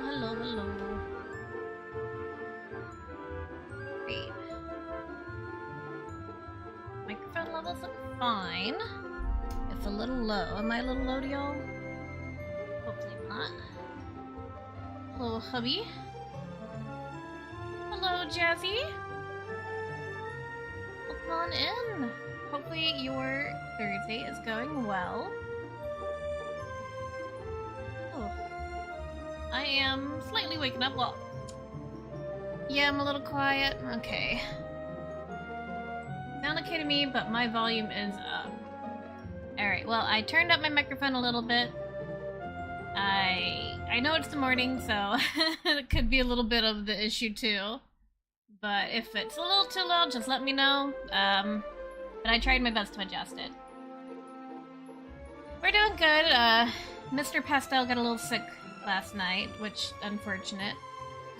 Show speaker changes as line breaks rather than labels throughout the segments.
hello, hello. Great. Microphone levels look fine. It's a little low. Am I a little low to y'all? Hopefully not. Hello, hubby. Hello, Jazzy. Welcome on in. Hopefully your Thursday is going well. Oh. I am slightly waking up. Well, yeah, I'm a little quiet. Okay. Sound okay to me, but my volume is up. Alright, well, I turned up my microphone a little bit. I know it's the morning, so it could be a little bit of the issue too. But if it's a little too loud, just let me know. But I tried my best to adjust it. We're doing good. Mr. Pastel got a little sick last night, which unfortunate.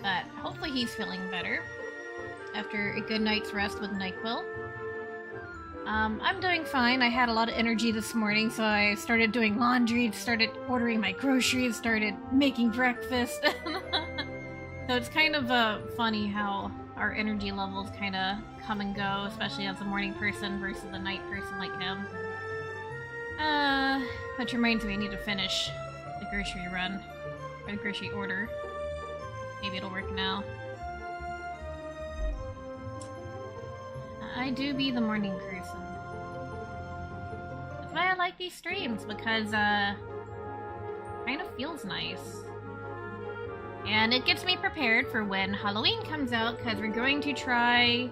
But hopefully he's feeling better after a good night's rest with NyQuil. I'm doing fine. I had a lot of energy this morning, so I started doing laundry, started ordering my groceries, started making breakfast. So it's kind of funny how our energy levels kind of come and go, especially as a morning person versus a night person like him. Which reminds me, I need to finish the grocery run, or the grocery order. Maybe it'll work now. I do be the morning person. That's why I like these streams, because, kind of feels nice. And it gets me prepared for when Halloween comes out, because we're going to try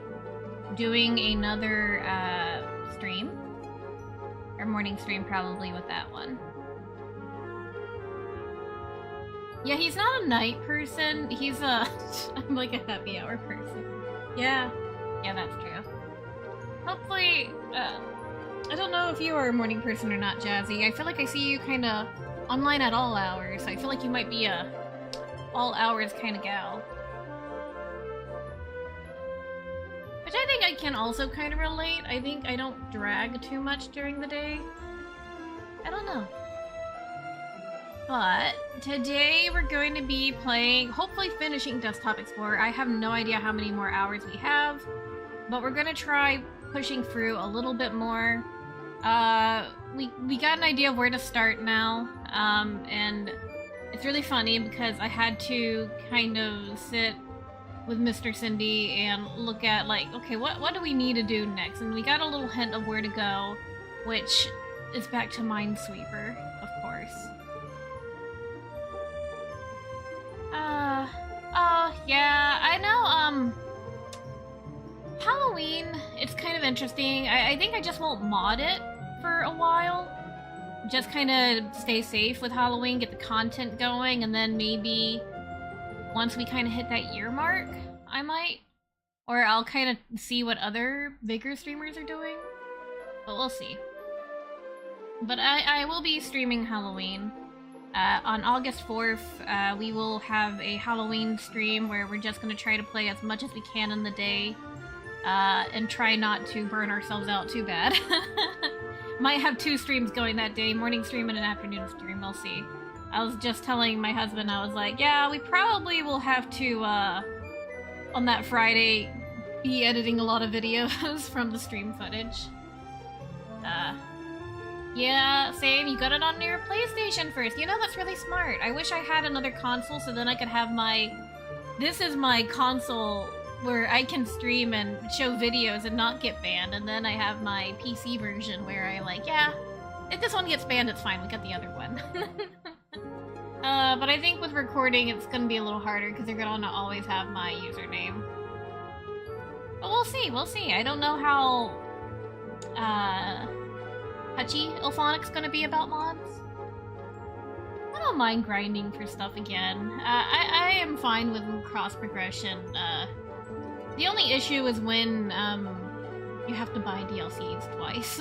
doing another, stream. Or morning stream, probably, with that one. Yeah, he's not a night person, he's a... I'm like a happy hour person. Yeah. Yeah, that's true. Hopefully, I don't know if you are a morning person or not, Jazzy. I feel like I see you kind of online at all hours. I feel like you might be a all hours kind of gal. Which I think I can also kind of relate. I think I don't drag too much during the day. I don't know. But today we're going to be playing, hopefully finishing Desktop Explorer. I have no idea how many more hours we have, but we're going to try pushing through a little bit more. We got an idea of where to start now, and it's really funny because I had to kind of sit with Mr. Cindy and look at, like, okay, what do we need to do next? And we got a little hint of where to go, which is back to Minesweeper, of course. Yeah, I know, Halloween, it's kind of interesting. I think I just won't mod it for a while. Just kind of stay safe with Halloween, get the content going, and then maybe once we kind of hit that year mark, I might. Or I'll kind of see what other bigger streamers are doing. But we'll see. But I will be streaming Halloween. On August 4th, we will have a Halloween stream where we're just going to try to play as much as we can in the day. And try not to burn ourselves out too bad. Might have 2 streams going that day, morning stream and an afternoon stream, we'll see. I was just telling my husband, I was like, yeah, we probably will have to, on that Friday, be editing a lot of videos from the stream footage. Yeah, same, you got it on your PlayStation first. You know, that's really smart. I wish I had another console so then I could have my... This is my console where I can stream and show videos and not get banned, and then I have my PC version where I like, yeah, if this one gets banned, it's fine, we got the other one. But I think with recording, it's gonna be a little harder because they're gonna always have my username. But we'll see. I don't know how, touchy Ilphonic's gonna be about mods. I don't mind grinding for stuff again. I am fine with cross-progression. The only issue is when, you have to buy DLCs twice.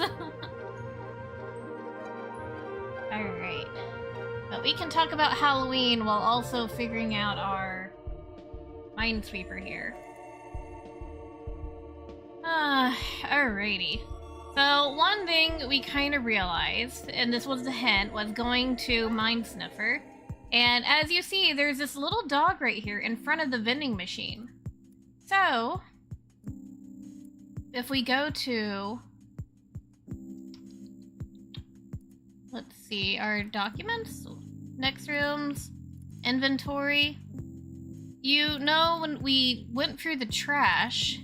Alright. But we can talk about Halloween while also figuring out our Minesweeper here. Alrighty. So, one thing we kind of realized, and this was the hint, was going to Minesniffer. And as you see, there's this little dog right here in front of the vending machine. So, if we go to, let's see, our documents, next rooms, inventory. You know when we went through the trash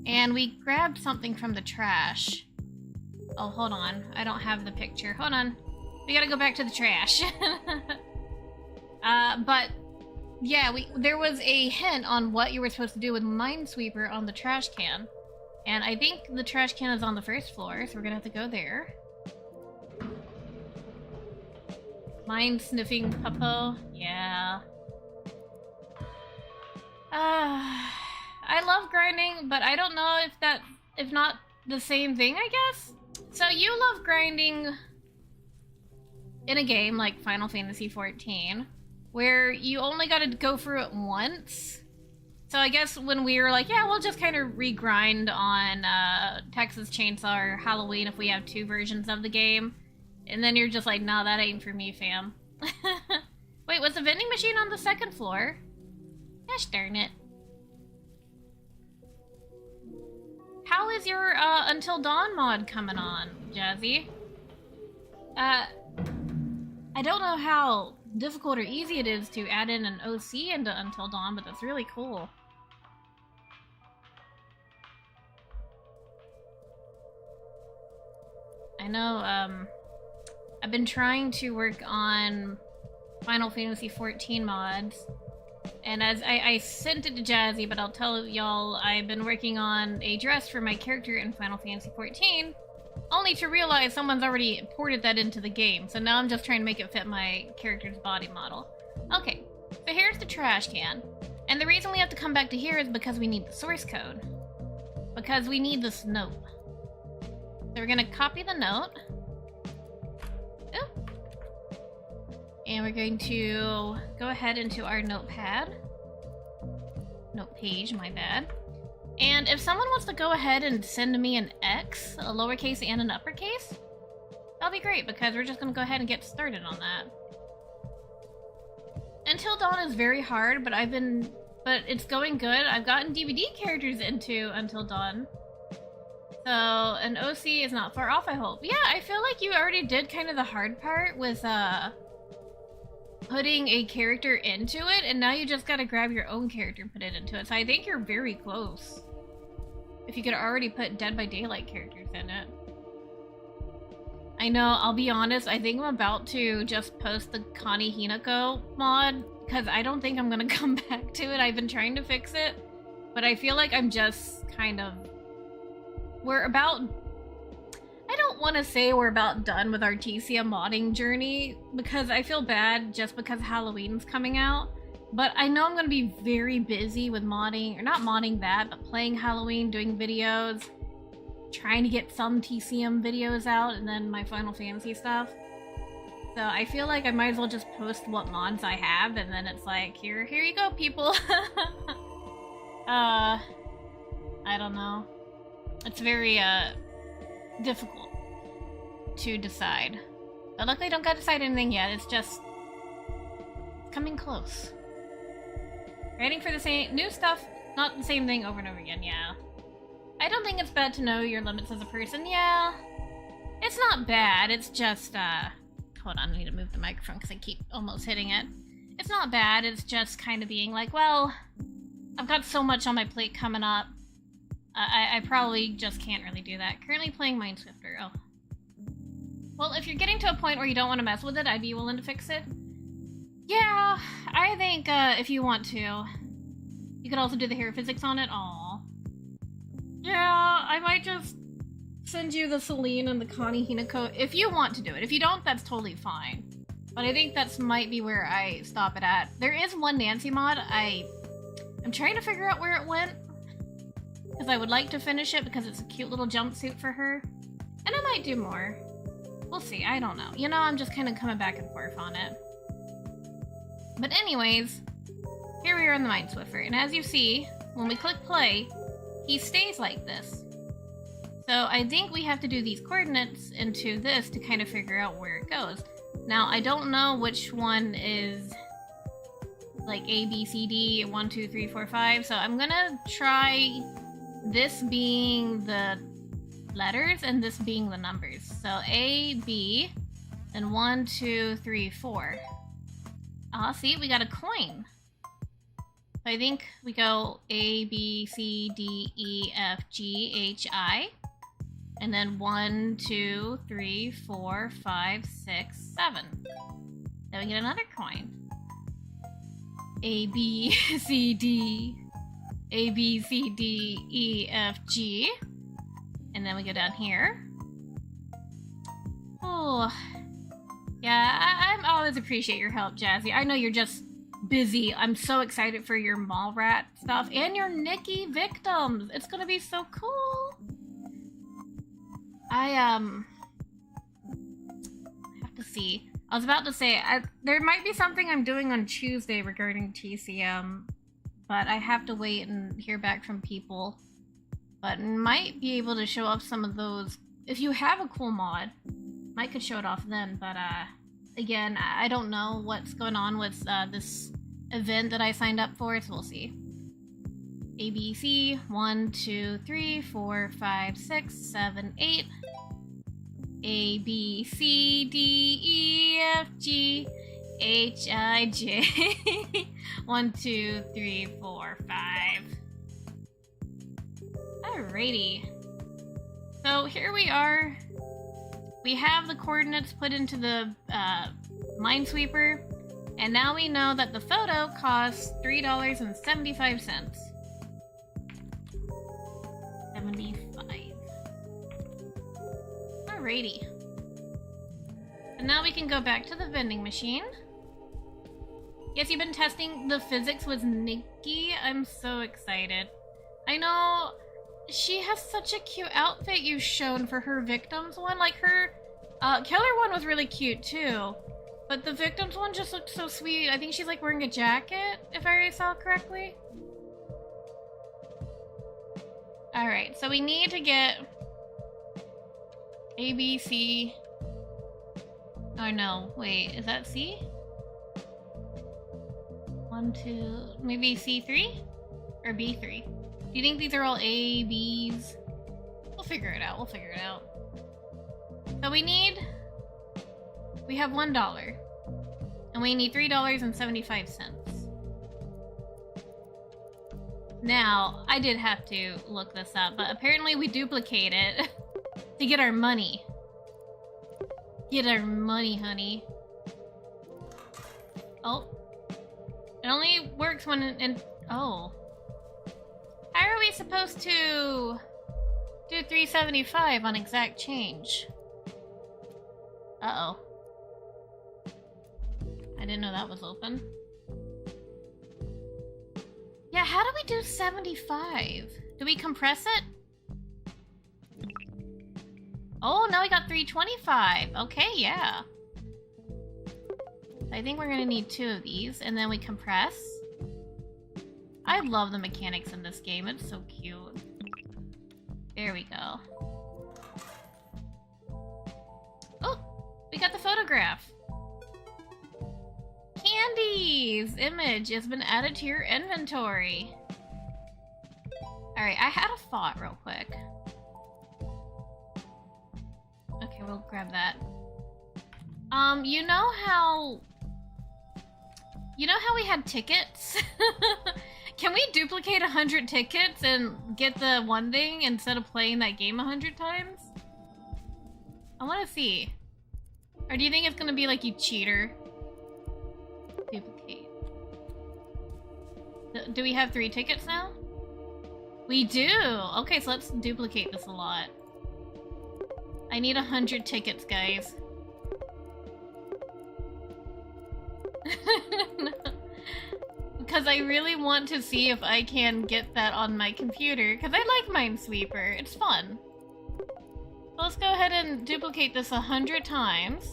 and we grabbed something from the trash. Oh, hold on. I don't have the picture. Hold on. We gotta go back to the trash. But yeah, there was a hint on what you were supposed to do with Minesweeper on the trash can. And I think the trash can is on the first floor, so we're gonna have to go there. Mine sniffing puppo. Yeah. I love grinding, but I don't know if not the same thing, I guess? So you love grinding in a game like Final Fantasy XIV, where you only gotta go through it once. So I guess when we were like, yeah, we'll just kind of regrind on Texas Chainsaw or Halloween if we have 2 versions of the game. And then you're just like, nah, that ain't for me, fam. Wait, was the vending machine on the 2nd floor? Gosh darn it. How is your Until Dawn mod coming on, Jazzy? I don't know how difficult or easy it is to add in an OC into Until Dawn, but that's really cool. I know, I've been trying to work on Final Fantasy XIV mods, and as I sent it to Jazzy, but I'll tell y'all I've been working on a dress for my character in Final Fantasy XIV, only to realize someone's already ported that into the game, so now I'm just trying to make it fit my character's body model. Okay, so here's the trash can, and the reason we have to come back to here is because we need the source code. Because we need this note. So we're gonna copy the note. And we're going to go ahead into our notepad. Note page, my bad. And if someone wants to go ahead and send me an X, a lowercase and an uppercase, that'll be great because we're just going to go ahead and get started on that. Until Dawn is very hard, but it's going good. I've gotten DVD characters into Until Dawn. So an OC is not far off, I hope. Yeah, I feel like you already did kind of the hard part with putting a character into it, and now you just gotta grab your own character and put it into it. So I think you're very close. If you could already put Dead by Daylight characters in it. I know, I'll be honest, I think I'm about to just post the Connie Hinako mod, because I don't think I'm gonna come back to it. I've been trying to fix it, but I feel like I'm just kind of... I don't want to say we're about done with our TCM modding journey, because I feel bad just because Halloween's coming out. But I know I'm going to be very busy with modding, or not modding that, but playing Halloween, doing videos, trying to get some TCM videos out, and then my Final Fantasy stuff. So I feel like I might as well just post what mods I have, and then it's like, here you go, people. I don't know. It's very, difficult to decide. But luckily I don't gotta decide anything yet, it's just coming close. Waiting for the same new stuff, not the same thing over and over again, yeah. I don't think it's bad to know your limits as a person, yeah. It's not bad, it's just, hold on, I need to move the microphone because I keep almost hitting it. It's not bad, it's just kind of being like, well, I've got so much on my plate coming up. I probably just can't really do that. Currently playing Minesweeper. Oh. Well, if you're getting to a point where you don't want to mess with it, I'd be willing to fix it. Yeah, I think if you want to. You could also do the hair physics on it. Aww. Yeah, I might just send you the Celine and the Connie Hinako if you want to do it. If you don't, that's totally fine. But I think that's might be where I stop it at. There is one Nancy mod. I'm trying to figure out where it went. Because I would like to finish it because it's a cute little jumpsuit for her. And I might do more. We'll see, I don't know. You know, I'm just kind of coming back and forth on it. But anyways, here we are in the Minesweeper. And as you see, when we click play, he stays like this. So I think we have to do these coordinates into this to kind of figure out where it goes. Now, I don't know which one is like A, B, C, D, 1, 2, 3, 4, 5. So I'm gonna try this being the letters and this being the numbers. So A, B, and 1, 2, 3, 4. See, we got a coin. So I think we go A, B, C, D, E, F, G, H, I. And then 1, 2, 3, 4, 5, 6, 7. Then we get another coin. A, B, C, D. A, B, C, D, E, F, G. And then we go down here. Oh. Yeah, I always appreciate your help, Jazzy. I know you're just busy. I'm so excited for your mall rat stuff and your Nikki victims. It's gonna be so cool. I have to see. I was about to say, there might be something I'm doing on Tuesday regarding TCM, but I have to wait and hear back from people. But might be able to show off some of those. If you have a cool mod, might could show it off then, but again, I don't know what's going on with this event that I signed up for, so we'll see. A, B, C, 1, 2, 3, 4, 5, 6, 7, 8. A, B, C, D, E, F, G, H, I, J. 1, 2, 3, 4, 5. Alrighty. So here we are. We have the coordinates put into the Minesweeper, and now we know that the photo costs $3.75. 75. Alrighty. And now we can go back to the vending machine. Yes, you've been testing the physics with Nikki. I'm so excited. I know she has such a cute outfit you've shown for her victims one. Like her killer one was really cute too. But the victims one just looked so sweet. I think she's like wearing a jacket, if I saw correctly. Alright, so we need to get A, B, C. Oh no, wait, is that C? 1, 2, maybe C3? Or B3? Do you think these are all A, B's? We'll figure it out, So we have $1. And we need $3.75. Now, I did have to look this up, but apparently we duplicate it to get our money. Get our money, honey. Oh. It only works when oh. How are we supposed to do $3.75 on exact change? Uh-oh. I didn't know that was open. Yeah, how do we do 75? Do we compress it? Oh, now we got 325. Okay, yeah. I think we're gonna need 2 of these, and then we compress. I love the mechanics in this game. It's so cute. There we go. Oh, we got the photograph. Candy's image has been added to your inventory. Alright, I had a thought real quick. Okay, we'll grab that. You know how we had tickets? Can we duplicate 100 tickets and get the one thing instead of playing that game 100 times? I want to see. Or do you think it's gonna be like, you cheater? Duplicate. Do we have 3 tickets now? We do! Okay, so let's duplicate this a lot. I need 100 tickets, guys. Because I really want to see if I can get that on my computer, because I like Minesweeper. It's fun. So let's go ahead and duplicate this 100 times.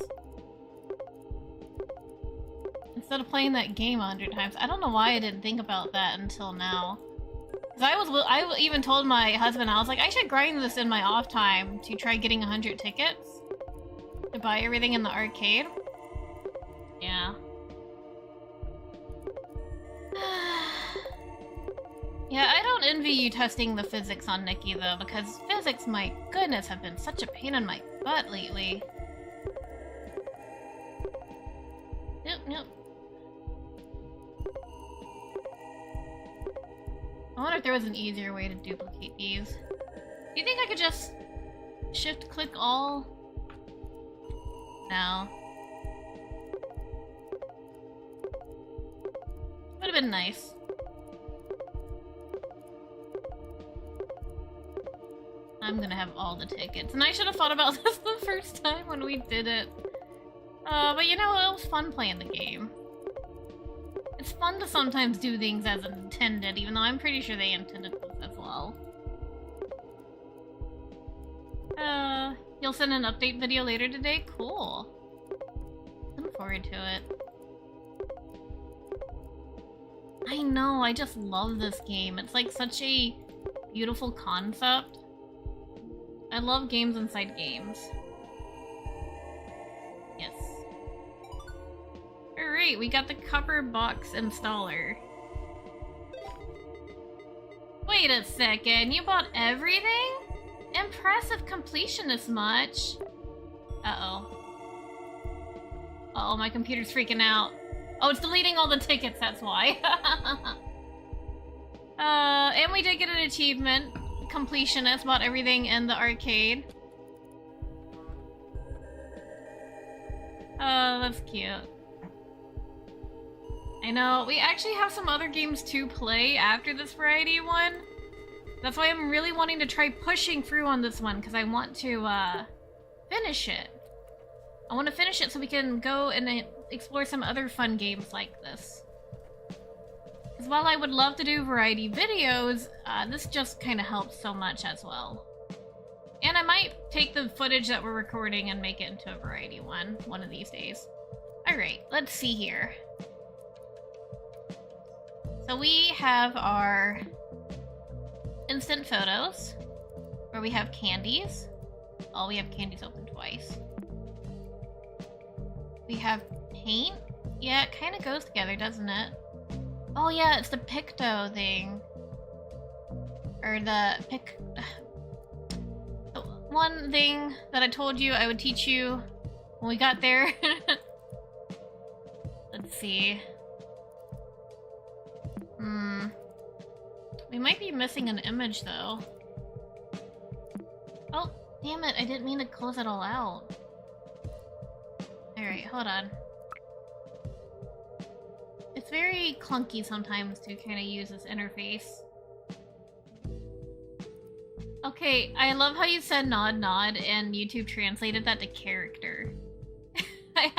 Instead of playing that game 100 times. I don't know why I didn't think about that until now. I even told my husband, I was like, I should grind this in my off time to try getting 100 tickets to buy everything in the arcade. Yeah. Yeah, I don't envy you testing the physics on Nikki though, because physics, my goodness, have been such a pain in my butt lately. Nope. I wonder if there was an easier way to duplicate these. Do you think I could just shift-click all? No. Would have been nice. I'm gonna have all the tickets. And I should have thought about this the first time when we did it. But you know, it was fun playing the game. It's fun to sometimes do things as intended, even though I'm pretty sure they intended this as well. You'll send an update video later today? Cool. Looking forward to it. I know, I just love this game. It's like such a beautiful concept. I love games inside games. Yes. Alright, we got the copper box installer. Wait a second, you bought everything? Impressive completion this much. Uh-oh. Uh-oh, my computer's freaking out. Oh, it's deleting all the tickets, that's why. And we did get an achievement. Completionist, bought everything in the arcade. Oh, that's cute. I know, we actually have some other games to play after this variety one. That's why I'm really wanting to try pushing through on this one, because I want to, finish it. I want to finish it so we can go and explore some other fun games like this. Because while I would love to do variety videos, this just kind of helps so much as well. And I might take the footage that we're recording and make it into a variety one of these days. Alright, let's see here. So we have our instant photos, where we have candies. Oh, we have candies open twice. We have paint. Yeah, it kind of goes together, doesn't it? Oh yeah, it's the Picto thing. Or the the one thing that I told you I would teach you when we got there. Let's see. We might be missing an image though. Oh, damn it, I didn't mean to close it all out. Alright, hold on. It's very clunky sometimes to kind of use this interface. Okay, I love how you said nod nod and YouTube translated that to character. I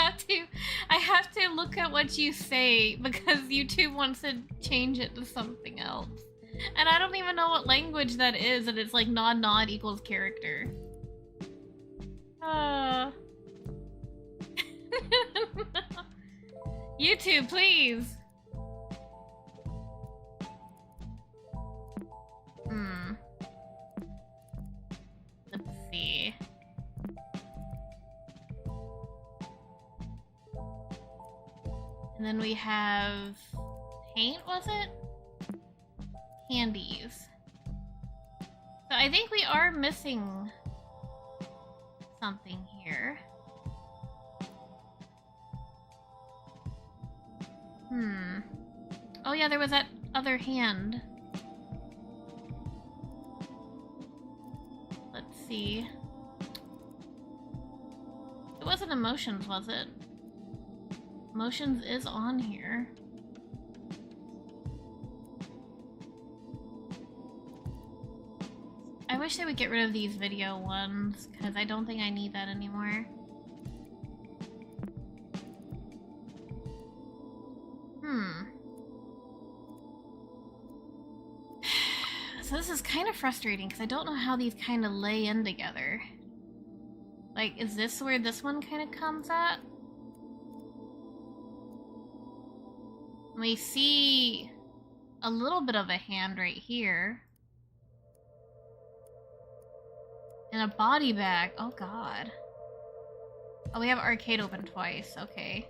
have to look at what you say because YouTube wants to change it to something else. And I don't even know what language that is, and it's like nod nod equals character. YouTube, please! Let's see. And then we have... paint, was it? Candies. So I think we are missing something here. Oh yeah, there was that other hand. Let's see. It wasn't emotions, was it? Emotions is on here. I wish they would get rid of these video ones, because I don't think I need that anymore. So this is kind of frustrating, because I don't know how these kind of lay in together. Like, is this where this one kind of comes at? We see a little bit of a hand right here. And a body bag. Oh god. Oh, we have arcade open twice. Okay.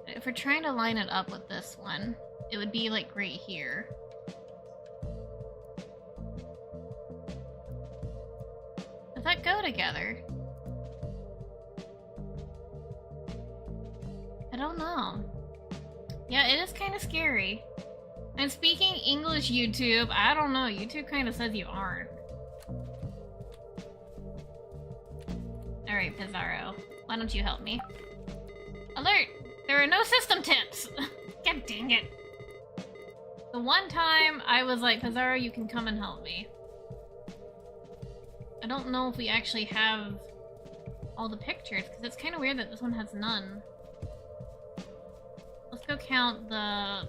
If we're trying to line it up with this one, it would be like right here. Does that go together? I don't know. Yeah, it is kind of scary. And speaking English, YouTube, I don't know. YouTube kind of says you aren't. Alright, Pizarro. Why don't you help me? Alert! There are no system tips! God dang it. The one time I was like, Pizarro, you can come and help me. I don't know if we actually have all the pictures, because it's kind of weird that this one has none. Let's go count the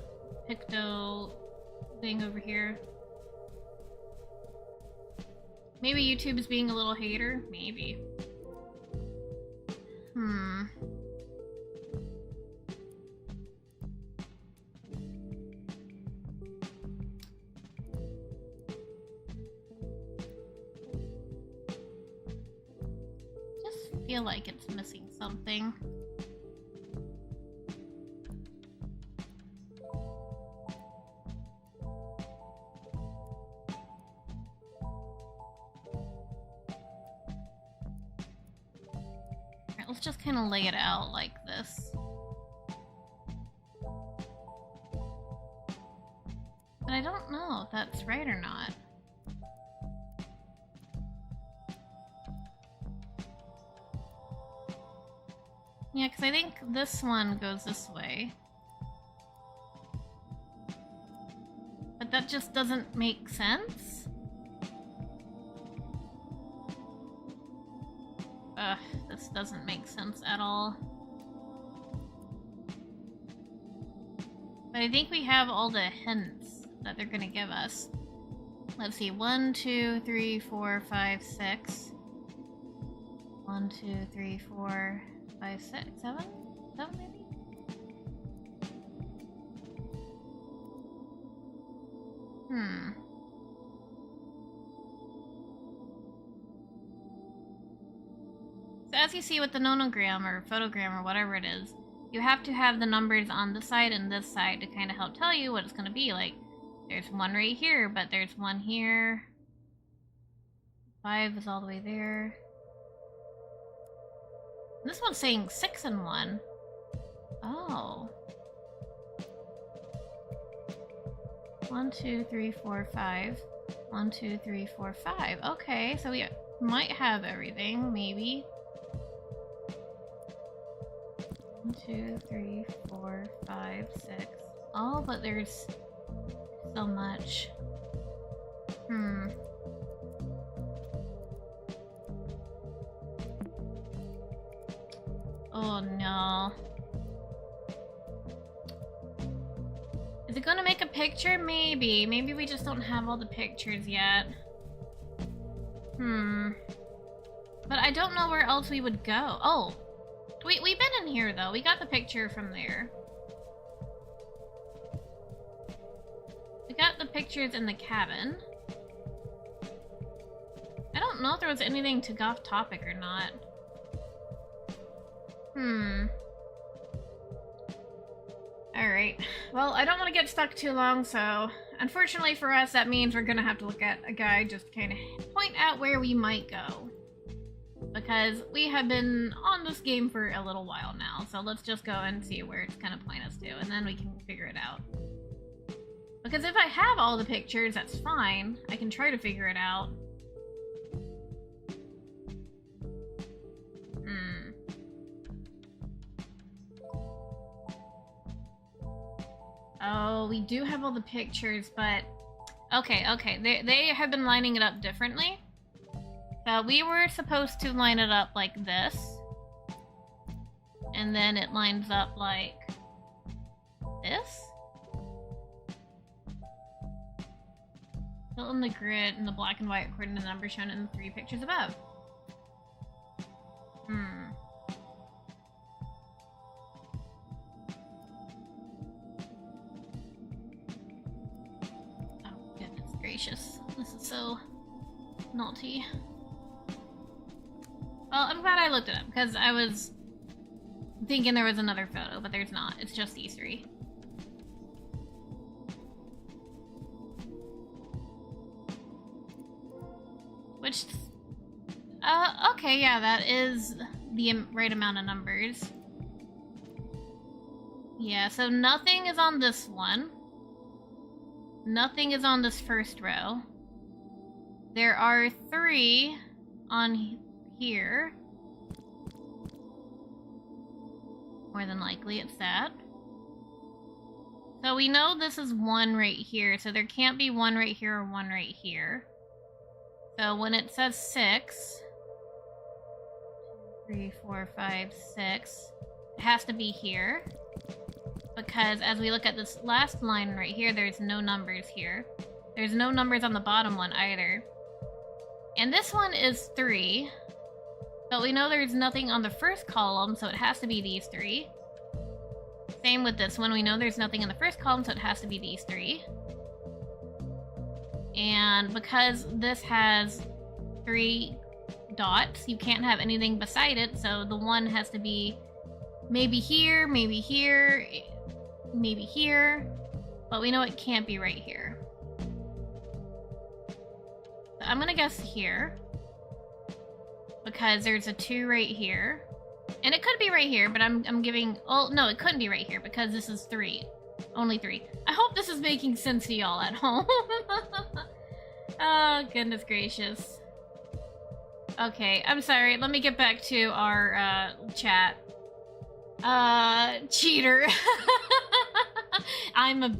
Picto thing over here. Maybe YouTube is being a little hater? Maybe. Just feel like it's missing something. Let's just kind of lay it out like this. But I don't know if that's right or not. Yeah, because I think this one goes this way. But that just doesn't make sense. Ugh, this doesn't make sense at all. But I think we have all the hints that they're gonna give us. Let's see, 1, 2, 3, 4, 5, 6. 1, 2, 3, 4, 5, 6, 7? 7 maybe? So as you see with the nonogram or photogram or whatever it is, you have to have the numbers on this side and this side to kind of help tell you what it's going to be. Like, there's one right here, but there's one here. 5 is all the way there. And this one's saying 6 and 1. Oh. 1, 2, 3, 4, 5. 1, 2, 3, 4, 5. Okay, so we might have everything, maybe. 1, 2, 3, 4, 5, 6. Oh, but there's so much. Oh no. Is it gonna make a picture? Maybe. Maybe we just don't have all the pictures yet. But I don't know where else we would go. Oh! We've been in here though. We got the picture from there. We got the pictures in the cabin. I don't know if there was anything to go off topic or not. Alright. Well, I don't want to get stuck too long, so unfortunately for us, that means we're gonna have to look at a guide just to kind of point out where we might go. Because we have been on this game for a little while now, so let's just go and see where it's gonna point us to, and then we can figure it out. Because if I have all the pictures, that's fine. I can try to figure it out. Oh, we do have all the pictures, but... Okay. They have been lining it up differently. So we were supposed to line it up like this. And then it lines up like... this? Fill in the grid in the black and white according to the numbers shown in the 3 pictures above. Oh, goodness gracious. This is so naughty. Well, I'm glad I looked it up, because I was thinking there was another photo, but there's not. It's just these 3. Which, okay, yeah, that is the right amount of numbers. Yeah, so nothing is on this one. Nothing is on this first row. There are 3 on here. More than likely it's that. So we know this is 1 right here, so there can't be 1 right here or 1 right here. So when it says 6, 3, 4, 5, 6, it has to be here. Because as we look at this last line right here, there's no numbers here. There's no numbers on the bottom one either. And this one is 3. But we know there's nothing on the first column, so it has to be these 3. Same with this one. We know there's nothing in the first column, so it has to be these 3. And because this has 3 dots, you can't have anything beside it, so the 1 has to be maybe here, maybe here, maybe here, but we know it can't be right here. So I'm gonna guess here, because there's a 2 right here, and it could be right here, but I'm giving, oh no, it couldn't be right here because this is 3. Only 3. I hope this is making sense to y'all at home. Oh, goodness gracious. Okay, I'm sorry. Let me get back to our chat. Cheater. I'm a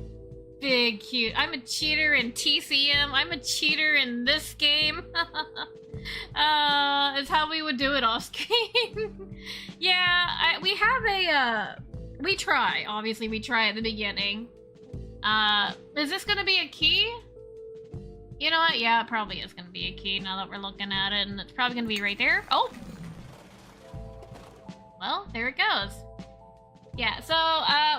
I'm a cheater in TCM. I'm a cheater in this game. It's how we would do it off screen. Yeah, we have a, we try. Obviously, we try at the beginning. Is this gonna be a key? You know what? Yeah, it probably is gonna be a key now that we're looking at it, and it's probably gonna be right there. Oh! Well, there it goes. Yeah, so,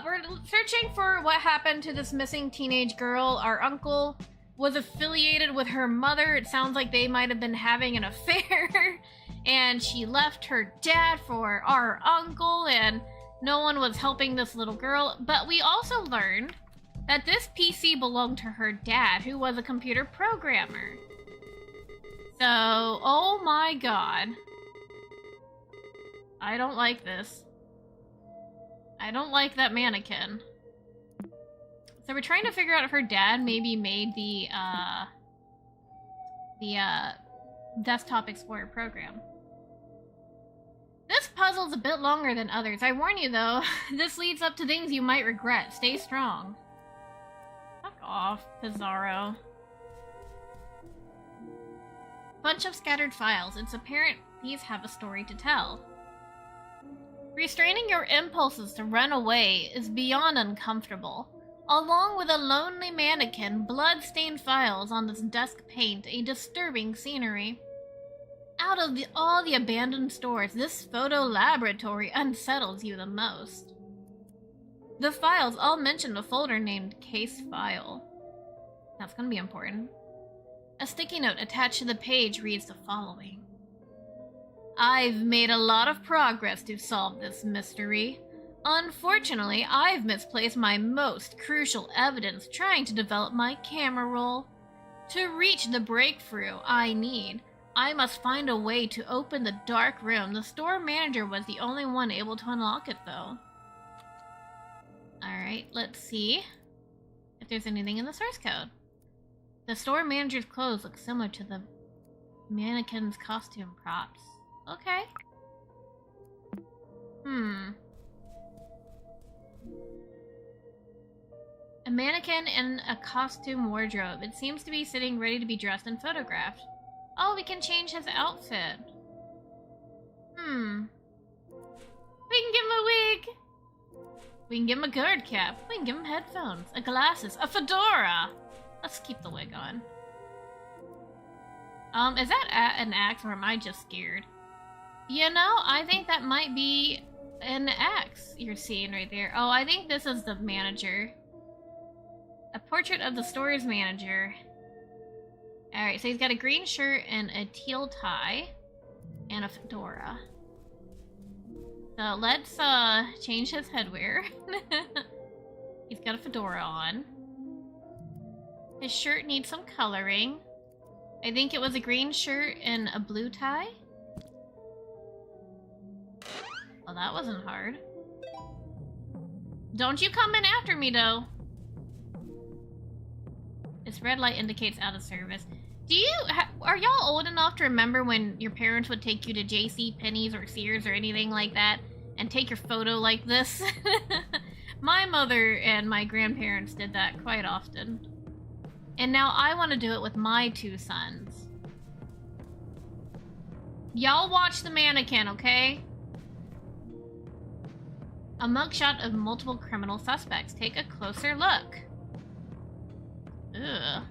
we're searching for what happened to this missing teenage girl. Our uncle was affiliated with her mother. It sounds like they might have been having an affair. And she left her dad for our uncle, and no one was helping this little girl. But we also learned that this PC belonged to her dad, who was a computer programmer. So, oh my god. I don't like this. I don't like that mannequin. So we're trying to figure out if her dad maybe made the Desktop Explorer program. This puzzle's a bit longer than others. I warn you though, this leads up to things you might regret. Stay strong. Fuck off, Pizarro. Bunch of scattered files. It's apparent these have a story to tell. Restraining your impulses to run away is beyond uncomfortable. Along with a lonely mannequin, blood-stained files on this desk paint a disturbing scenery. Out of all the abandoned stores, this photo laboratory unsettles you the most. The files all mention a folder named Case File. That's gonna be important. A sticky note attached to the page reads the following. I've made a lot of progress to solve this mystery. Unfortunately, I've misplaced my most crucial evidence trying to develop my camera roll. To reach the breakthrough I need, I must find a way to open the dark room. The store manager was the only one able to unlock it, though. Alright, let's see if there's anything in the source code. The store manager's clothes look similar to the mannequin's costume props. Okay. A mannequin in a costume wardrobe. It seems to be sitting ready to be dressed and photographed. Oh, we can change his outfit. We can give him a wig. We can give him a guard cap. We can give him headphones, a glasses, a fedora. Let's keep the wig on. Is that an axe or am I just scared? You know, I think that might be an axe you're seeing right there. Oh, I think this is the manager. A portrait of the store's manager. Alright, so he's got a green shirt and a teal tie. And a fedora. So let's change his headwear. He's got a fedora on. His shirt needs some coloring. I think it was a green shirt and a blue tie. Well, that wasn't hard. Don't you come in after me, though. This red light indicates out of service. Are y'all old enough to remember when your parents would take you to JC Penney's or Sears or anything like that and take your photo like this? My mother and my grandparents did that quite often. And now I want to do it with my two sons. Y'all watch the mannequin, okay? A mugshot of multiple criminal suspects. Take a closer look. Ugh.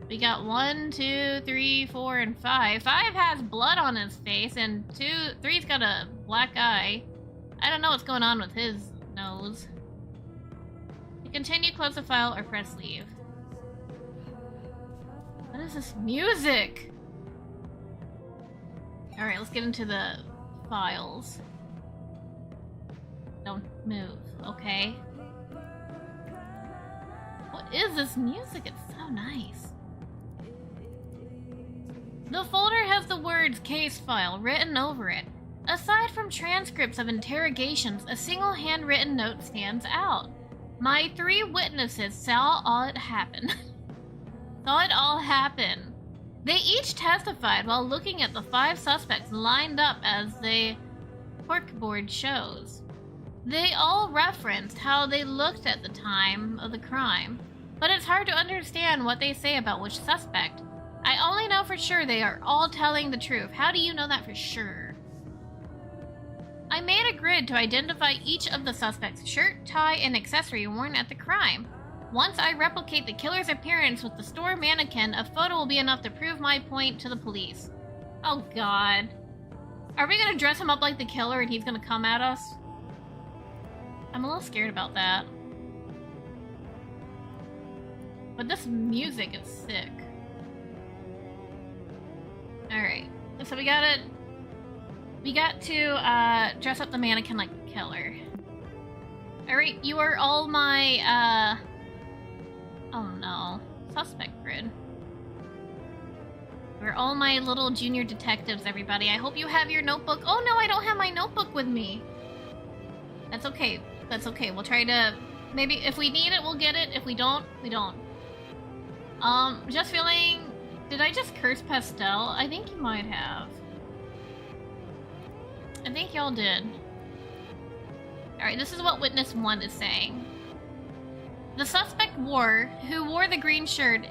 We got 1, 2, 3, 4, and 5. 5 has blood on his face, and 3's got a black eye. I don't know what's going on with his nose. To continue, close the file or press leave. What is this music? Alright, let's get into the files. Don't move, okay? What is this music? It's so nice. The folder has the words case file written over it. Aside from transcripts of interrogations, a single handwritten note stands out. My 3 witnesses saw all it happen. Saw it all happen. They each testified while looking at the 5 suspects lined up as the corkboard shows. They all referenced how they looked at the time of the crime, but it's hard to understand what they say about which suspect. I only know for sure they are all telling the truth. How do you know that for sure? I made a grid to identify each of the suspects' shirt, tie, and accessory worn at the crime. Once I replicate the killer's appearance with the store mannequin, a photo will be enough to prove my point to the police. Oh god. Are we gonna dress him up like the killer and he's gonna come at us? I'm a little scared about that. But this music is sick. Alright, so we got to dress up the mannequin like the killer. Alright, you are all my, oh no, suspect grid. We're all my little junior detectives, everybody. I hope you have your notebook. Oh no, I don't have my notebook with me. That's okay, that's okay. We'll try to, maybe if we need it, we'll get it. If we don't, we don't. Just feeling... Did I just curse Pastel? I think you might have. I think y'all did. Alright, this is what witness 1 is saying. The suspect who wore the green shirt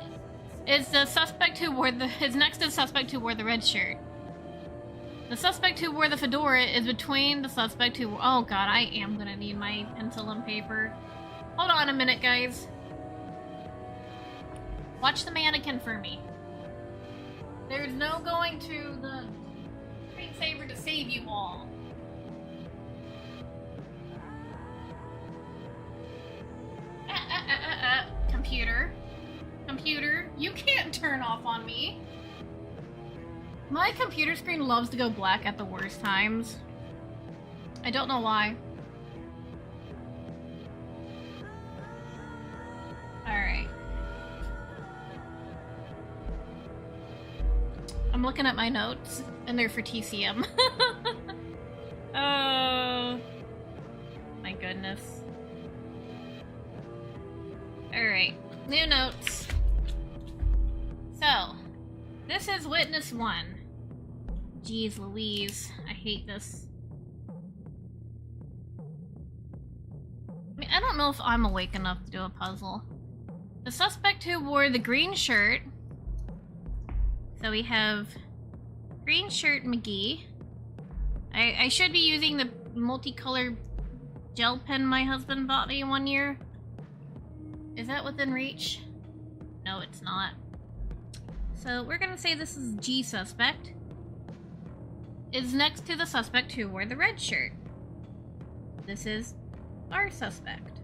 is the suspect who wore is next to the suspect who wore the red shirt. The suspect who wore the fedora is between the suspect who... Oh god, I am gonna need my pencil and paper. Hold on a minute, guys. Watch the mannequin for me. There's no going to the screensaver to save you all. Computer. Computer, you can't turn off on me. My computer screen loves to go black at the worst times. I don't know why. Alright. I'm looking at my notes, and they're for TCM. Oh, my goodness. Alright, new notes. So, this is witness 1. Jeez Louise, I hate this. I mean, I don't know if I'm awake enough to do a puzzle. The suspect who wore the green shirt. So we have green shirt McGee. I should be using the multicolored gel pen my husband bought me one year. Is that within reach? No, it's not. So we're gonna say this is G suspect. Is next to the suspect who wore the red shirt. This is R suspect.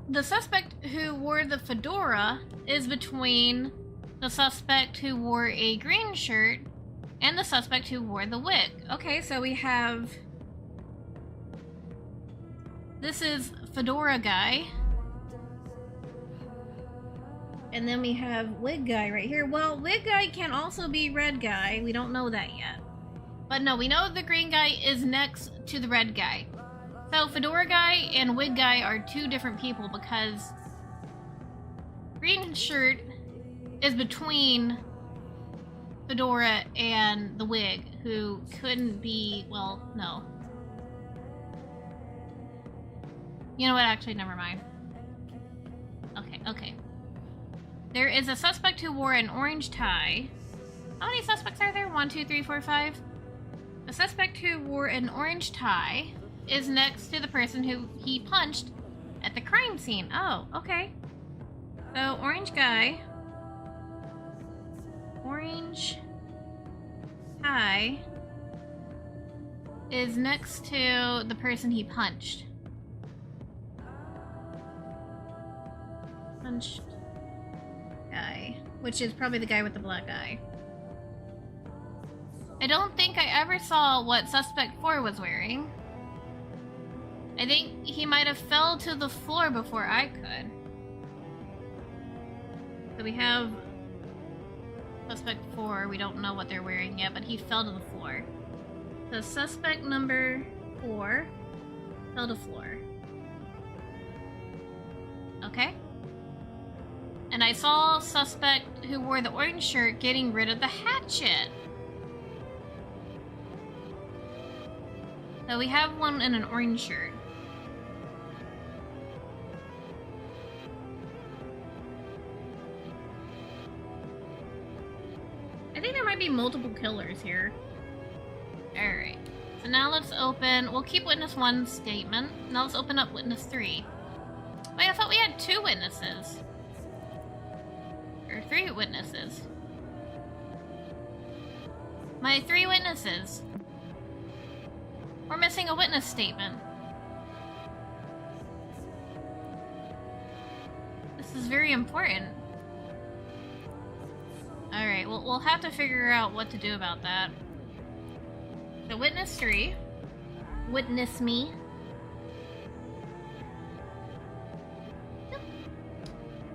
The suspect who wore the fedora is between the suspect who wore a green shirt and the suspect who wore the wig. Okay, so we have... This is fedora guy. And then we have wig guy right here. Well, wig guy can also be red guy. We don't know that yet. But no, we know the green guy is next to the red guy. So fedora guy and wig guy are two different people because green shirt is between fedora and the wig, who couldn't be, well, no. You know what, actually, never mind. Okay. There is a suspect who wore an orange tie. How many suspects are there? 1, 2, 3, 4, 5. A suspect who wore an orange tie is next to the person who he punched at the crime scene. Oh, okay. So, orange guy. Orange tie is next to the person he punched. Punched guy, which is probably the guy with the black eye. I don't think I ever saw what suspect 4 was wearing. I think he might have fell to the floor before I could. So we have suspect 4. We don't know what they're wearing yet, but he fell to the floor. So suspect number 4 fell to the floor. Okay. And I saw suspect who wore the orange shirt getting rid of the hatchet. So we have one in an orange shirt. I think there might be multiple killers here. Alright. So now let's open... We'll keep witness 1's statement. Now let's open up witness 3. Wait, I thought we had 2 witnesses. Or 3 witnesses. My 3 witnesses. We're missing a witness statement. This is very important. Alright, well, we'll have to figure out what to do about that. So, witness 3. Witness me.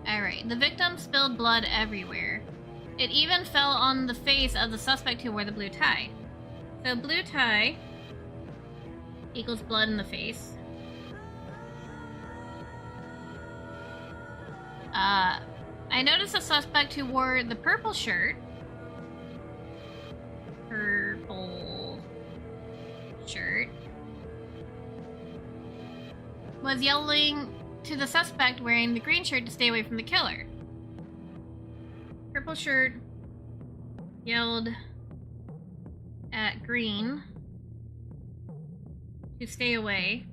Alright, the victim spilled blood everywhere. It even fell on the face of the suspect who wore the blue tie. So, blue tie equals blood in the face. I noticed a suspect who wore the purple shirt. Purple shirt. Was yelling to the suspect wearing the green shirt to stay away from the killer. Purple shirt yelled at green to stay away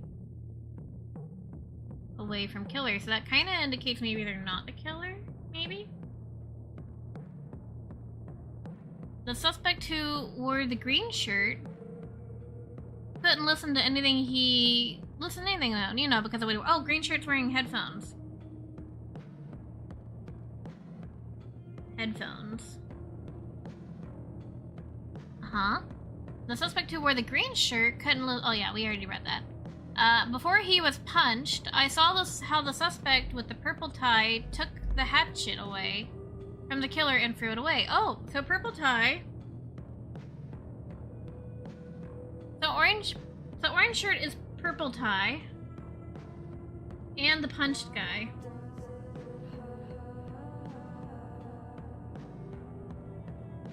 from killer. So that kind of indicates maybe they're not the killer, maybe? The suspect who wore the green shirt couldn't listen to anything though, you know, because of what, oh, green shirt's wearing headphones. Headphones. Uh-huh. The suspect who wore the green shirt couldn't oh yeah, we already read that. Before he was punched, I saw how the suspect with the purple tie took the hatchet away from the killer and threw it away. Oh, so purple tie. So orange shirt is purple tie. And the punched guy.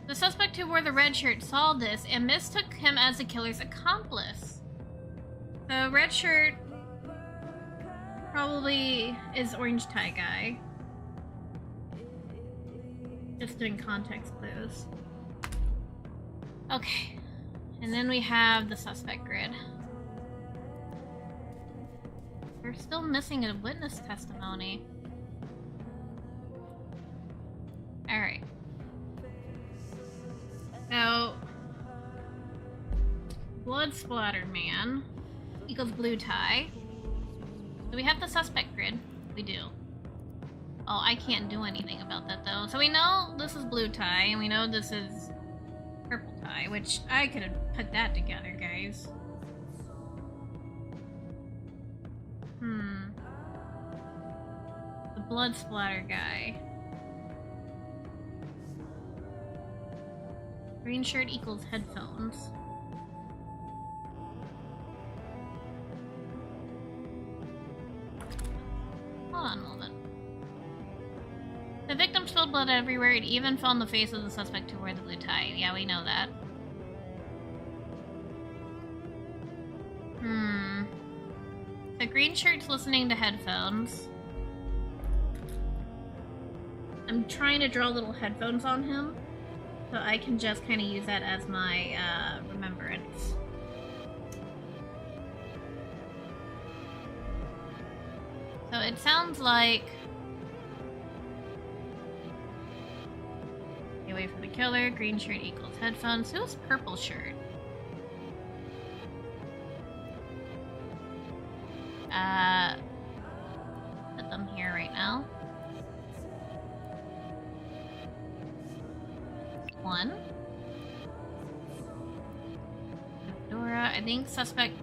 The suspect who wore the red shirt saw this and mistook him as the killer's accomplice. The red shirt probably is orange tie guy. Just doing context clues. Okay. And then we have the suspect grid. We're still missing a witness testimony. blood splatter man equals blue tie. Do we have the suspect grid? We do. Oh, I can't do anything about that though. So we know this is blue tie, and we know this is purple tie, which I could have put that together, guys. The blood splatter guy. Green shirt equals headphones. Hold on a moment. The victim spilled blood everywhere. It even fell on the face of the suspect who wore the blue tie. Yeah, we know that. The green shirt's listening to headphones. I'm trying to draw little headphones on him, so I can just kind of use that as my remembrance. So it sounds like... Get away from the killer. Green shirt equals headphones. Who's purple shirt? Put them here right now. One. Fedora. I think suspect,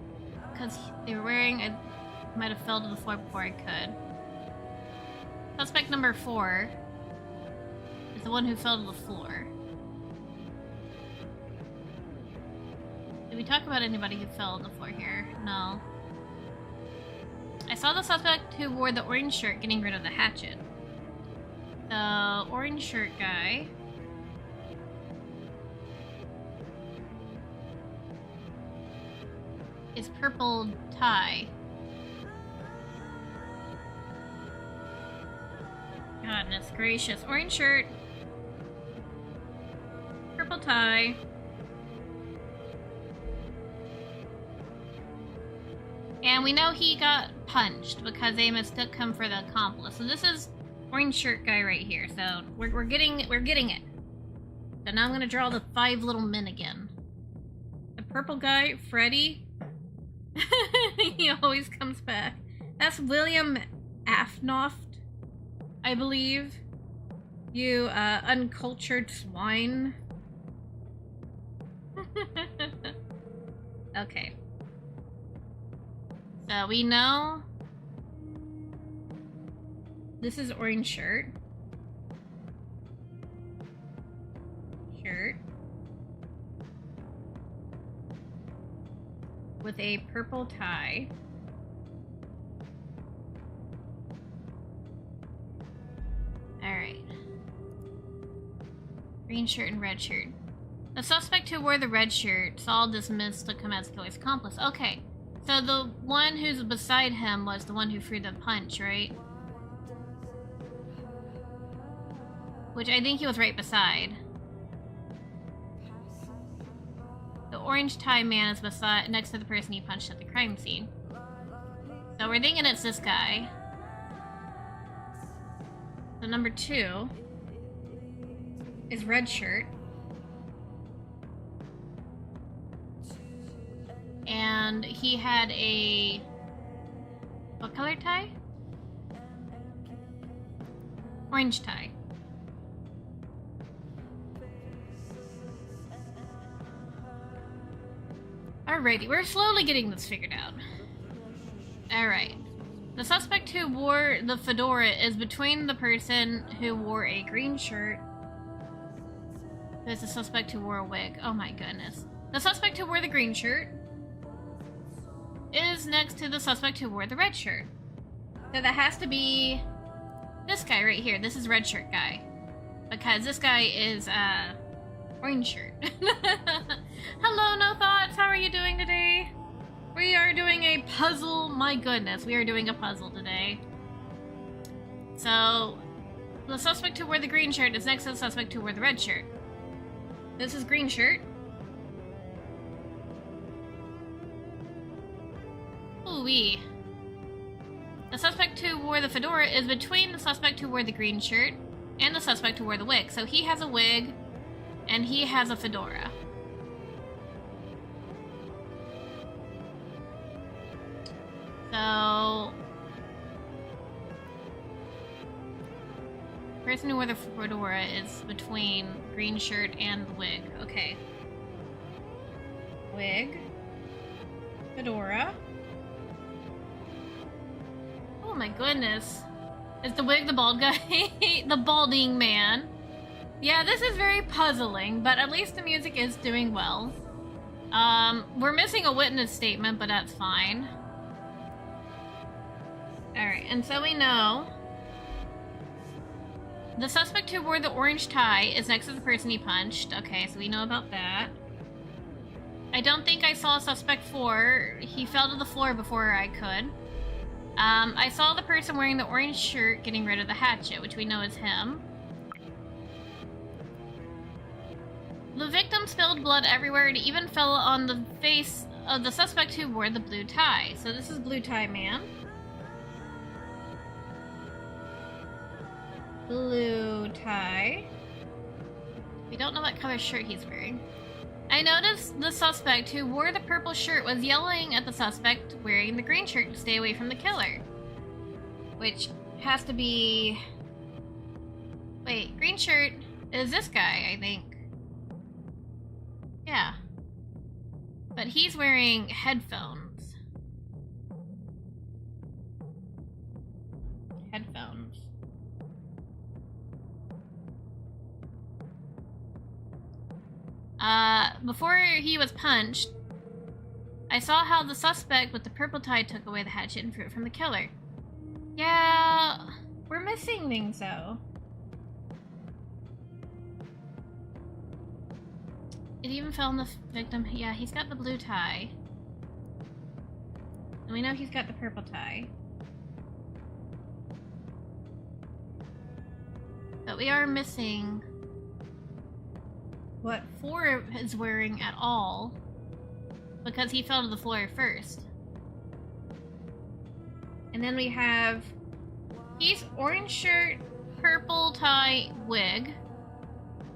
because they were wearing, I might have fell to the floor before I could. Suspect number 4 is the one who fell to the floor. Did we talk about anybody who fell on the floor here? No. I saw the suspect who wore the orange shirt getting rid of the hatchet. The orange shirt guy is purple tie. Goodness gracious. Orange shirt. Purple tie. And we know he got punched because they mistook him for the accomplice. So this is orange shirt guy right here. So we're getting it. So now I'm gonna draw the 5 little men again. The purple guy, Freddy. He always comes back. That's William Afnoft, I believe. You uncultured swine. Okay. So we know this is orange shirt. With a purple tie. Alright. Green shirt and red shirt. The suspect who wore the red shirt saw this mistook him as killer's accomplice. Okay. So the one who's beside him was the one who threw the punch, right? Which I think he was right beside. The orange tie man is beside next to the person he punched at the crime scene. So we're thinking it's this guy. So number 2 is red shirt. And he had a... what color tie? Orange tie. Alrighty, we're slowly getting this figured out. Alright. The suspect who wore the fedora is between the person who wore a green shirt. There's the suspect who wore a wig. Oh my goodness. The suspect who wore the green shirt is next to the suspect who wore the red shirt. So that has to be this guy right here. This is red shirt guy. Because this guy is, orange shirt. Hello, No Thoughts. How are you doing today? We are doing a puzzle. My goodness, we are doing a puzzle today. So, the suspect who wore the green shirt is next to the suspect who wore the red shirt. This is green shirt. Ooh-wee. The suspect who wore the fedora is between the suspect who wore the green shirt and the suspect who wore the wig. So he has a wig, and he has a fedora. So... the person who wore the fedora is between green shirt and wig. Okay. Wig. Fedora. Oh my goodness. Is the wig the bald guy? The balding man. Yeah, this is very puzzling, but at least the music is doing well. We're missing a witness statement, but that's fine. Alright, and so we know the suspect who wore the orange tie is next to the person he punched. Okay, so we know about that. I don't think I saw suspect 4. He fell to the floor before I could. I saw the person wearing the orange shirt getting rid of the hatchet, which we know is him. The victim spilled blood everywhere and even fell on the face of the suspect who wore the blue tie. So this is Blue Tie Man. Blue tie. We don't know what color shirt he's wearing. I noticed the suspect who wore the purple shirt was yelling at the suspect wearing the green shirt to stay away from the killer. Which has to be... Wait, green shirt is this guy, I think. Yeah. But he's wearing headphones. Headphones. Before he was punched, I saw how the suspect with the purple tie took away the hatchet and fruit from the killer. Yeah, we're missing things though. It even fell on the victim. Yeah, he's got the blue tie. And we know he's got the purple tie. But we are missing what 4 is wearing at all, because he fell to the floor first. And then we have, he's orange shirt, purple tie, wig.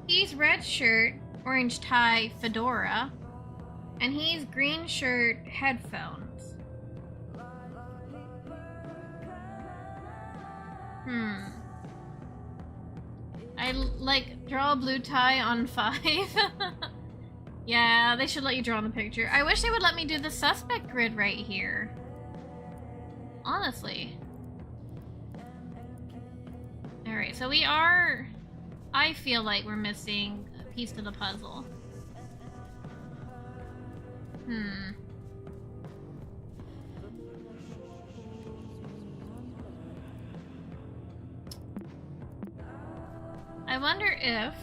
He's red shirt, orange tie, fedora. And he's green shirt, headphones. I like draw a blue tie on 5. Yeah, they should let you draw on the picture. I wish they would let me do the suspect grid right here. Honestly. Alright, so we are... I feel like we're missing a piece to the puzzle. I wonder if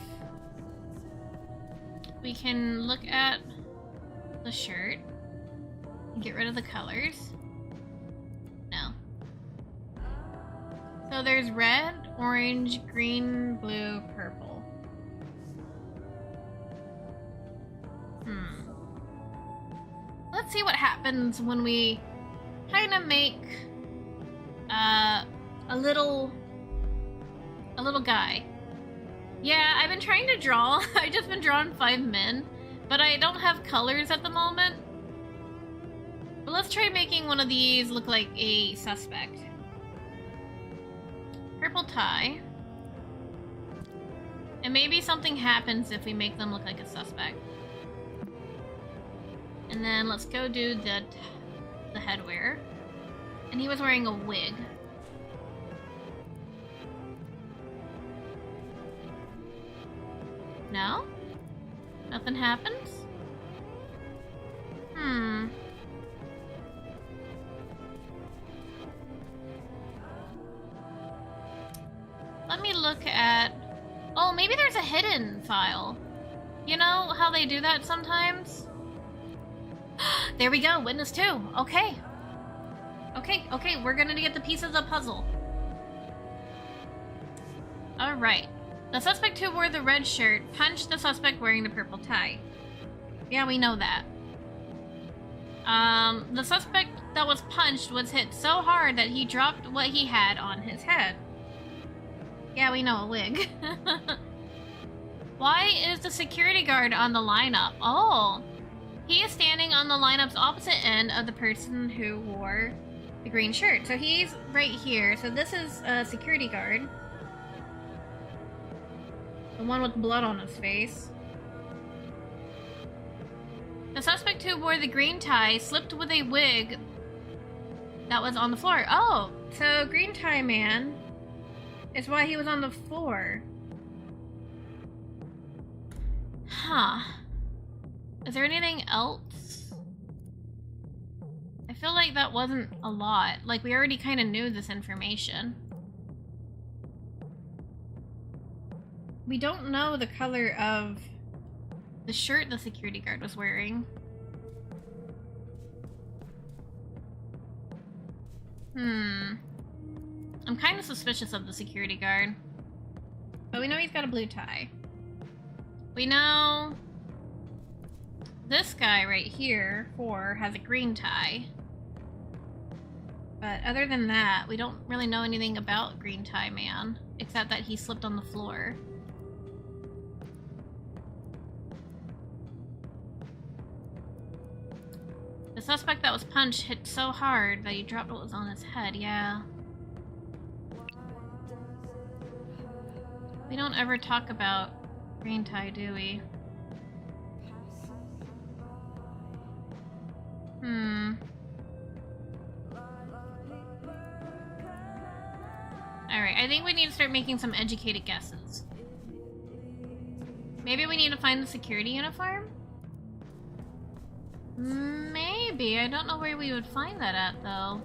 we can look at the shirt and get rid of the colors. No. So there's red, orange, green, blue, purple. Let's see what happens when we kind of make a little guy. Yeah, I've been trying to draw. I've just been drawing 5 men, but I don't have colors at the moment. But let's try making one of these look like a suspect. Purple tie. And maybe something happens if we make them look like a suspect. And then let's go do the headwear. And he was wearing a wig. No? Nothing happens? Let me look at... Oh, maybe there's a hidden file. You know how they do that sometimes? There we go, witness 2. Okay. Okay, we're gonna get the piece of the puzzle. Alright. The suspect who wore the red shirt punched the suspect wearing the purple tie. Yeah, we know that. The suspect that was punched was hit so hard that he dropped what he had on his head. Yeah, we know, a wig. Why is the security guard on the lineup? Oh, he is standing on the lineup's opposite end of the person who wore The green shirt. So he's right here. So this is a security guard. The one with blood on his face. The suspect who wore the green tie slipped with a wig that was on the floor. Oh, so green tie man is why he was on the floor. Huh. Is there anything else? I feel like that wasn't a lot. Like, we already kind of knew this information. We don't know the color of the shirt the security guard was wearing. I'm kind of suspicious of the security guard. But we know he's got a blue tie. We know this guy right here, 4, has a green tie. But other than that, we don't really know anything about Green Tie Man, except that he slipped on the floor. The suspect that was punched hit so hard that he dropped what was on his head, yeah. We don't ever talk about Green Tie, do we? Alright, I think we need to start making some educated guesses. Maybe we need to find the security uniform? Maybe. I don't know where we would find that at, though.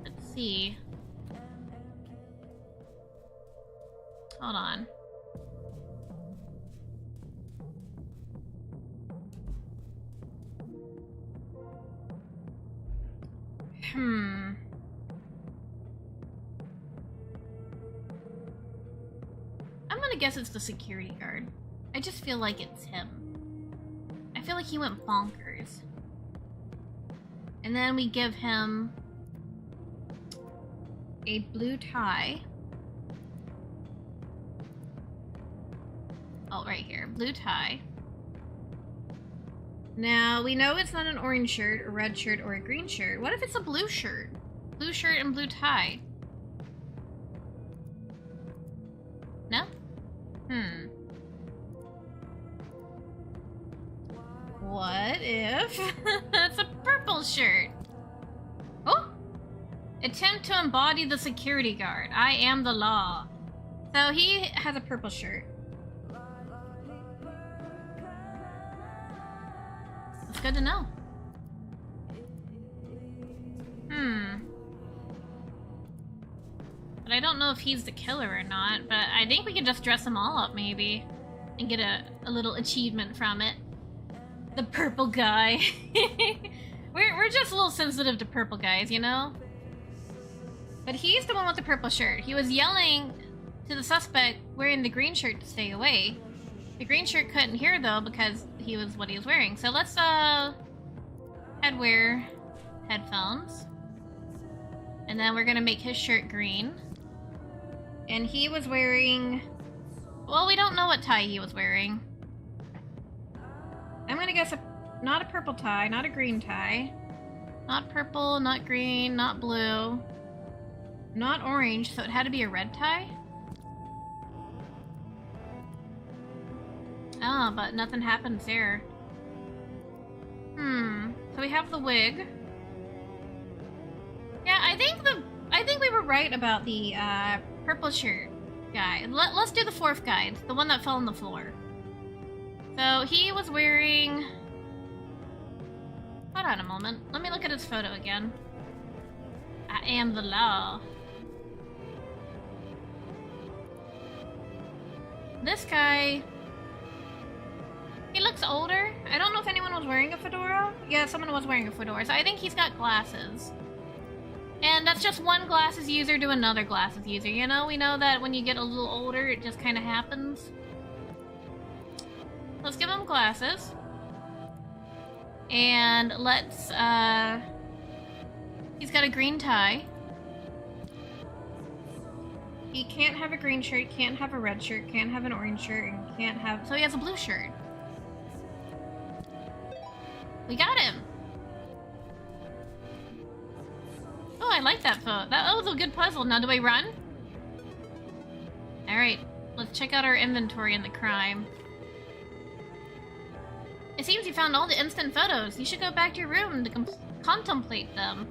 Let's see. Hold on. I'm gonna guess it's the security guard. I just feel like it's him. I feel like he went bonkers. And then we give him a blue tie. Oh, right here. Blue tie. Now, we know it's not an orange shirt, a red shirt, or a green shirt. What if it's a blue shirt? Blue shirt and blue tie. No? What if it's a purple shirt? Oh! Attempt to embody the security guard. I am the law. So he has a purple shirt. It's good to know. But I don't know if he's the killer or not, but I think we can just dress them all up, maybe. And get a little achievement from it. The purple guy. We're just a little sensitive to purple guys, you know? But he's the one with the purple shirt. He was yelling to the suspect wearing the green shirt to stay away. The green shirt couldn't hear, though, because he was what he was wearing. So let's, wear headphones. And then we're gonna make his shirt green. And he was wearing... Well, we don't know what tie he was wearing. I'm gonna guess not a purple tie, not a green tie. Not purple, not green, not blue. Not orange, so it had to be a red tie? Oh, but nothing happens there. So we have the wig. Yeah, I think we were right about the purple shirt guy. Let's do the fourth guy, the one that fell on the floor. So he was wearing... Hold on a moment. Let me look at his photo again. I am the law. This guy... He looks older. I don't know if anyone was wearing a fedora. Yeah, someone was wearing a fedora. So I think he's got glasses. And that's just one glasses user to another glasses user. You know, we know that when you get a little older, it just kind of happens. Let's give him glasses. And let's, he's got a green tie. He can't have a green shirt, can't have a red shirt, can't have an orange shirt, and can't have... So he has a blue shirt. We got him! I like that photo. That was a good puzzle. Now do I run? Alright, let's check out our inventory in the crime. It seems you found all the instant photos. You should go back to your room to contemplate them.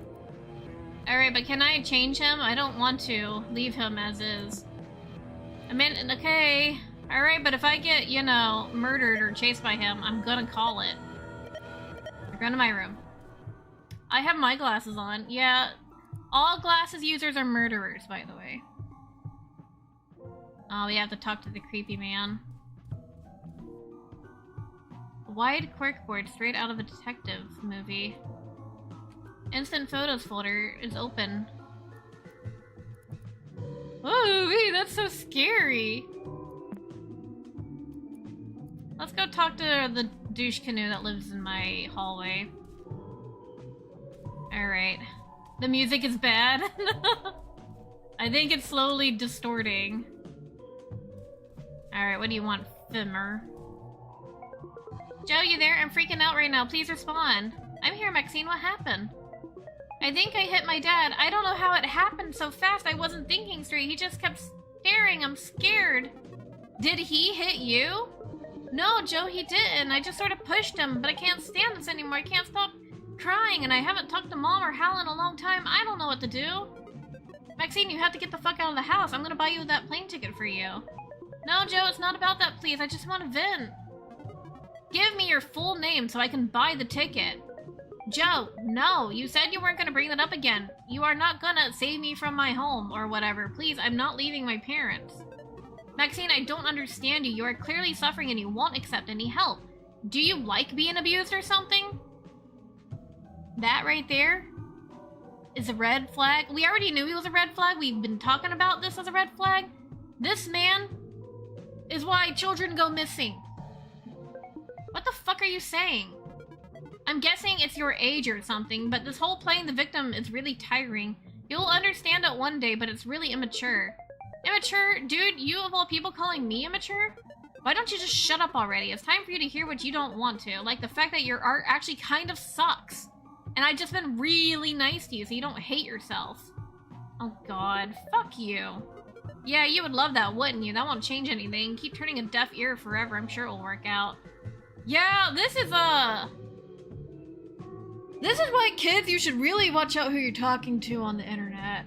Alright, but can I change him? I don't want to leave him as is. I mean, okay. Alright, but if I get, you know, murdered or chased by him, I'm gonna call it. We're going to my room. I have my glasses on. Yeah, all glasses users are murderers, by the way. Oh, we have to talk to the creepy man. Wide corkboard straight out of a detective movie. Instant photos folder is open. Oh, wait, that's so scary. Let's go talk to the douche canoe that lives in my hallway. Alright. The music is bad. I think it's slowly distorting. Alright, what do you want, Fimmer? Joe, you there? I'm freaking out right now. Please respond. I'm here, Maxine. What happened? I think I hit my dad. I don't know how it happened so fast. I wasn't thinking straight. He just kept staring. I'm scared. Did he hit you? No, Joe, he didn't. I just sort of pushed him, but I can't stand this anymore. I can't stop crying, and I haven't talked to Mom or Hal in a long time. I don't know what to do. Maxine, you have to get the fuck out of the house. I'm gonna buy you that plane ticket for you. No, Joe, it's not about that, please. I just want to vent. Give me your full name so I can buy the ticket. Joe, no, you said you weren't gonna bring that up again. You are not gonna save me from my home or whatever. Please, I'm not leaving my parents. Maxine, I don't understand you. You are clearly suffering and you won't accept any help. Do you like being abused or something? That right there is a red flag. We already knew he was a red flag. We've been talking about this as a red flag. This man is why children go missing. What the fuck are you saying? I'm guessing it's your age or something, but this whole playing the victim is really tiring. You'll understand it one day, but it's really immature. Immature? Dude, you of all people calling me immature? Why don't you just shut up already? It's time for you to hear what you don't want to. Like the fact that your art actually kind of sucks. And I've just been really nice to you so you don't hate yourself. Oh god, fuck you. Yeah, you would love that, wouldn't you? That won't change anything. Keep turning a deaf ear forever. I'm sure it'll work out. Yeah, this is why, kids, you should really watch out who you're talking to on the internet.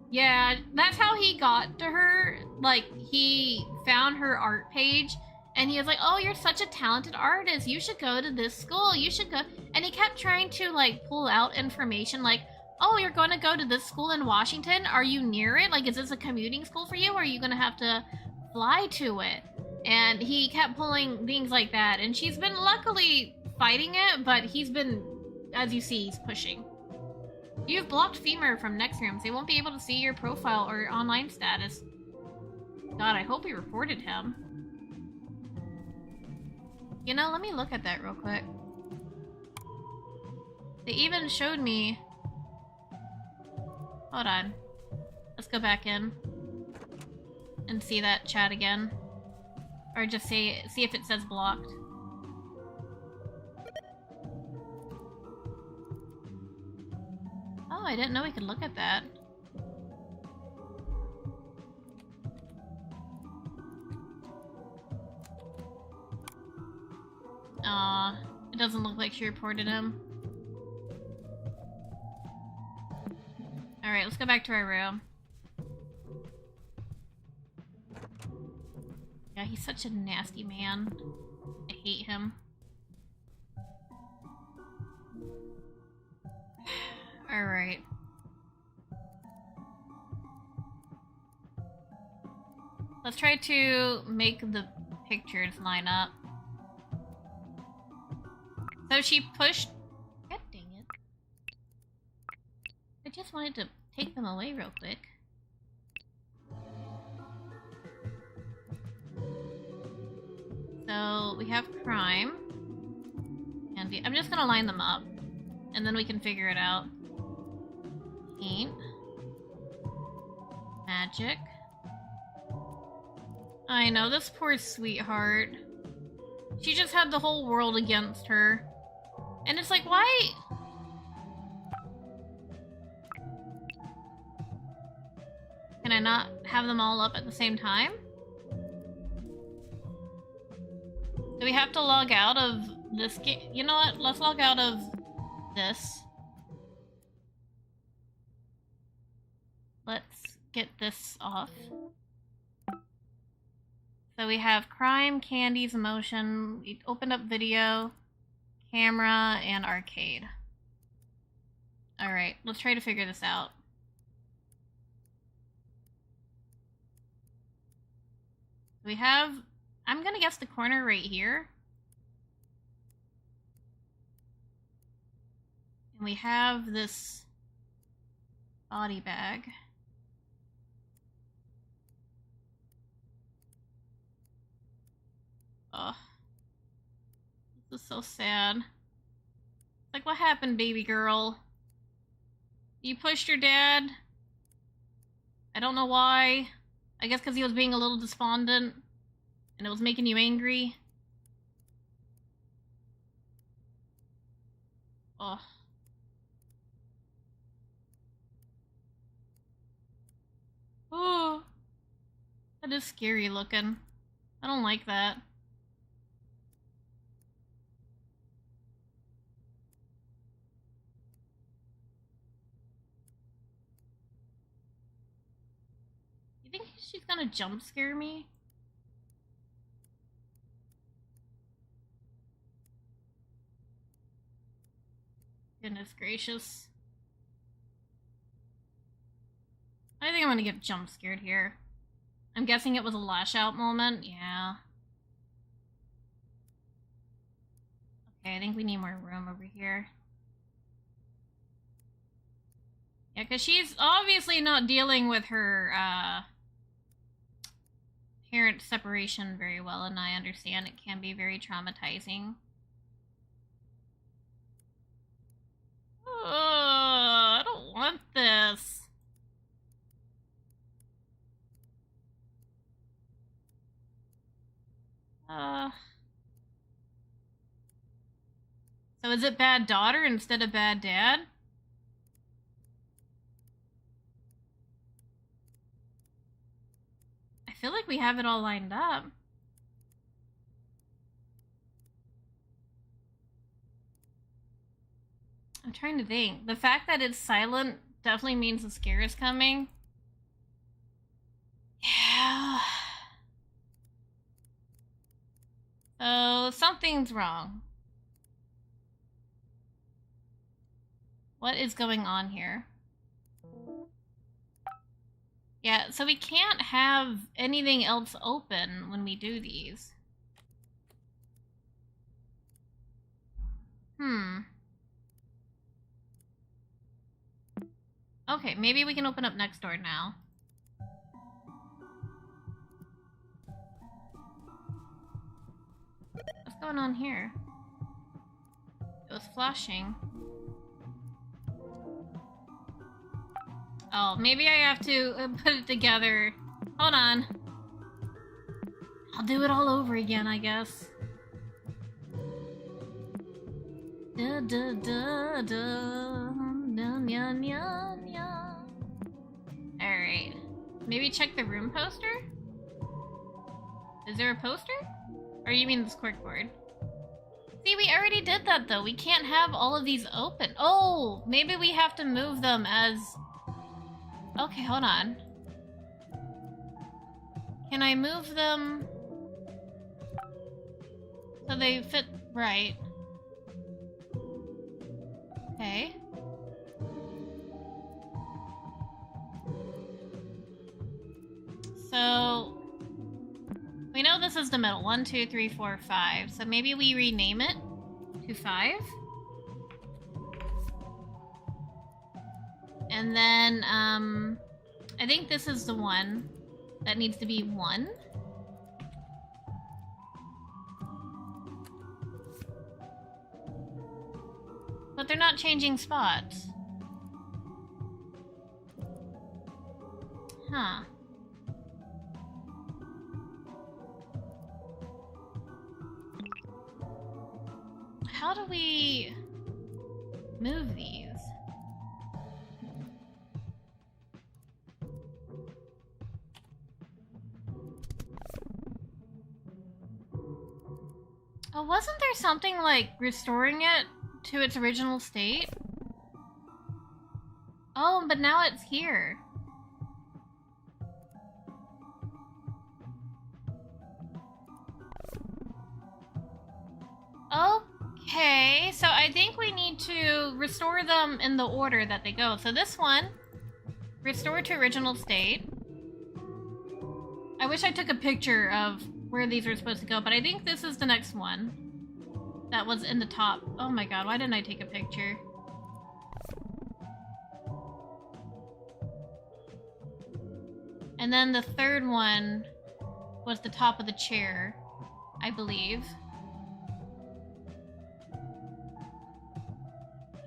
Yeah, that's how he got to her. Like, he found her art page, and he was like, oh, you're such a talented artist. You should go to this school. You should go. And he kept trying to, like, pull out information, like, oh, you're going to go to this school in Washington? Are you near it? Like, is this a commuting school for you, or are you going to have to fly to it? And he kept pulling things like that, and she's been luckily fighting it, but he's been, as you see, he's pushing. You've blocked Femur from next rooms. They won't be able to see your profile or online status. God, I hope we reported him. You know, let me look at that real quick. They even showed me... Hold on. Let's go back in and see that chat again. Or just see if it says blocked. Oh, I didn't know we could look at that. Aw, it doesn't look like she reported him. Alright, let's go back to our room. Yeah, he's such a nasty man. I hate him. Alright. Let's try to make the pictures line up. So she pushed... God dang it. I just wanted to take them away real quick. So we have crime. And I'm just gonna line them up. And then we can figure it out. Paint. Magic. I know, this poor sweetheart. She just had the whole world against her. And it's like, why? Can I not have them all up at the same time? Do we have to log out of this game? You know what? Let's log out of this. Let's get this off. So we have crime, candies, emotion. We opened up video, camera, and arcade. Alright, let's try to figure this out. We have, I'm gonna guess the corner right here. And we have this body bag. Oh, this is so sad. Like, what happened, baby girl? You pushed your dad? I don't know why. I guess because he was being a little despondent and it was making you angry. Oh. Oh. That is scary looking. I don't like that. You think she's gonna jump scare me? Goodness gracious. I think I'm gonna get jump scared here. I'm guessing it was a lash out moment. Yeah. Okay, I think we need more room over here. Yeah, because she's obviously not dealing with her parent separation very well, and I understand it can be very traumatizing. I don't want this. So is it bad daughter instead of bad dad? I feel like we have it all lined up. I'm trying to think. The fact that it's silent definitely means the scare is coming. Yeah. So something's wrong. What is going on here? Yeah, so we can't have anything else open when we do these. Okay, maybe we can open up next door now. What's going on here? It was flashing. Oh, maybe I have to put it together. Hold on. I'll do it all over again, I guess. Da da da da da nya nya nya. Alright. Maybe check the room poster? Is there a poster? Or you mean this corkboard? See, we already did that though. We can't have all of these open. Oh, maybe we have to move them as... Okay, hold on. Can I move them so they fit right? Okay. So we know this is the middle. 1, 2, 3, 4, 5. So maybe we rename it to 5. And then, I think this is the one that needs to be 1. But they're not changing spots. Huh. How do we move these? Oh, wasn't there something like restoring it to its original state? Oh, but now it's here. Okay, so I think we need to restore them in the order that they go. So this one, restore to original state. I wish I took a picture of where these are supposed to go, but I think this is the next one. That was in the top. Oh my god, why didn't I take a picture? And then the third one was the top of the chair, I believe.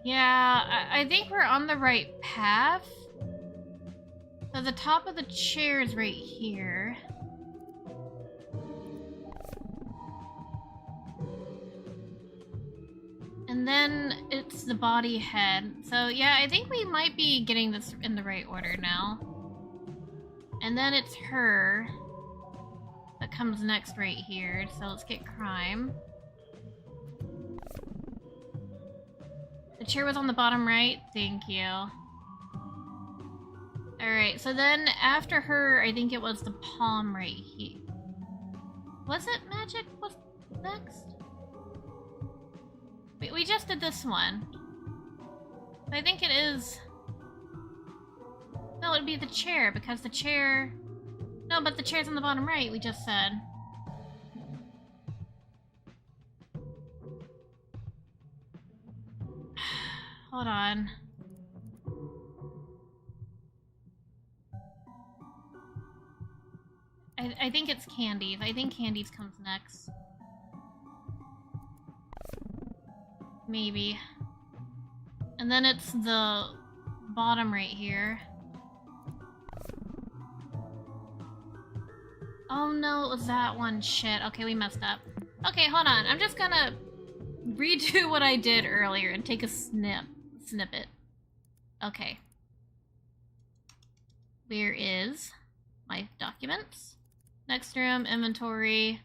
Yeah, I think we're on the right path. So the top of the chair is right here. And then it's the body head. So yeah, I think we might be getting this in the right order now. And then it's her that comes next right here. So let's get crime. The chair was on the bottom right. Thank you. Alright, so then after her, I think it was the palm right here. Was it magic? What's next? We just did this one. I think it is... No, it'd be the chair, because the chair... No, but the chair's on the bottom right, we just said. Hold on. I think it's Candy's. I think Candy's comes next. Maybe. And then it's the bottom right here. Oh no, it was that one. Shit. Okay, we messed up. Okay, hold on. I'm just gonna redo what I did earlier and take a snippet. Okay. Where is my documents? Next room, inventory,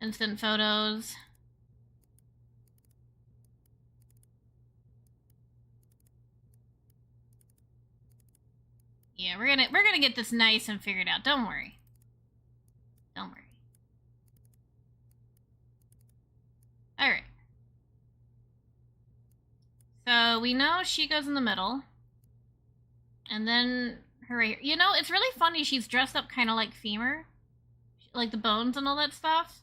instant photos. Yeah, we're gonna get this nice and figured out. Don't worry. Don't worry. All right. So we know she goes in the middle, and then her right here. You know, it's really funny. She's dressed up kind of like Femur, like the bones and all that stuff.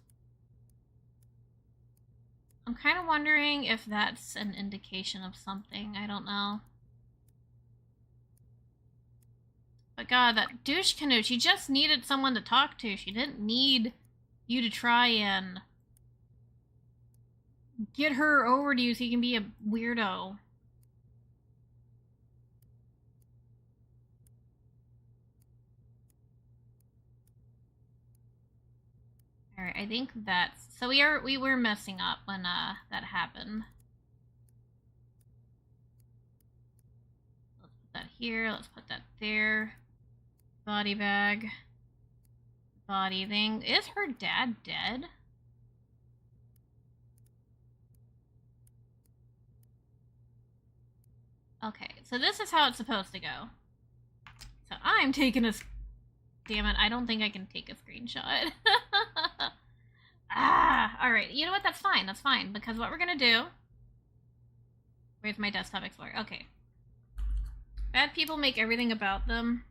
I'm kind of wondering if that's an indication of something. I don't know. But god, that douche canoe, she just needed someone to talk to. She didn't need you to try and get her over to you so you can be a weirdo. Alright, I think that's... So we were messing up when that happened. Let's put that here, let's put that there. Body bag. Body thing. Is her dad dead? Okay, so this is how it's supposed to go. So I'm taking a... Damn it, I don't think I can take a screenshot. Alright, you know what? That's fine, because what we're gonna do... Where's my desktop explorer? Okay. Bad people make everything about them.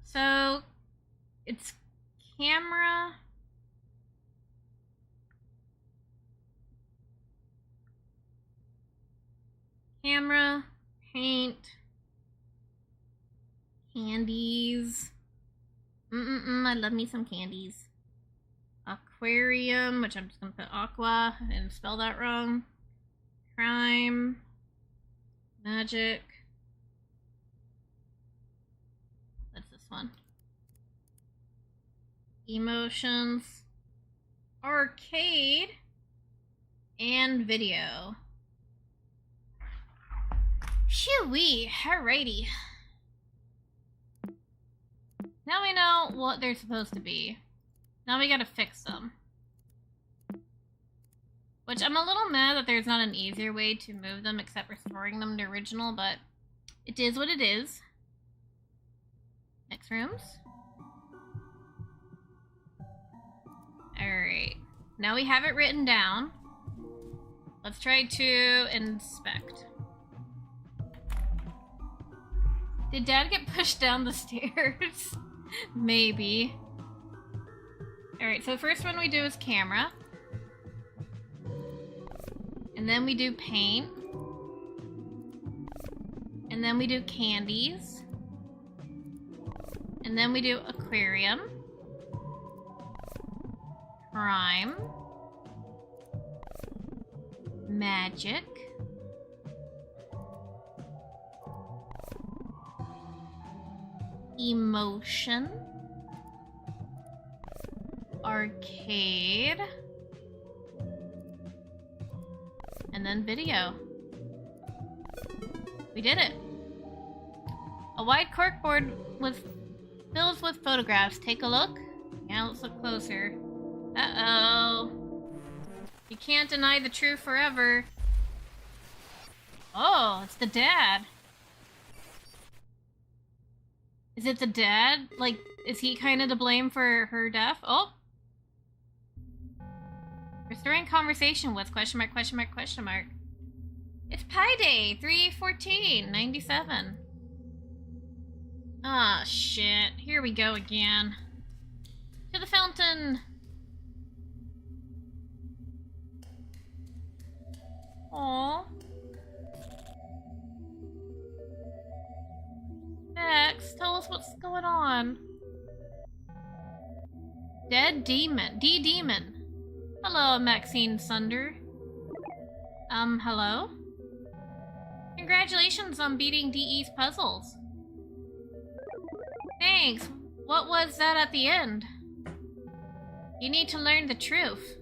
So, it's camera... Camera, paint, candies. I love me some candies. Aquarium, which I'm just gonna put aqua and spell that wrong. Crime, magic. That's this one. Emotions, arcade, and video. Shoo-wee, alrighty. Now we know what they're supposed to be. Now we gotta fix them. Which I'm a little mad that there's not an easier way to move them except restoring them to original, but it is what it is. Next rooms. Alright. Now we have it written down. Let's try to inspect. Did Dad get pushed down the stairs? Maybe. Alright, so the first one we do is camera. And then we do paint. And then we do candies. And then we do aquarium. Crime. Magic. Emotion. Arcade. And then video. We did it. A wide corkboard filled with photographs. Take a look. Yeah, let's look closer. Uh-oh. You can't deny the truth forever. Oh, it's the dad. Is it the dad? Like, is he kind of to blame for her death? Oh! Restoring conversation with question mark, question mark, question mark. It's Pi Day 3/14/97. Ah, shit. Here we go again. To the fountain! Aww. Max, tell us what's going on. Dead demon. D-demon. Hello, Maxine Sunder. Hello? Congratulations on beating DE's puzzles. Thanks. What was that at the end? You need to learn the truth.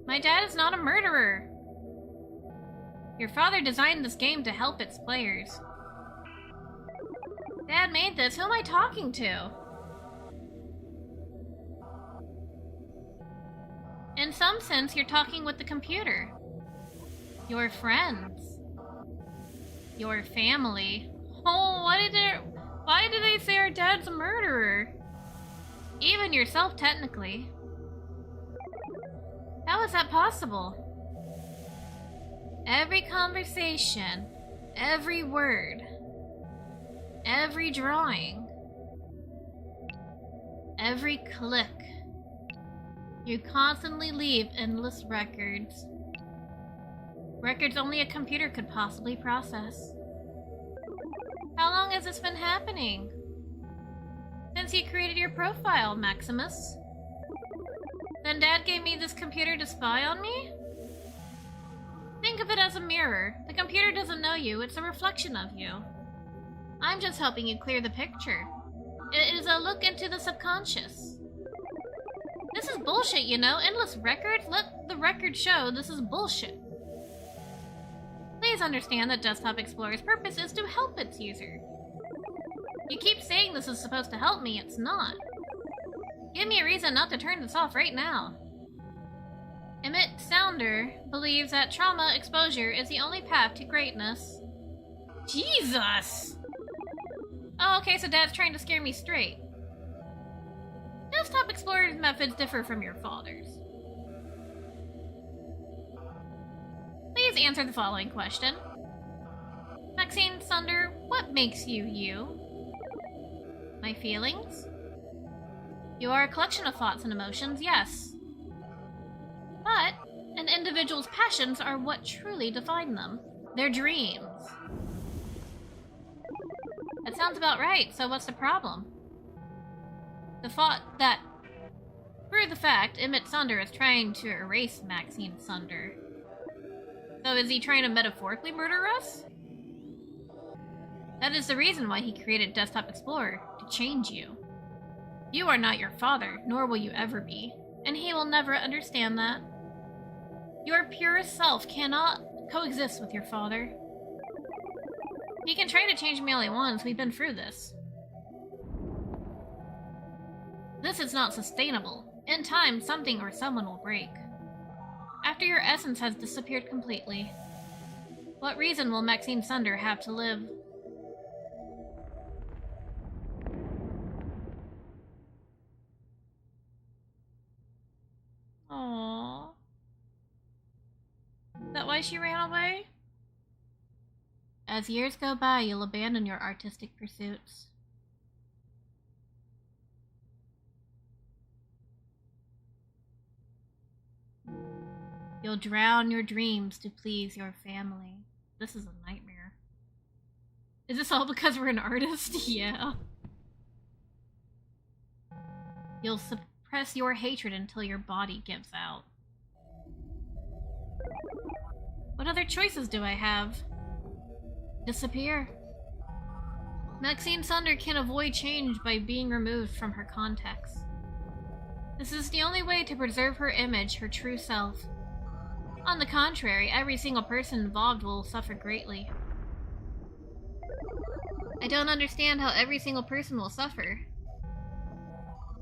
My dad is not a murderer. Your father designed this game to help its players. Dad made this. Who am I talking to? In some sense, you're talking with the computer. Your friends. Your family. Oh, why did they say our dad's a murderer? Even yourself, technically. How is that possible? Every conversation, every word, every drawing, every click. You constantly leave endless records. Records only a computer could possibly process. How long has this been happening? Since you created your profile, Maximus. Then Dad gave me this computer to spy on me? Think of it as a mirror. The computer doesn't know you, it's a reflection of you. I'm just helping you clear the picture. It is a look into the subconscious. This is bullshit, you know? Endless records? Let the record show this is bullshit. Please understand that Desktop Explorer's purpose is to help its user. You keep saying this is supposed to help me, it's not. Give me a reason not to turn this off right now. Emmett Sounder believes that trauma exposure is the only path to greatness. Jesus! Oh, okay, so Dad's trying to scare me straight. Desktop Explorer's methods differ from your father's. Please answer the following question. Maxine Sunder, what makes you you? My feelings? You are a collection of thoughts and emotions, yes. But an individual's passions are what truly define them. Their dreams. That sounds about right, so what's the problem? The thought that, through the fact, Emmett Sunder is trying to erase Maxine Sunder. So is he trying to metaphorically murder us? That is the reason why he created Desktop Explorer, to change you. You are not your father, nor will you ever be, and he will never understand that. Your purest self cannot coexist with your father. He can try to change me all he wants, we've been through this. This is not sustainable. In time, something or someone will break. after your essence has disappeared completely. What reason will Maxine Sunder have to live? Aww. Is that why she ran away? As years go by, you'll abandon your artistic pursuits. You'll drown your dreams to please your family. This is a nightmare. Is this all because we're an artist? Yeah. You'll suppress your hatred until your body gives out. What other choices do I have? Disappear. Maxine Sunder can avoid change by being removed from her context. This is the only way to preserve her image, her true self. On the contrary, every single person involved will suffer greatly. I don't understand how every single person will suffer.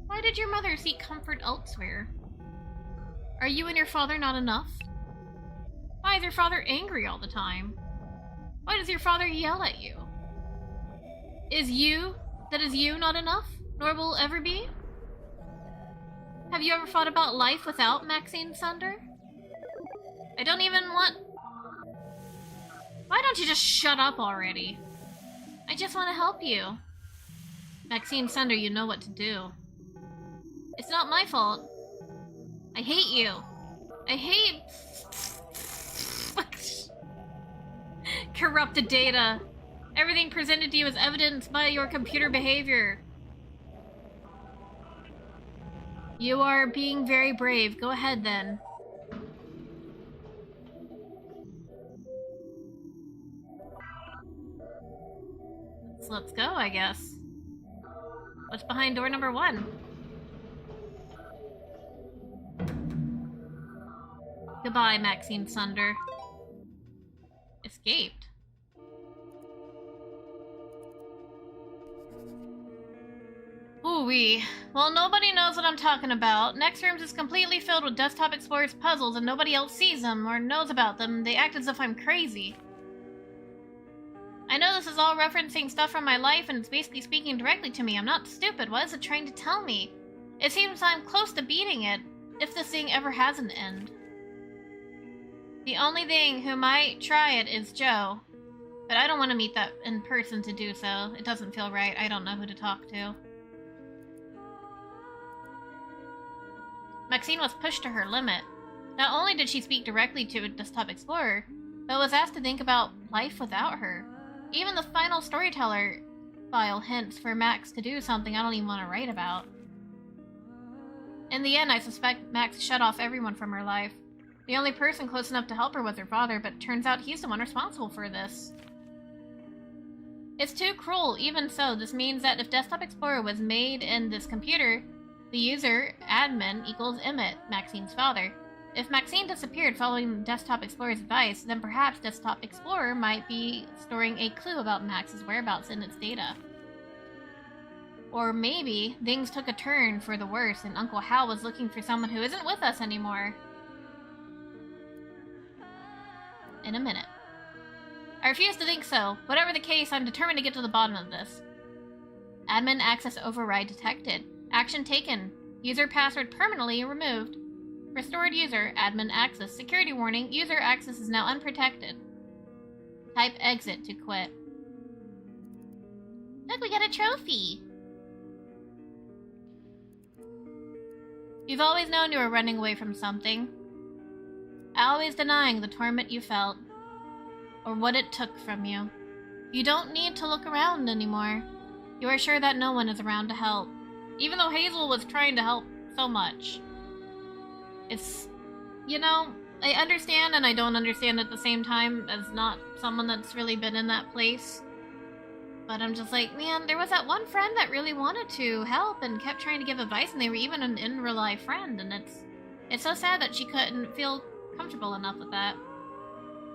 Why did your mother seek comfort elsewhere? Are you and your father not enough? Why is your father angry all the time? Why does your father yell at you? Is you not enough, nor will ever be? Have you ever thought about life without Maxine Sunder? I don't even want... Why don't you just shut up already? I just want to help you. Maxine Sunder, you know what to do. It's not my fault. I hate you. I hate... Corrupted data. Everything presented to you is evidenced by your computer behavior. You are being very brave. Go ahead, then. So let's go, I guess. What's behind door number 1? Goodbye, Maxine Sunder. Escaped. Ooh-wee. Well, nobody knows what I'm talking about. Next Rooms is completely filled with Desktop Explorer's puzzles and nobody else sees them or knows about them. They act as if I'm crazy. I know this is all referencing stuff from my life and it's basically speaking directly to me. I'm not stupid. What is it trying to tell me? It seems I'm close to beating it, if this thing ever has an end. The only thing who might try it is Joe. But I don't want to meet that in person to do so. It doesn't feel right. I don't know who to talk to. Maxine was pushed to her limit. Not only did she speak directly to a Desktop Explorer, but was asked to think about life without her. Even the final storyteller file hints for Max to do something I don't even want to write about. In the end, I suspect Max shut off everyone from her life. The only person close enough to help her was her father, but it turns out he's the one responsible for this. It's too cruel. Even so, this means that if Desktop Explorer was made in this computer, the user, admin, equals Emmett, Maxine's father. If Maxine disappeared following Desktop Explorer's advice, then perhaps Desktop Explorer might be storing a clue about Max's whereabouts in its data. Or maybe things took a turn for the worse and Uncle Hal was looking for someone who isn't with us anymore. In a minute. I refuse to think so. Whatever the case, I'm determined to get to the bottom of this. Admin access override detected. Action taken. User password permanently removed. Restored user, admin access. Security warning, user access is now unprotected. Type exit to quit. Look, we got a trophy! You've always known you were running away from something. Always denying the torment you felt. Or what it took from you. You don't need to look around anymore. You are sure that no one is around to help. Even though Hazel was trying to help so much. It's... You know, I understand and I don't understand at the same time as not someone that's really been in that place. But I'm just like, man, there was that one friend that really wanted to help and kept trying to give advice and they were even an in-real-life friend and it's so sad that she couldn't feel comfortable enough with that.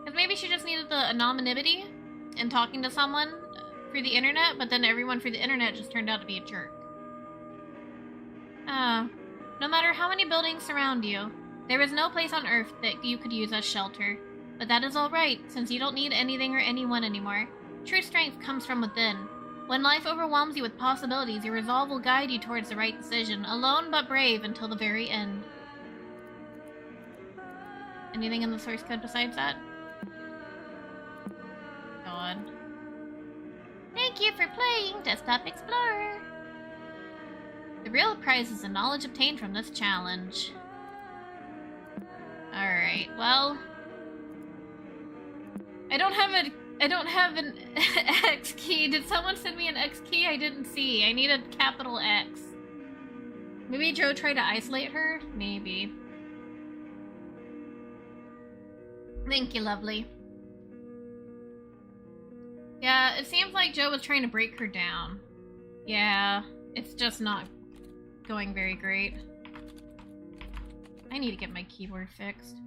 Because maybe she just needed the anonymity in talking to someone through the internet, but then everyone through the internet just turned out to be a jerk. No matter how many buildings surround you, There is no place on Earth that you could use as shelter. But that is alright, since you don't need anything or anyone anymore. True strength comes from within. When life overwhelms you with possibilities, your resolve will guide you towards the right decision, alone but brave until the very end. Anything in the source code besides that? God. Thank you for playing Desktop Explorer! The real prize is the knowledge obtained from this challenge. Alright, well... I don't have an X key. Did someone send me an X key? I didn't see. I need a capital X. Maybe Joe tried to isolate her? Maybe. Thank you, lovely. Yeah, it seems like Joe was trying to break her down. Yeah, it's just not going very great. I need to get my keyboard fixed.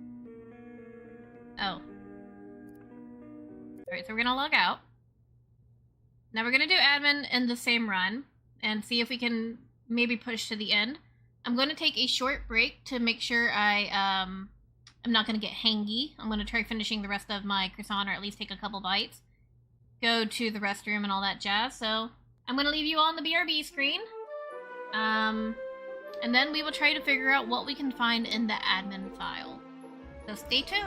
Oh. Alright, so we're gonna log out. Now we're gonna do admin in the same run and see if we can maybe push to the end. I'm gonna take a short break to make sure I'm not gonna get hangy. I'm gonna try finishing the rest of my croissant, or at least take a couple bites. Go to the restroom and all that jazz, so I'm gonna leave you on the BRB screen. And then we will try to figure out what we can find in the admin file. So stay tuned.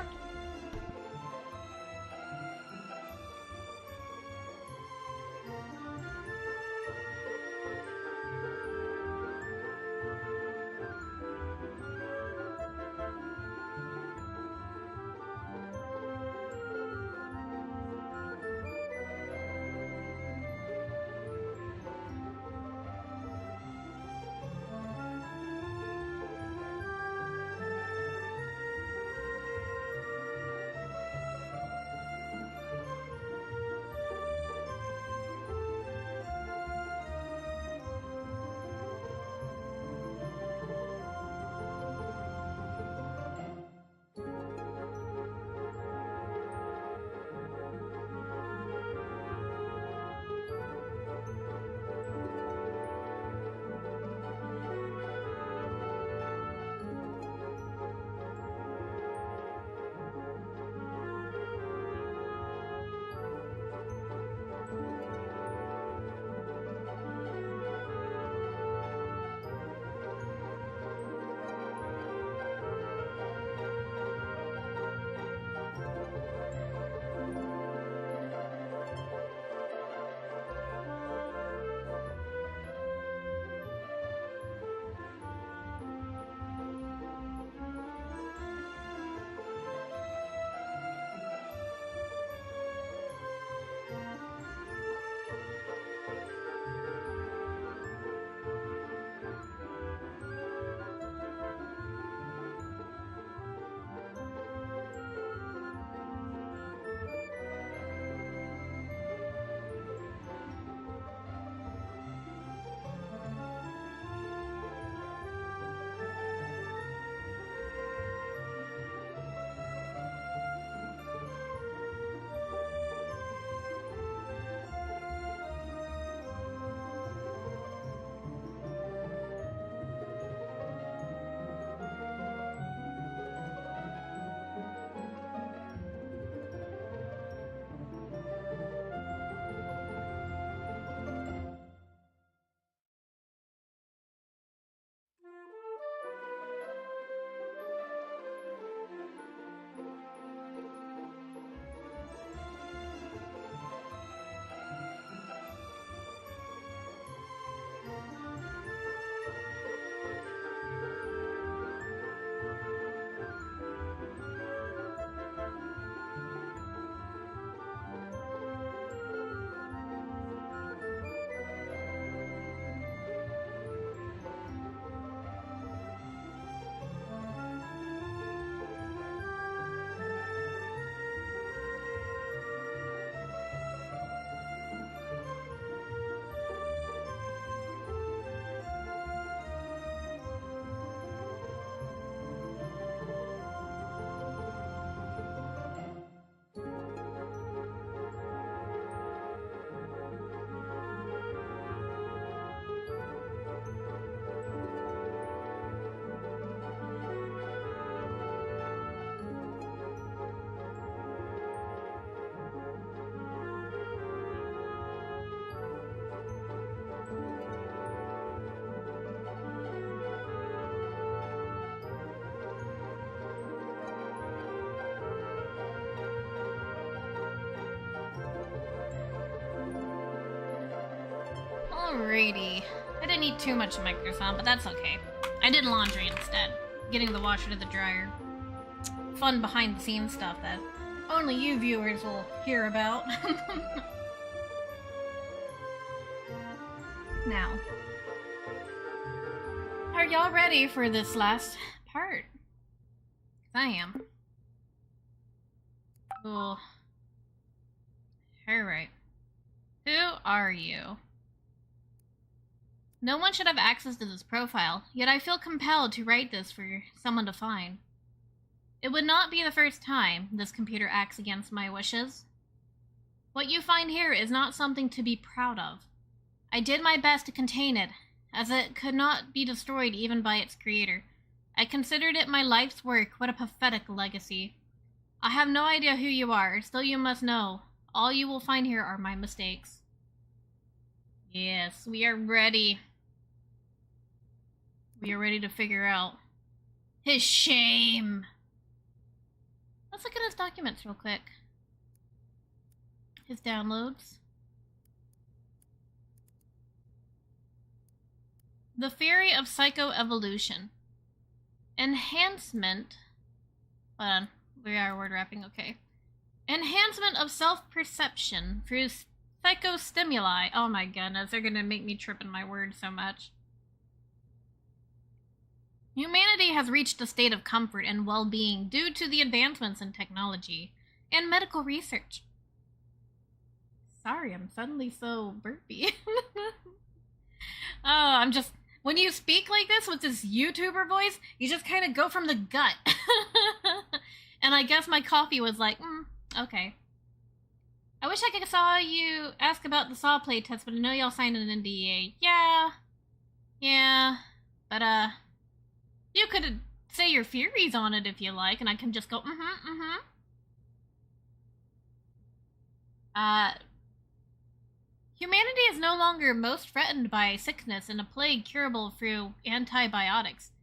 Alrighty. I didn't eat too much Microsoft, but that's okay. I did laundry instead. Getting the washer to the dryer. Fun behind the scenes stuff that only you viewers will hear about. Now, are y'all ready for this last part? 'Cause I am. Cool. Alright. Who are you? No one should have access to this profile, yet I feel compelled to write this for someone to find. It would not be the first time this computer acts against my wishes. What you find here is not something to be proud of. I did my best to contain it, as it could not be destroyed even by its creator. I considered it my life's work. What a pathetic legacy. I have no idea who you are, still you must know. All you will find here are my mistakes. Yes, we are ready. We are ready to figure out his shame. Let's look at his documents real quick. His downloads. The theory of psychoevolution. Enhancement. Hold on. We are word wrapping, okay. Enhancement of self-perception through psychostimuli. Oh my goodness, they're gonna make me trip in my words so much. Humanity has reached a state of comfort and well-being due to the advancements in technology and medical research. Sorry, I'm suddenly so burpy. I'm just... When you speak like this with this YouTuber voice, you just kind of go from the gut. And I guess my coffee was like, okay. I wish I could saw you ask about the saw play test, but I know y'all signed an NDA. Yeah. But, you could say your theories on it if you like, and I can just go, Humanity is no longer most threatened by sickness and a plague curable through antibiotics.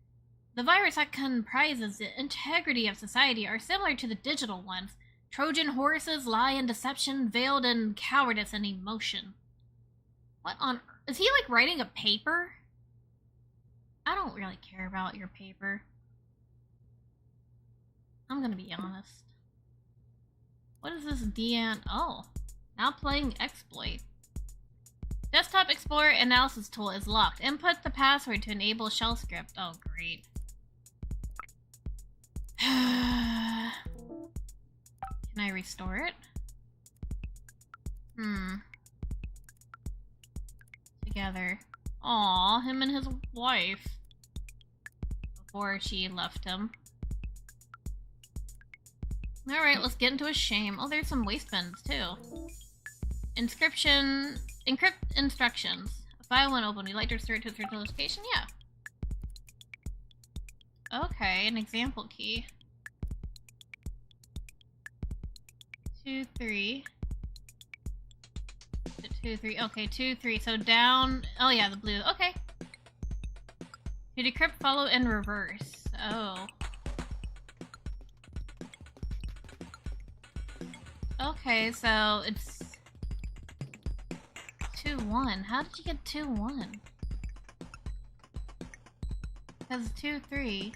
The virus that comprises the integrity of society are similar to the digital ones. Trojan horses lie in deception, veiled in cowardice and emotion. What on earth? Is he like writing a paper? I don't really care about your paper. I'm gonna be honest. What is this DN? Oh, now playing exploit. Desktop Explorer analysis tool is locked. Input the password to enable shell script. Oh, great. Can I restore it? Together. Aw, him and his wife. Before she left him. Alright, let's get into his shame. Oh, there's some waste bins, too. Encrypt instructions. A file when open. Would you like to restore it to a certain location? Yeah. Okay, an example key. 2, 3. 2, 3. Okay, 2, 3. So down. Oh yeah, the blue. Okay. To decrypt, follow in reverse. Oh. Okay, so it's 2, 1. How did you get 2, 1? Because 2, 3.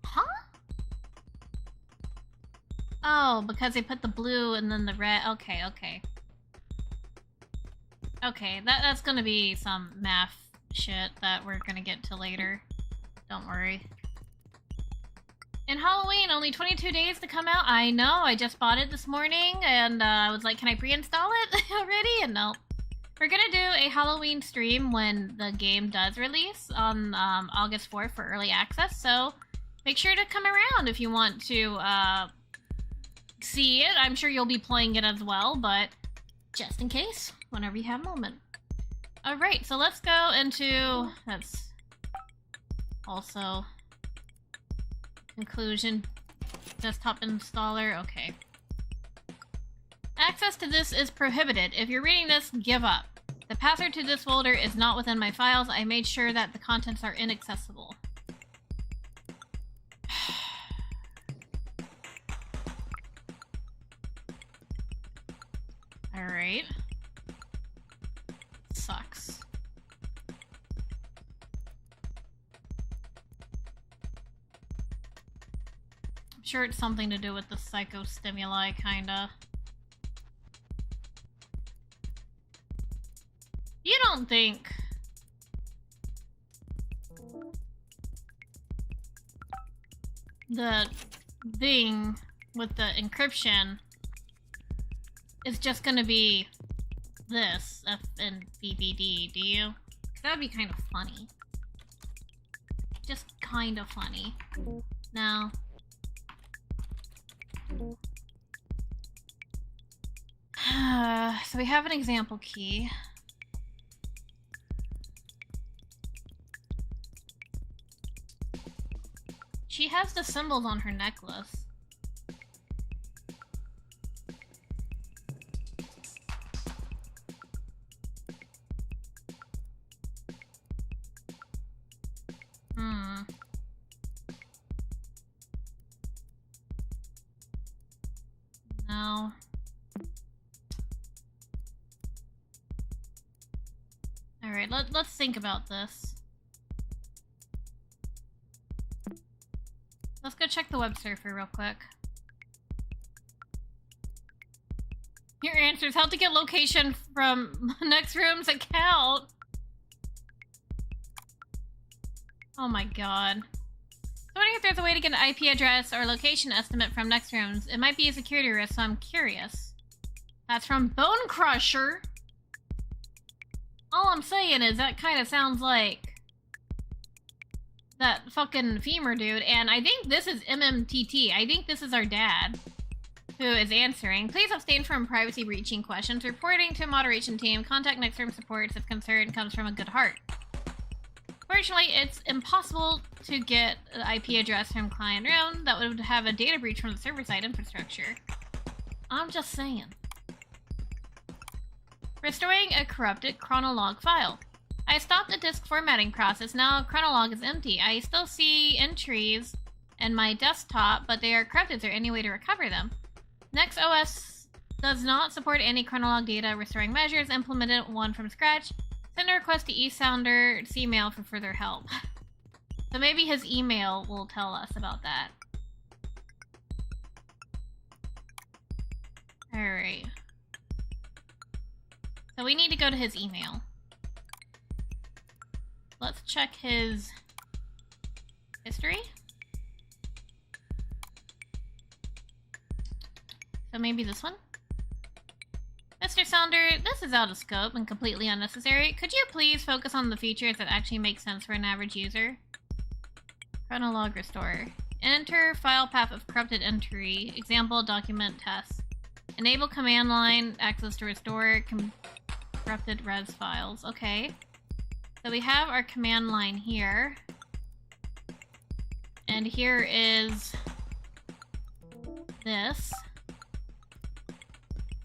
Huh? Oh, because they put the blue and then the red. Okay. Okay, that's gonna be some math shit that we're gonna get to later. Don't worry. And Halloween, only 22 days to come out. I know, I just bought it this morning, and I was like, can I pre-install it already? And no. We're gonna do a Halloween stream when the game does release on August 4th for early access, so make sure to come around if you want to see it. I'm sure you'll be playing it as well, but just in case, whenever you have a moment. Alright, so let's go into... That's also... Conclusion. Desktop installer. Okay. Access to this is prohibited. If you're reading this, give up. The password to this folder is not within my files. I made sure that the contents are inaccessible. Alright. sure it's something to do with the psychostimuli, kinda. You don't think the thing with the encryption is just gonna be this, FNBBD, do you? 'Cause that'd be kind of funny. Just kind of funny. No. So we have an example key. She has the symbols on her necklace. No. Alright, let's think about this. Let's go check the web surfer real quick. Your answers: how to get location from next room's account. Oh my god. I'm wondering if there's a way to get an IP address or location estimate from next rooms. It might be a security risk, so I'm curious. That's from Bone Crusher. All I'm saying is that kind of sounds like that fucking femur dude, and I think this is MMTT. I think this is our dad who is answering. Please abstain from privacy breaching questions. Reporting to moderation team. Contact next room supports if concern comes from a good heart. Fortunately, it's impossible to get the IP address from client room. That would have a data breach from the server-side infrastructure. I'm just saying. Restoring a corrupted chronolog file. I stopped the disk formatting process. Now chronolog is empty. I still see entries in my desktop, but they are corrupted. Is there any way to recover them? NextOS does not support any chronolog data restoring measures. Implemented one from scratch. Send a request to eSounder CMail for further help. So maybe his email will tell us about that. Alright. So we need to go to his email. Let's check his history. So maybe this one? Mr. Sounder, this is out of scope and completely unnecessary. Could you please focus on the features that actually make sense for an average user? Chronolog restore. Enter file path of corrupted entry. Example document test. Enable command line access to restore corrupted res files. Okay. So we have our command line here. And here is this.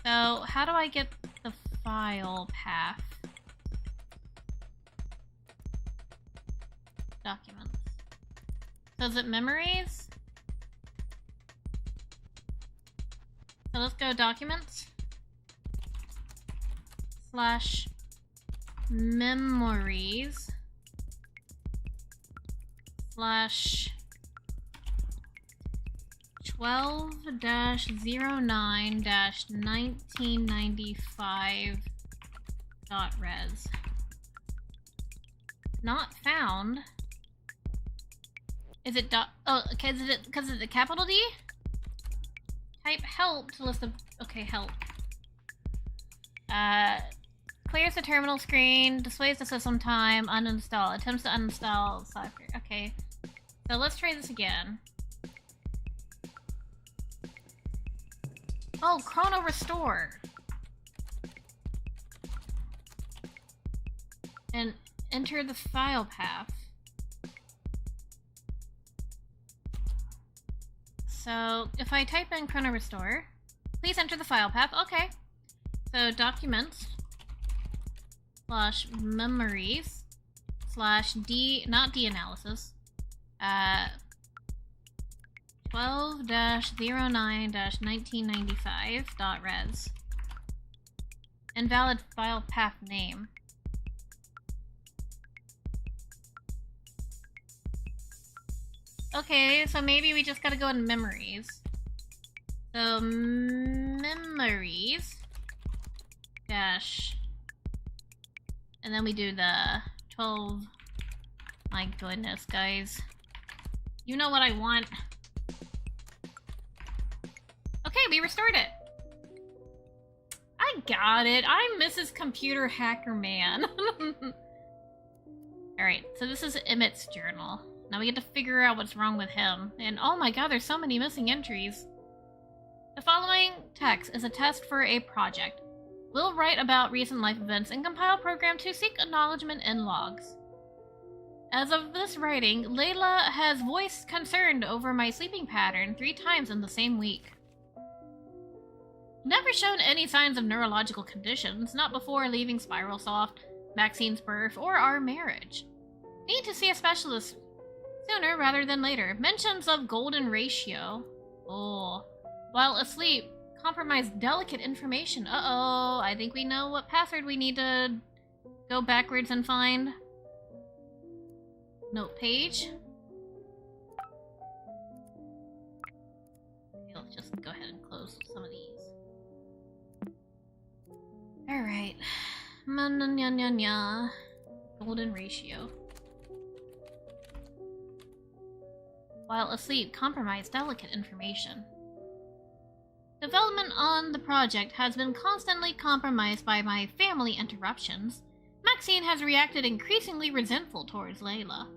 So, how do I get the file path? Documents. So is it memories? So let's go documents. / memories / 12-09-1995.res. Not found. Is it oh, okay, is it because of the capital D? Type help to list of okay, help. Clears the terminal screen, displays the system time, uninstall, attempts to uninstall software. Okay. So let's try this again. Oh, Chrono Restore. And enter the file path. So, if I type in Chrono Restore, please enter the file path. Okay. So, documents / memories / D, not D analysis. 12-09-1995.res. Invalid file path name. Okay, so maybe we just gotta go in memories. So, memories. Dash. And then we do the 12. My goodness, guys. You know what I want. Okay, we restored it. I got it. I'm Mrs. Computer Hacker Man. Alright, so this is Emmett's journal. Now we get to figure out what's wrong with him. And oh my god, there's so many missing entries. The following text is a test for a project. We'll write about recent life events and compile a program to seek acknowledgement in logs. As of this writing, Layla has voiced concern over my sleeping pattern 3 times in the same week. Never shown any signs of neurological conditions, not before leaving Spiralsoft, Maxine's birth, or our marriage. Need to see a specialist sooner rather than later. Mentions of golden ratio. Oh. While asleep, compromised delicate information. Uh-oh, I think we know what password we need to go backwards and find. Note page. Okay, let's just go ahead and close some of these. Alright. Golden ratio. While asleep, compromised delicate information. Development on the project has been constantly compromised by my family interruptions. Maxine has reacted increasingly resentful towards Layla.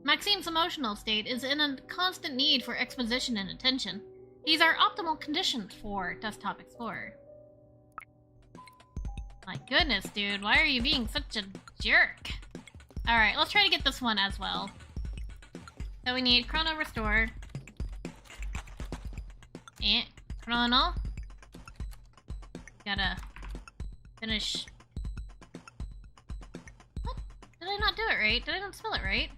Maxine's emotional state is in a constant need for exposition and attention. These are optimal conditions for Desktop Explorer. My goodness, dude, why are you being such a jerk? Alright, let's try to get this one as well. So we need Chrono Restore. Chrono. Gotta finish. What? Did I not do it right? Did I not spell it right?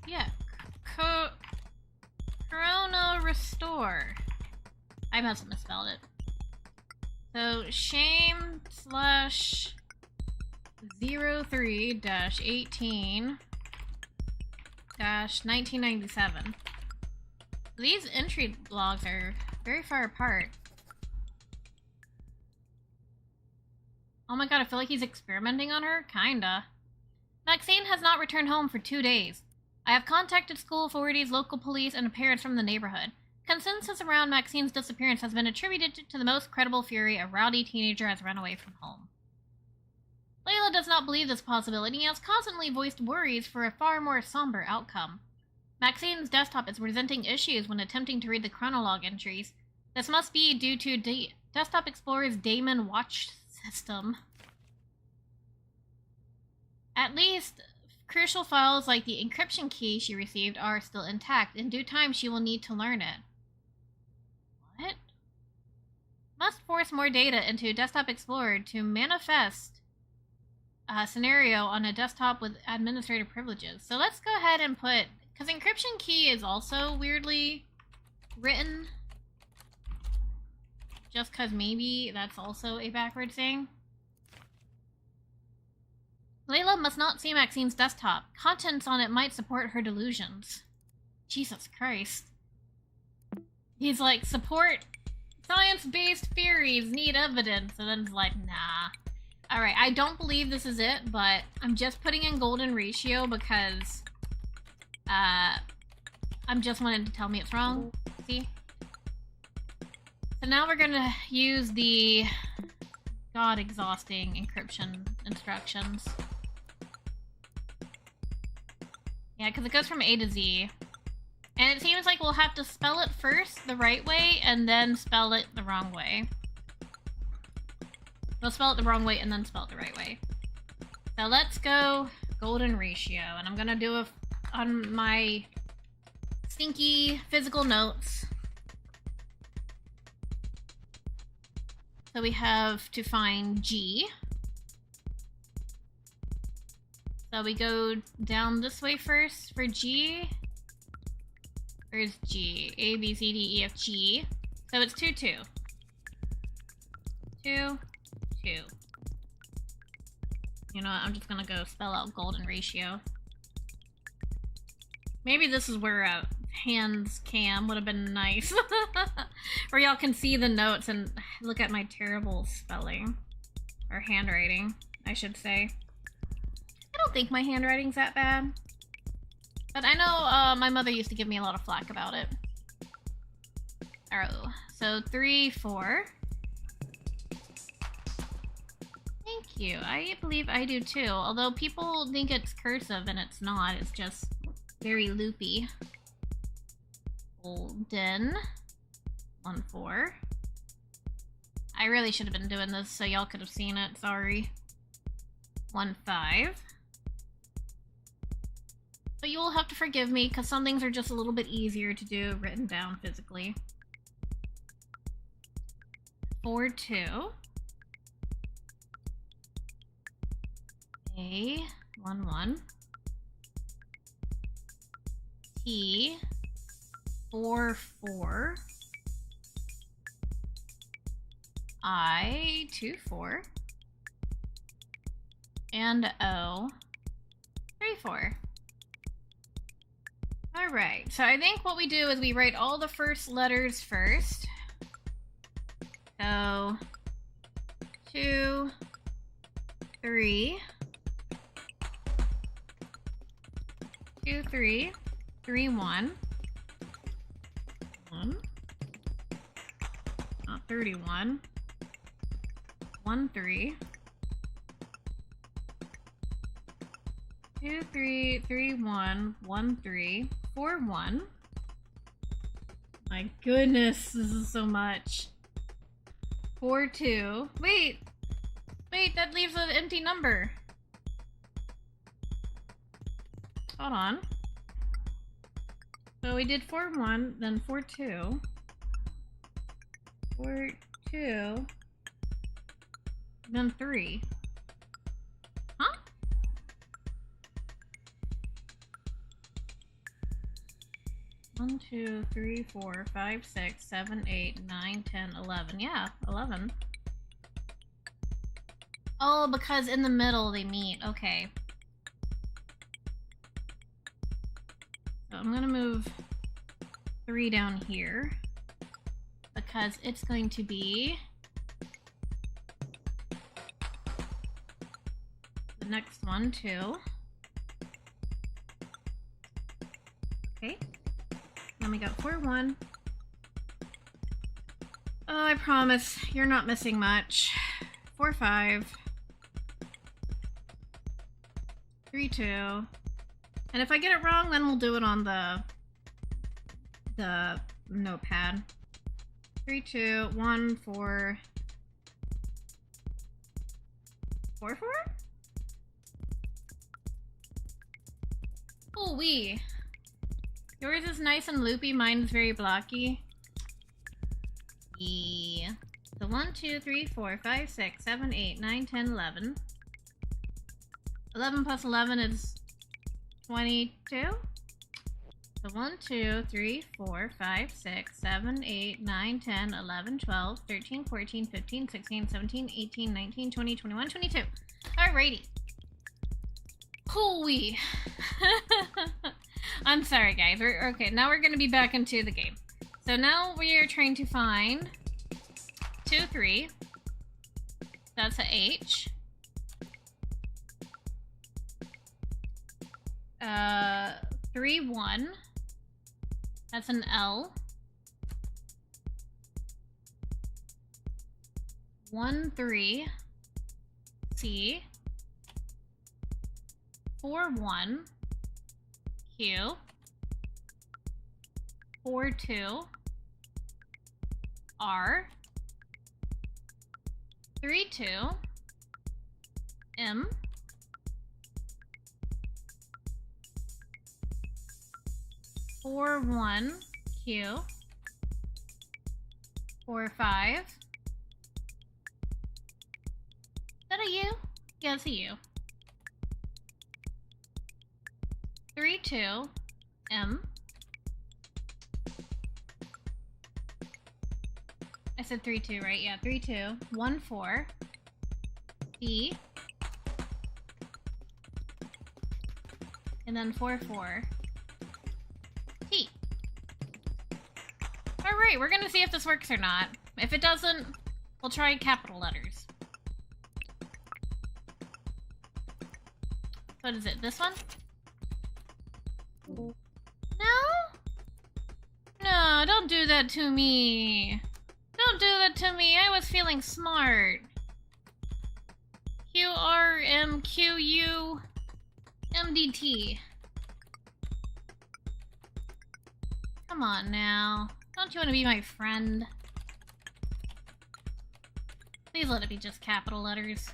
Yeah. Chrono Restore. I must have misspelled it. So, shame slash 03-18-1997. These entry logs are very far apart. Oh my god, I feel like he's experimenting on her? Kinda. Maxine has not returned home for 2 days. I have contacted school authorities, local police, and parents from the neighborhood. Consensus around Maxine's disappearance has been attributed to the most credible theory: a rowdy teenager has run away from home. Layla does not believe this possibility and has constantly voiced worries for a far more somber outcome. Maxine's desktop is presenting issues when attempting to read the chronolog entries. This must be due to Desktop Explorer's daemon watch system. At least, crucial files like the encryption key she received are still intact. In due time, she will need to learn it. What? Must force more data into Desktop Explorer to manifest a scenario on a desktop with administrative privileges. So let's go ahead and put, because encryption key is also weirdly written. Just because maybe that's also a backward thing. Layla must not see Maxine's desktop. Contents on it might support her delusions. Jesus Christ. He's like, support science-based theories, need evidence. And then it's like, nah. Alright, I don't believe this is it, but I'm just putting in golden ratio because I'm just wanted to tell me it's wrong. See? So now we're gonna use the god-exhausting encryption instructions. Yeah, because it goes from A to Z. And it seems like we'll have to spell it first the right way and then spell it the wrong way. We'll spell it the wrong way and then spell it the right way. So let's go golden ratio. And I'm gonna do it on my stinky physical notes. So we have to find G. So we go down this way first for G. Where's G? A, B, C, D, E, F, G. So it's 2, 2. 2, 2. You know what, I'm just gonna go spell out golden ratio. Maybe this is where a hands cam would have been nice. Where y'all can see the notes and look at my terrible spelling. Or handwriting, I should say. I don't think my handwriting's that bad. But I know my mother used to give me a lot of flack about it. Oh, so 3, 4. Thank you. I believe I do too. Although people think it's cursive and it's not. It's just very loopy. Golden. 1, 4. I really should have been doing this so y'all could have seen it. Sorry. 1, 5. But you will have to forgive me because some things are just a little bit easier to do written down physically. 4, 2. A, 1, 1. T, 4, 4. I, 2, 4. And O, 3, 4. Alright, so I think what we do is we write all the first letters first. So, 2, 3. 2, 3. 3, 1. 1. Not 31. 1, 3. 2, 3, 3, 1, 1, 3, 4, 1. My goodness, this is so much. 4, 2. Wait, that leaves an empty number. Hold on. So we did 4, 1, then 4, 2. 4, 2. Then 3. Huh? One, 2, 3, 4, 5, 6, 7, 8, 9, 10, 11. Yeah, 11. Oh, because in the middle they meet. Okay. So I'm gonna move 3 down here because it's going to be the next one too. Okay. Then we got 4, 1. Oh, I promise you're not missing much. 4, 5. 3, 2. And if I get it wrong, then we'll do it on the notepad. 3, 2, 1, 4. 4, 4? Oh, wee. Yours is nice and loopy, mine is very blocky. Yeah. So 1, 2, 3, 4, 5, 6, 7, 8, 9, 10, 11. 11 plus 11 is 22? So 1, 2, 3, 4, 5, 6, 7, 8, 9, 10, 11, 12, 13, 14, 15, 16, 17, 18, 19, 20, 21, 22. Alrighty. Hooey. I'm sorry, guys. Okay, now we're gonna be back into the game. So now we are trying to find 2, 3. That's a H. 3, 1. That's an L. 1, 3. C. 4, 1. Q. 4, 2. R. 3, 2. M. 4, 1. Q. 4, 5. Is that a U? Yeah, it's a U. 3, 2. M. I said 3, 2, right? Yeah, 3, 2. 1, 4. B. and then 4, 4. T. Alright, we're gonna see if this works or not. If it doesn't, we'll try capital letters. What is it, this one? No? No, don't do that to me. Don't do that to me. I was feeling smart. QRMQUMDT. Come on now. Don't you want to be my friend? Please let it be just capital letters.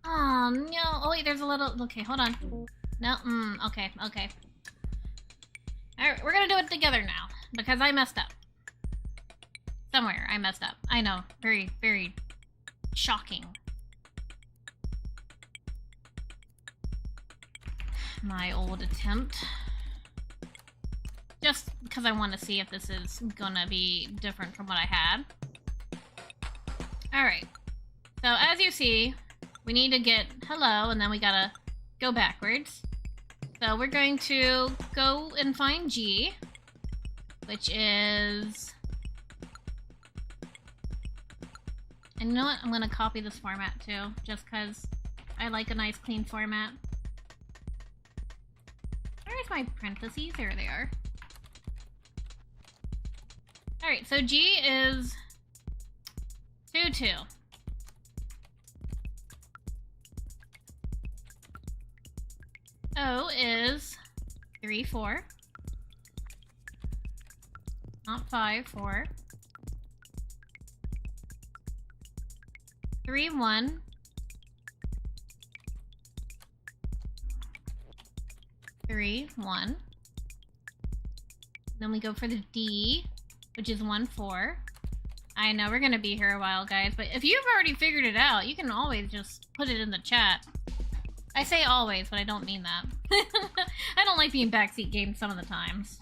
Oh no. Oh wait, there's a little. Okay, hold on. No, okay, okay. Alright, we're gonna do it together now. Because I messed up. Somewhere I messed up. I know. Very, very shocking. My old attempt. Just because I want to see if this is gonna be different from what I had. Alright. So as you see, we need to get hello, and then we gotta go backwards. So we're going to go and find G, which is... And you know what? I'm gonna copy this format too, just because I like a nice clean format. Where's my parentheses? There they are. Alright, so G is 2, 2. O is 3, 4. Not 5, 4. 3, 1. 3, 1. Then we go for the D, which is 1, 4. I know we're gonna be here a while, guys, but if you've already figured it out, you can always just put it in the chat. I say always, but I don't mean that. I don't like being backseat gamed some of the times.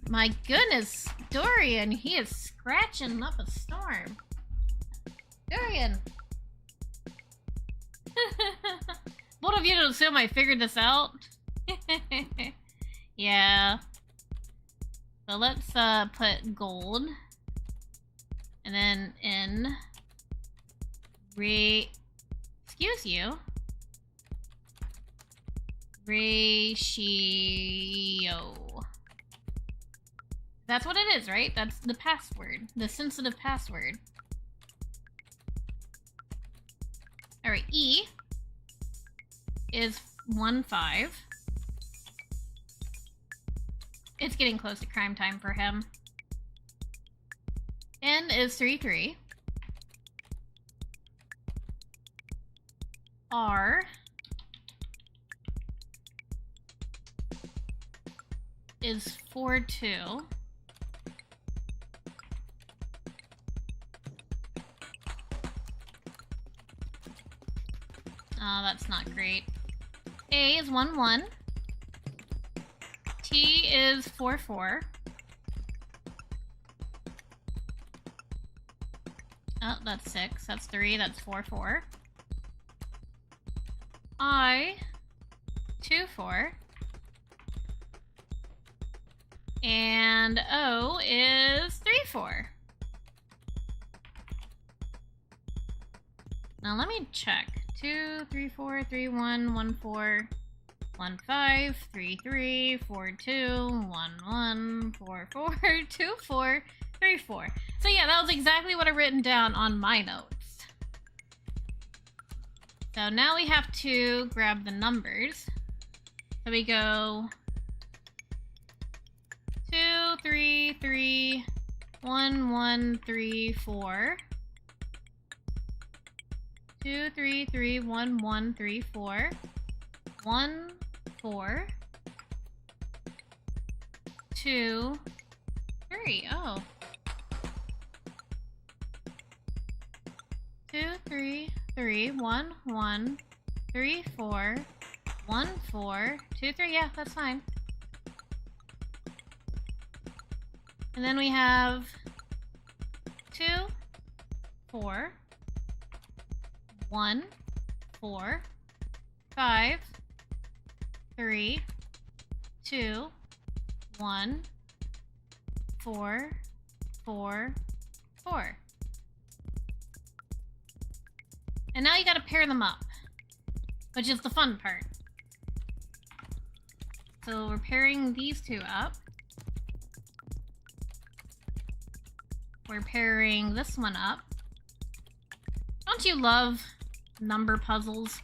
My goodness, Dorian, he is scratching up a storm. Dorian! Both of you don't assume I figured this out? Yeah. So let's put gold. And then in... Excuse you. Ratio. That's what it is, right? That's the password. The sensitive password. Alright, E is 1, 5. It's getting close to crime time for him. N is 3, 3. R is 4, 2. Oh, that's not great. A is 1, 1. T is 4, 4. Oh, that's 6. That's 3. That's 4, 4. I, 2, 4. And O is 3, 4. Now let me check. 2, 3, 4, 3, 1, 1, 4, 1, 5, 3, 3, 4, 2, 1, 1, 4, 4, 2, 4, 3, 4. So yeah, that was exactly what I've written down on my notes. So now we have to grab the numbers. So we go 2, 3, 3, 1, 1, 3, 4. 2, 3, 3, 1, 1, 3, 4. 1, 4. 2, 3. Oh. 2, 3, 3, 1, 1, 3, 4. 1, 4. 2, 3. Yeah, that's fine. And then we have 2, 4. 1, 4, 5, 3, 2, 1, 4, 4, 4. And now you gotta pair them up, which is the fun part. So we're pairing these two up. We're pairing this one up. Don't you love number puzzles?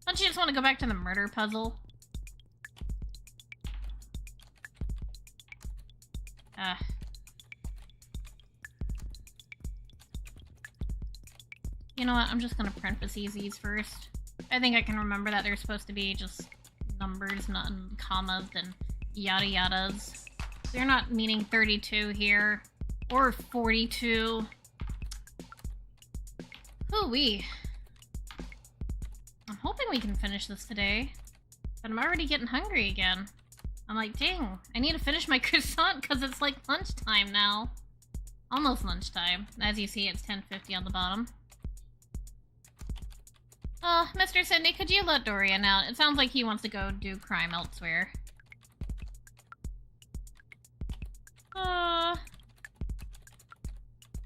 Don't you just want to go back to the murder puzzle? You know what? I'm just gonna parentheses these first. I think I can remember that they're supposed to be just numbers, not in commas and yada yadas. They're not meaning 32 here. Or 42. Hoo-wee. I'm hoping we can finish this today. But I'm already getting hungry again. I'm like, dang, I need to finish my croissant because it's like lunchtime now. Almost lunchtime. As you see, it's 10:50 on the bottom. Mr. Cindy, could you let Dorian out? It sounds like he wants to go do crime elsewhere.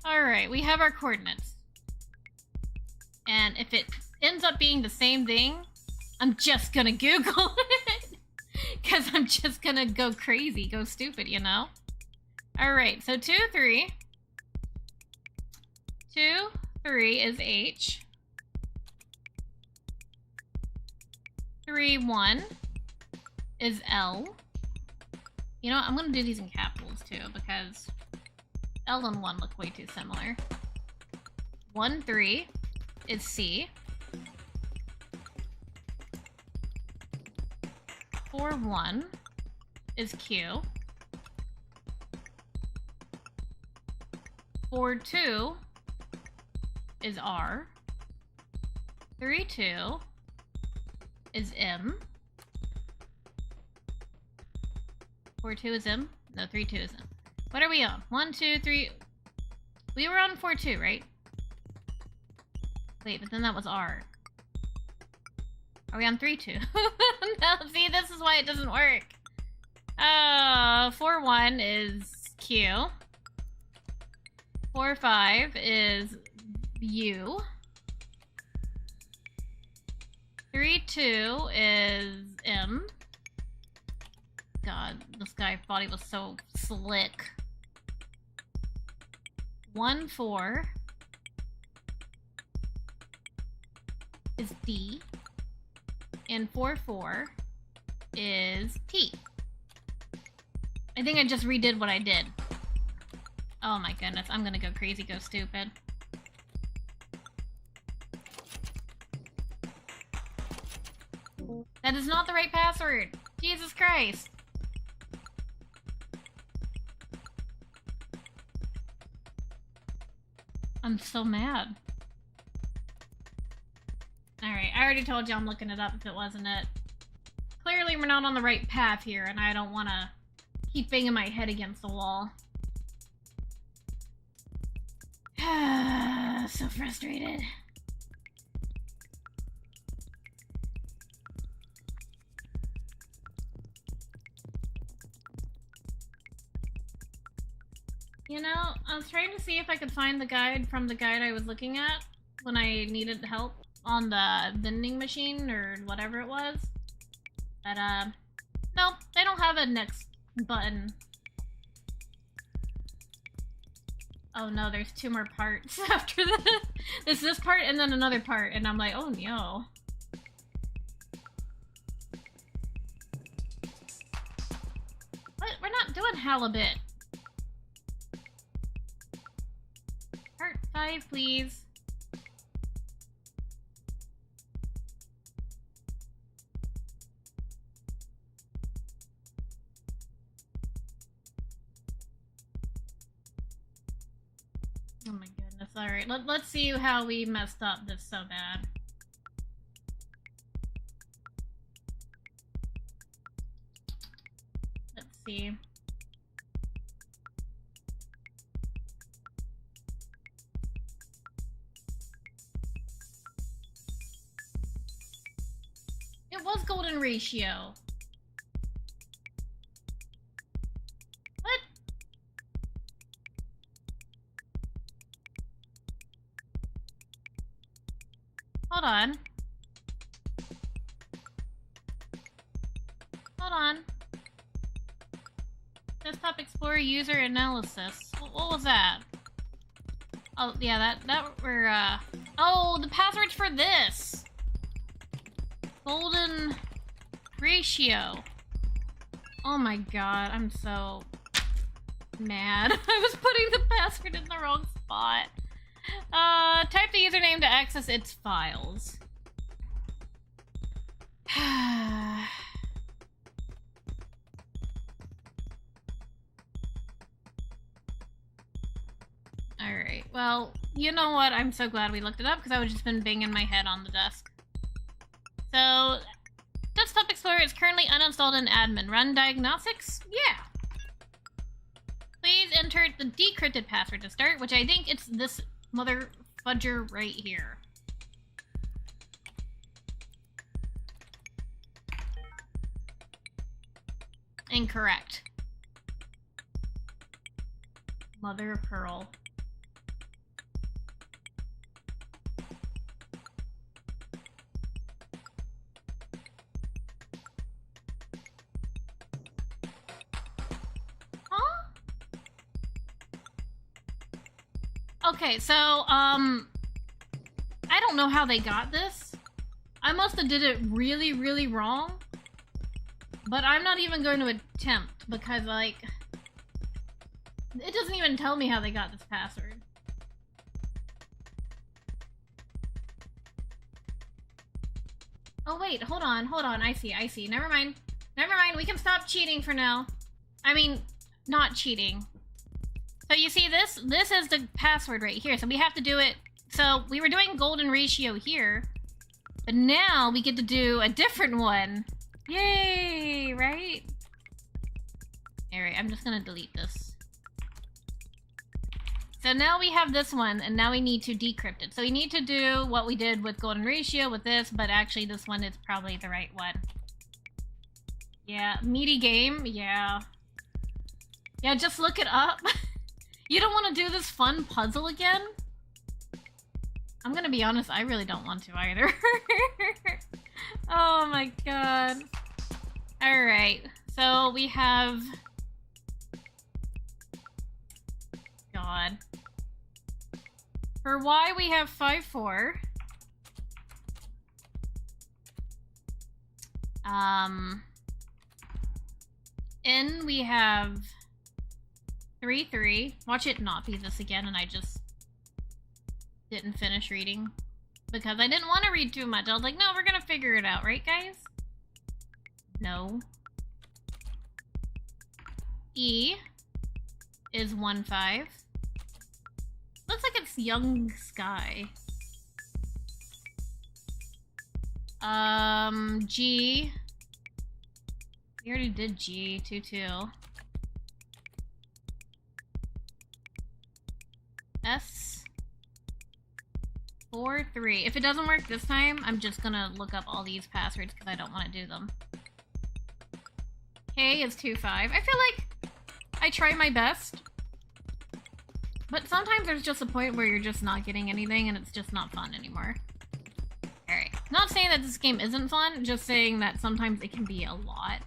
Alright, we have our coordinates. And if it ends up being the same thing, I'm just gonna Google it. Because I'm just gonna go crazy, go stupid, you know? Alright, so 2, 3. 2, 3 is H. 3, 1 is L. You know what? I'm gonna do these in capitals too, because L and 1 look way too similar. 1, 3 is C. 4, 1 is Q. 4, 2 is R. 3, 2 is M. 4, 2 is M? No, 3, 2 is M. What are we on? 1, 2, 3. We were on 4, 2, right? Wait, but then that was R. Are we on 3, 2? No, see, this is why it doesn't work. 4, 1 is Q. 4, 5 is U. 3, 2 is M. God, this guy thought he was so slick. 1, 4 is D. And 4, 4 is T. I think I just redid what I did. Oh my goodness, I'm gonna go crazy, go stupid. That is not the right password! Jesus Christ! I'm so mad. Alright, I already told you I'm looking it up if it wasn't it. Clearly we're not on the right path here, and I don't want to keep banging my head against the wall. So frustrated. You know, I was trying to see if I could find the guide from the guide I was looking at when I needed help on the vending machine or whatever it was. But, no, they don't have a next button. Oh no, there's 2 more parts after this. There's this part and then another part, and I'm like, oh no. What? We're not doing halibut. Part 5, please. Oh my goodness, alright, let's see how we messed up this so bad. Let's see. It was golden ratio. Hold on. Hold on. Desktop Explorer user analysis. What was that? Oh, yeah, that were, oh, the password's for this! Golden ratio. Oh my god, I'm so mad. I was putting the password in the wrong spot. Type the username to access its files. Alright, well, you know what? I'm so glad we looked it up because I would just been banging my head on the desk. So, Desktop Explorer is currently uninstalled in admin. Run diagnostics? Yeah. Please enter the decrypted password to start, which I think it's this mother fudger right here. Incorrect. Mother of pearl. Okay, so, I don't know how they got this. I must have did it really, really wrong. But I'm not even going to attempt, because, like, it doesn't even tell me how they got this password. Oh, wait, hold on, I see. Never mind, we can stop cheating for now. I mean, not cheating. So you see this? This is the password right here, so we have to do it. So we were doing golden ratio here, but now we get to do a different one. Yay, right? Alright, I'm just gonna delete this. So now we have this one, and now we need to decrypt it. So we need to do what we did with golden ratio with this, but actually this one is probably the right one. Yeah, meaty game, yeah. Yeah, just look it up. You don't want to do this fun puzzle again? I'm gonna be honest, I really don't want to either. Oh my god. Alright, so we have... God. For Y, we have 5-4. N, we have 3-3. Watch it not be this again, and I just didn't finish reading. Because I didn't want to read too much. I was like, no, we're gonna figure it out, right, guys? No. E is 1-5. Looks like it's Young Sky. G. We already did G, 2-2. S. 4-3. If it doesn't work this time, I'm just gonna look up all these passwords because I don't want to do them. K is 2-5. I feel like I try my best. But sometimes there's just a point where you're just not getting anything and it's just not fun anymore. Alright. Not saying that this game isn't fun, just saying that sometimes it can be a lot.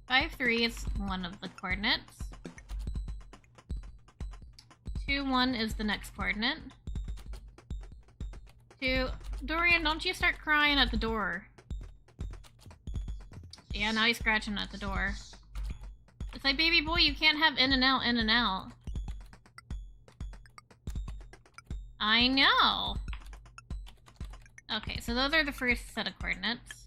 5-3 is one of the coordinates. 2-1 is the next coordinate. 2... Dorian, don't you start crying at the door. Yeah, now he's scratching at the door. It's like, baby boy, you can't have in and out, in and out. I know! Okay, so those are the first set of coordinates.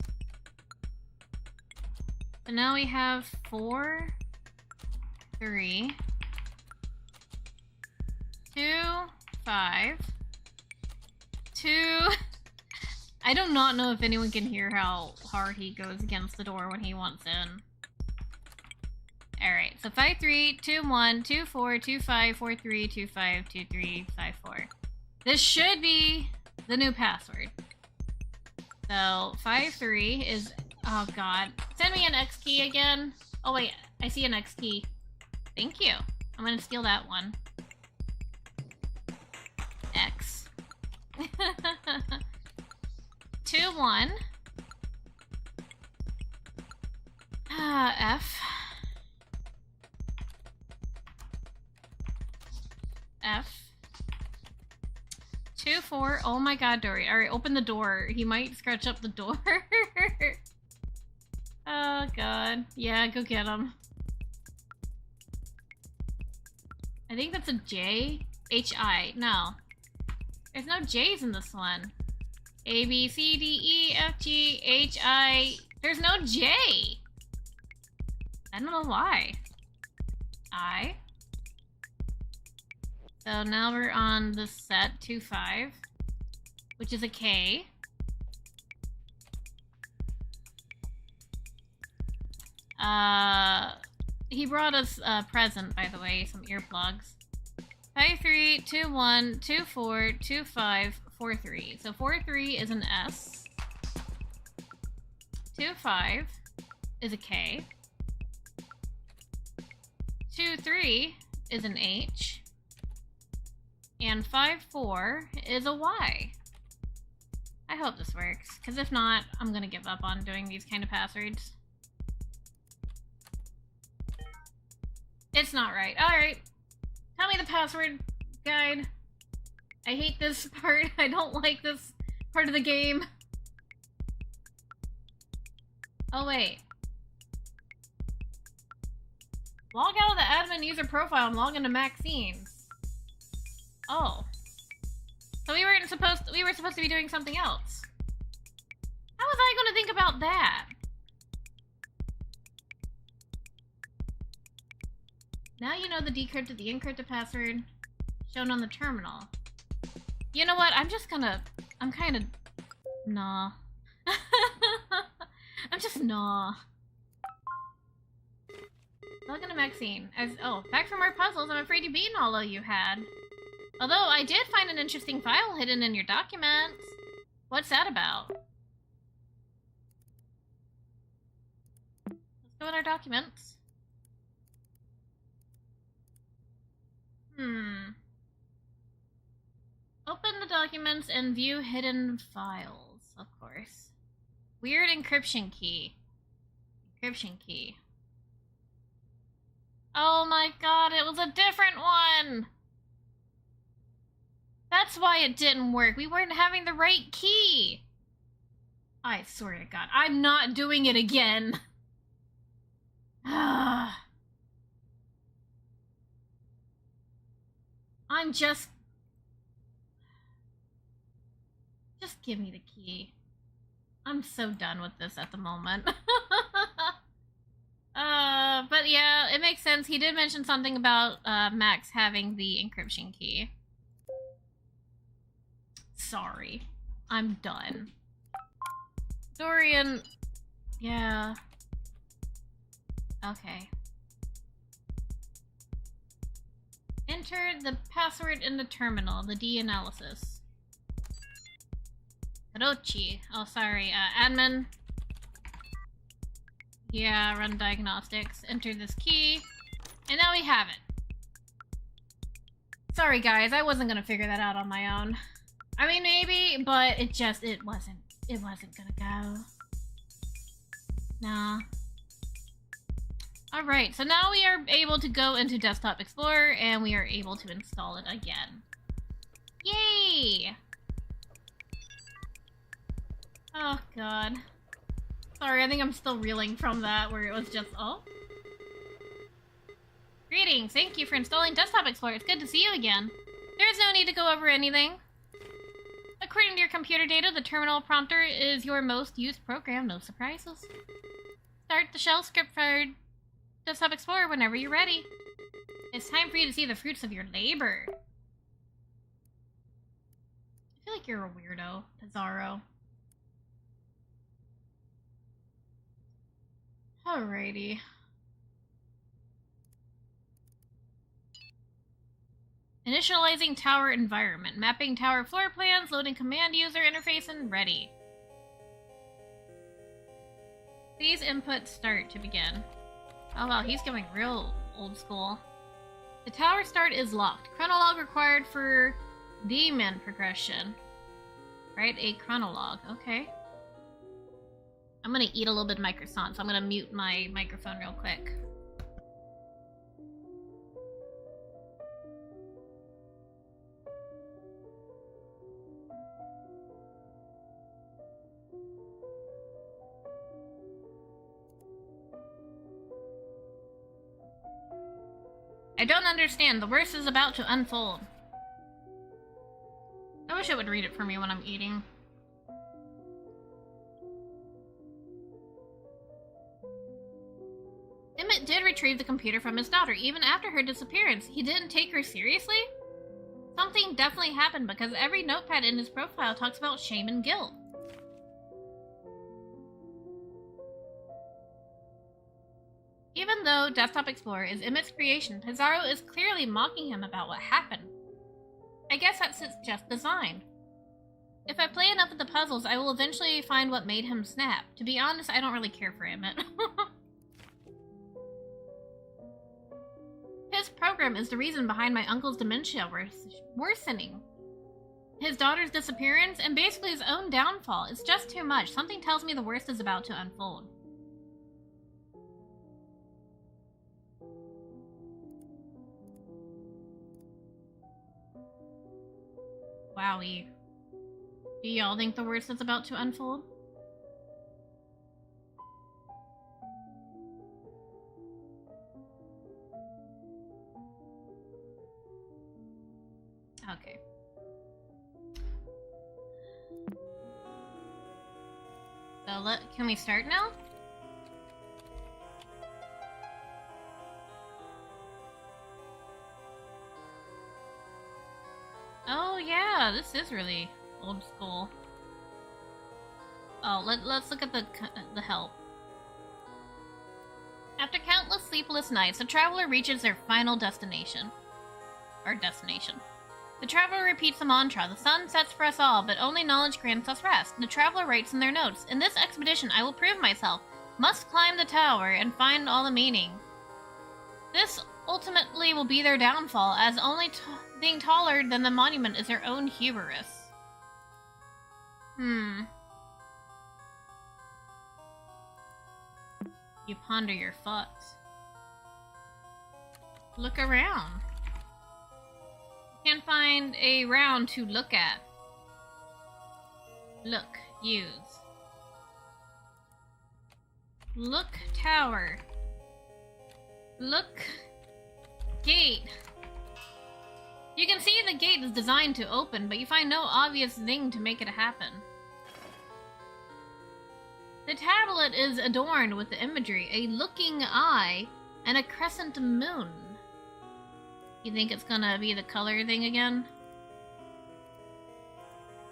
So now we have 4, 3, 2, 5, 2... I do not know if anyone can hear how hard he goes against the door when he wants in. Alright, so 5-3, 2-1, 2-4, 2-5, 4-3, 2-5, 2-3, 5-4. This should be the new password. So 5-3 is... Oh god. Send me an X key again. Oh wait, I see an X key. Thank you. I'm gonna steal that one. X. 1. F. F. 2, 4. Oh my god, Dory. Alright, open the door. He might scratch up the door. Oh god. Yeah, go get him. I think that's a J. H-I. No. There's no J's in this one. A, B, C, D, E, F, G, H, I. There's no J. I don't know why. I. So now we're on the set 2, 5, which is a K. He brought us a present, by the way, some earplugs. 5, 3, 2, 1, 2, 4, 2, 5, 4, 3. So 4, 3 is an S. 2, 5 is a K. 2, 3 is an H. And 5, 4 is a Y. I hope this works, because if not, I'm gonna give up on doing these kind of passwords. It's not right. Alright. Tell me the password guide. I hate this part. I don't like this part of the game. Oh, wait. Log out of the admin user profile and log into Maxine's. Oh. So we were supposed to be doing something else. How was I gonna think about that? Now you know the decrypted, the encrypted password shown on the terminal. You know what? I'm kind of... Nah. I'm just nah. Log into Maxine. Oh, back from our puzzles, I'm afraid you've beaten all you had. Although, I did find an interesting file hidden in your documents. What's that about? Let's go in our documents. Open the documents and view hidden files, of course. Weird encryption key. Encryption key. Oh my god, it was a different one! That's why it didn't work. We weren't having the right key. I swear to god, I'm not doing it again. I'm just give me the key. I'm so done with this at the moment. But yeah, it makes sense. He did mention something about Max having the encryption key. Sorry. I'm done. Dorian... Yeah. Okay. Enter the password in the terminal, the D analysis. Karochi. Oh, sorry. Admin. Yeah, run diagnostics. Enter this key. And now we have it. Sorry, guys. I wasn't gonna figure that out on my own. I mean, maybe, but it wasn't gonna go. Nah. Alright, so now we are able to go into Desktop Explorer, and we are able to install it again. Yay! Oh, God. Sorry, I think I'm still reeling from that, where it was just, oh. Greetings, thank you for installing Desktop Explorer. It's good to see you again. There is no need to go over anything. According to your computer data, the terminal prompter is your most used program. No surprises. Start the shell script for Desktop Explorer whenever you're ready. It's time for you to see the fruits of your labor. I feel like you're a weirdo, Pizarro. Alrighty. Initializing tower environment. Mapping tower floor plans, loading command user interface, and ready. Please input start to begin. Oh wow, he's going real old school. The tower start is locked. Chronologue required for demon progression. Write a chronologue. Okay. I'm gonna eat a little bit of my croissant, so I'm gonna mute my microphone real quick. I don't understand. The worst is about to unfold. I wish it would read it for me when I'm eating. Emmett did retrieve the computer from his daughter, even after her disappearance. He didn't take her seriously? Something definitely happened because every notepad in his profile talks about shame and guilt. Even though Desktop Explorer is Emmett's creation, Pizarro is clearly mocking him about what happened. I guess that's just design. If I play enough of the puzzles, I will eventually find what made him snap. To be honest, I don't really care for Emmett. His program is the reason behind my uncle's dementia worsening. His daughter's disappearance, and basically his own downfall. It's just too much. Something tells me the worst is about to unfold. Wowie. Do y'all think the worst is about to unfold? Okay. So can we start now? Oh yeah, this is really old school. Oh, let's look at the help. After countless sleepless nights, the traveler reaches their final destination. The traveler repeats the mantra, the sun sets for us all, but only knowledge grants us rest. The traveler writes in their notes, in this expedition I will prove myself, must climb the tower and find all the meaning. This ultimately will be their downfall, as only thing taller than the monument is their own hubris. You ponder your thoughts. Look around. Can't find a round to look at. Look, use. Look, tower. Look, gate. You can see the gate is designed to open, but you find no obvious thing to make it happen. The tablet is adorned with the imagery, a looking eye, and a crescent moon. You think it's gonna be the color thing again?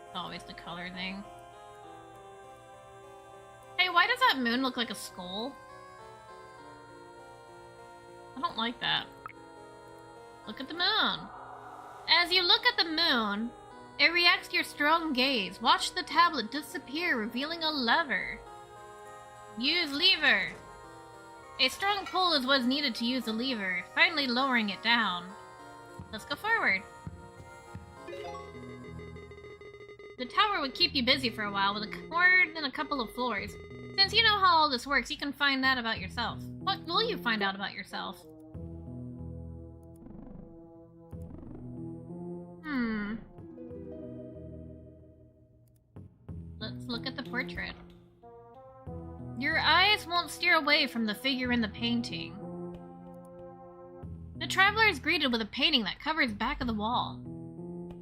It's always the color thing. Hey, why does that moon look like a skull? I don't like that. Look at the moon. As you look at the moon, it reacts to your strong gaze. Watch the tablet disappear, revealing a lever. Use lever. A strong pull is what's needed to use the lever, finally lowering it down. Let's go forward. The tower would keep you busy for a while with more than a couple of floors. Since you know how all this works, you can find that about yourself. What will you find out about yourself? Let's look at the portrait. Your eyes won't steer away from the figure in the painting. The traveler is greeted with a painting that covers the back of the wall.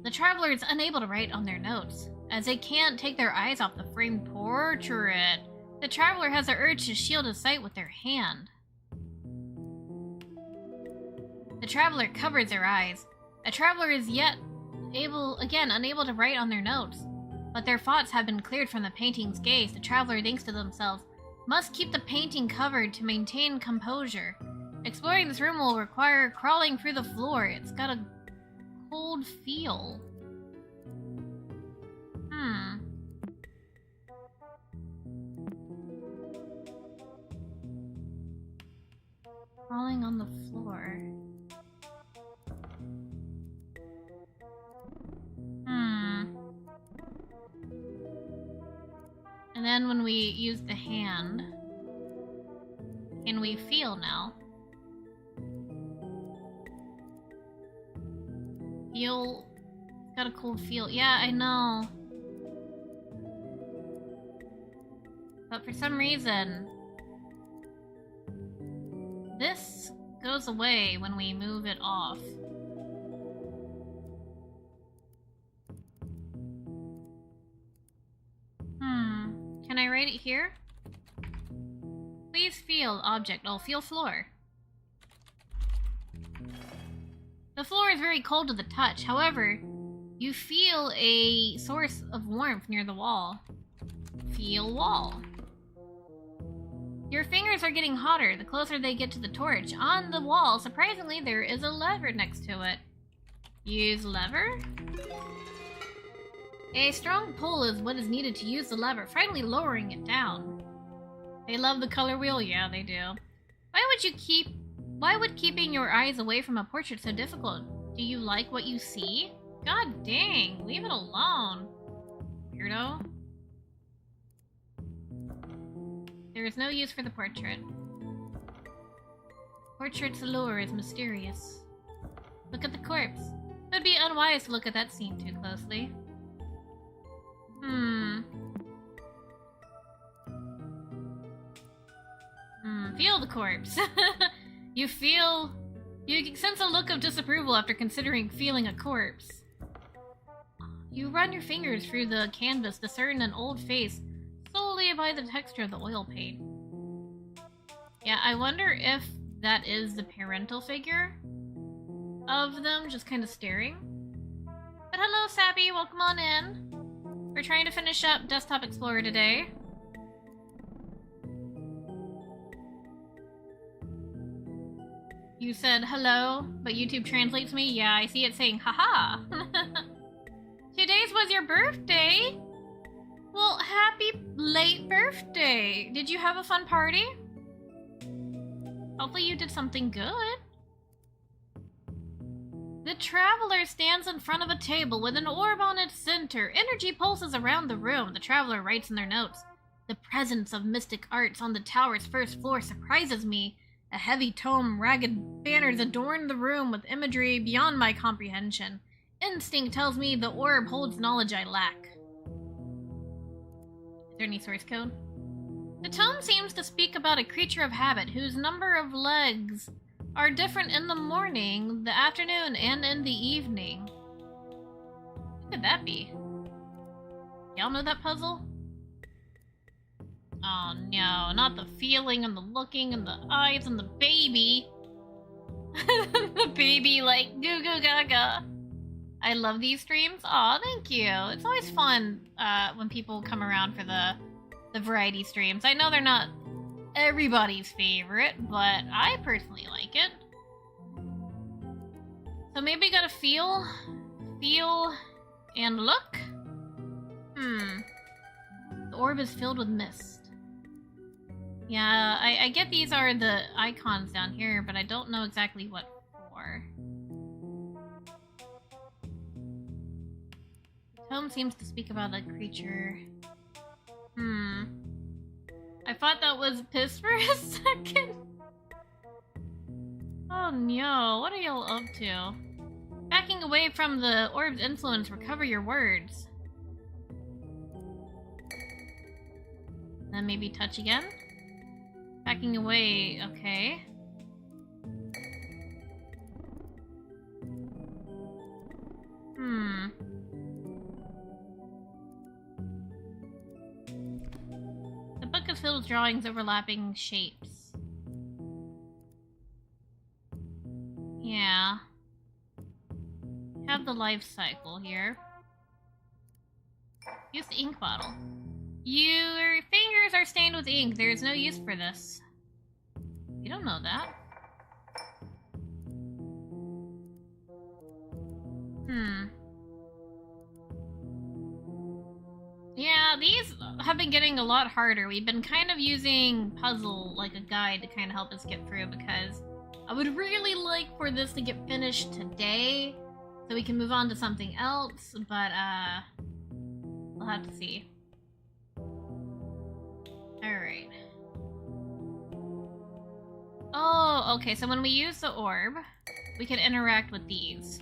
The traveler is unable to write on their notes, as they can't take their eyes off the framed portrait. The traveler has the urge to shield his sight with their hand. The traveler covers their eyes. A traveler is unable to write on their notes, but their thoughts have been cleared from the painting's gaze. The traveler thinks to themselves, must keep the painting covered to maintain composure. Exploring this room will require crawling through the floor. It's got a cold feel. Crawling on the floor. And then when we use the hand, can we feel now? Feel... It's got a cold feel. Yeah, I know. But for some reason, this goes away when we move it off. Can I write it here? Please feel object. Oh, feel floor. The floor is very cold to the touch. However, you feel a source of warmth near the wall. Feel wall. Your fingers are getting hotter the closer they get to the torch. On the wall, surprisingly, there is a lever next to it. Use lever? A strong pull is what is needed to use the lever, finally lowering it down. They love the color wheel? Yeah, they do. Why would keeping your eyes away from a portrait so difficult? Do you like what you see? God dang, leave it alone. Weirdo. There is no use for the portrait. Portrait's allure is mysterious. Look at the corpse. It would be unwise to look at that scene too closely. Feel the corpse. You sense a look of disapproval after considering feeling a corpse. You run your fingers through the canvas, discern an old face solely by the texture of the oil paint. Yeah, I wonder if that is the parental figure of them just kind of staring. But hello, Sappy, welcome on in. We're trying to finish up Desktop Explorer today. You said hello, but YouTube translates me? Yeah, I see it saying haha. Today's was your birthday? Well, happy late birthday. Did you have a fun party? Hopefully you did something good. The traveler stands in front of a table with an orb on its center. Energy pulses around the room. The traveler writes in their notes. The presence of mystic arts on the tower's first floor surprises me. A heavy tome, ragged banners adorn the room with imagery beyond my comprehension. Instinct tells me the orb holds knowledge I lack. Is there any source code? The tome seems to speak about a creature of habit whose number of legs are different in the morning, the afternoon, and in the evening. What could that be? Y'all know that puzzle? Oh no, not the feeling and the looking and the eyes and the baby. The baby like goo goo gaga. I love these streams. Aw, thank you. It's always fun when people come around for the variety streams. I know they're not everybody's favorite, but I personally like it. So maybe we gotta feel, and look? The orb is filled with mist. Yeah, I get these are the icons down here, but I don't know exactly what for. The tome seems to speak about a creature. I thought that was piss for a second. Oh no, what are y'all up to? Backing away from the orb's influence, recover your words. Then maybe touch again? Backing away, okay. The book is filled with drawings overlapping shapes. Yeah. Have the life cycle here. Use the ink bottle. Your fingers are stained with ink. There is no use for this. You don't know that. Yeah, these have been getting a lot harder. We've been kind of using puzzle like a guide to kind of help us get through because I would really like for this to get finished today so we can move on to something else, but we'll have to see. Alright. Oh, okay, so when we use the orb, we can interact with these.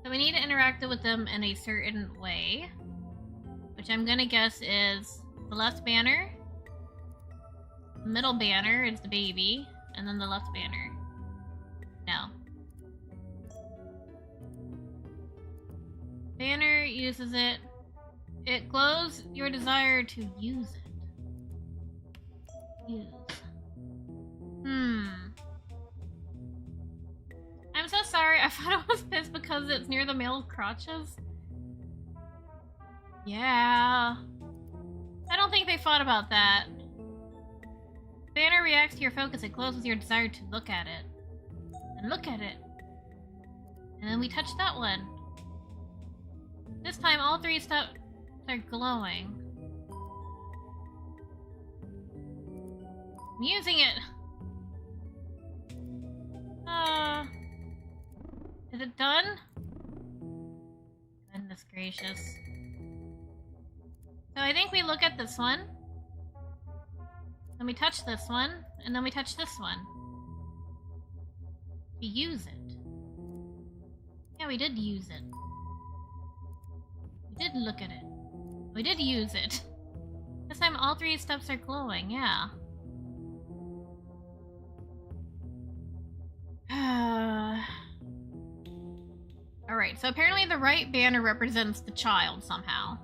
So we need to interact with them in a certain way, which I'm gonna guess is the left banner, the middle banner is the baby, and then the left banner. No. Banner uses it. It glows your desire to use it. Use. I'm so sorry. I thought it was this because it's near the male crotches. Yeah. I don't think they thought about that. Banner reacts to your focus. It glows with your desire to look at it. And look at it. And then we touch that one. This time all 3 steps are glowing. I'm using it. Is it done? Goodness gracious. So I think we look at this one. Then we touch this one. And then we touch this one. We use it. Yeah, we did use it. We did look at it. We did use it. This time all 3 steps are glowing, yeah. Alright, so apparently the right banner represents the child somehow.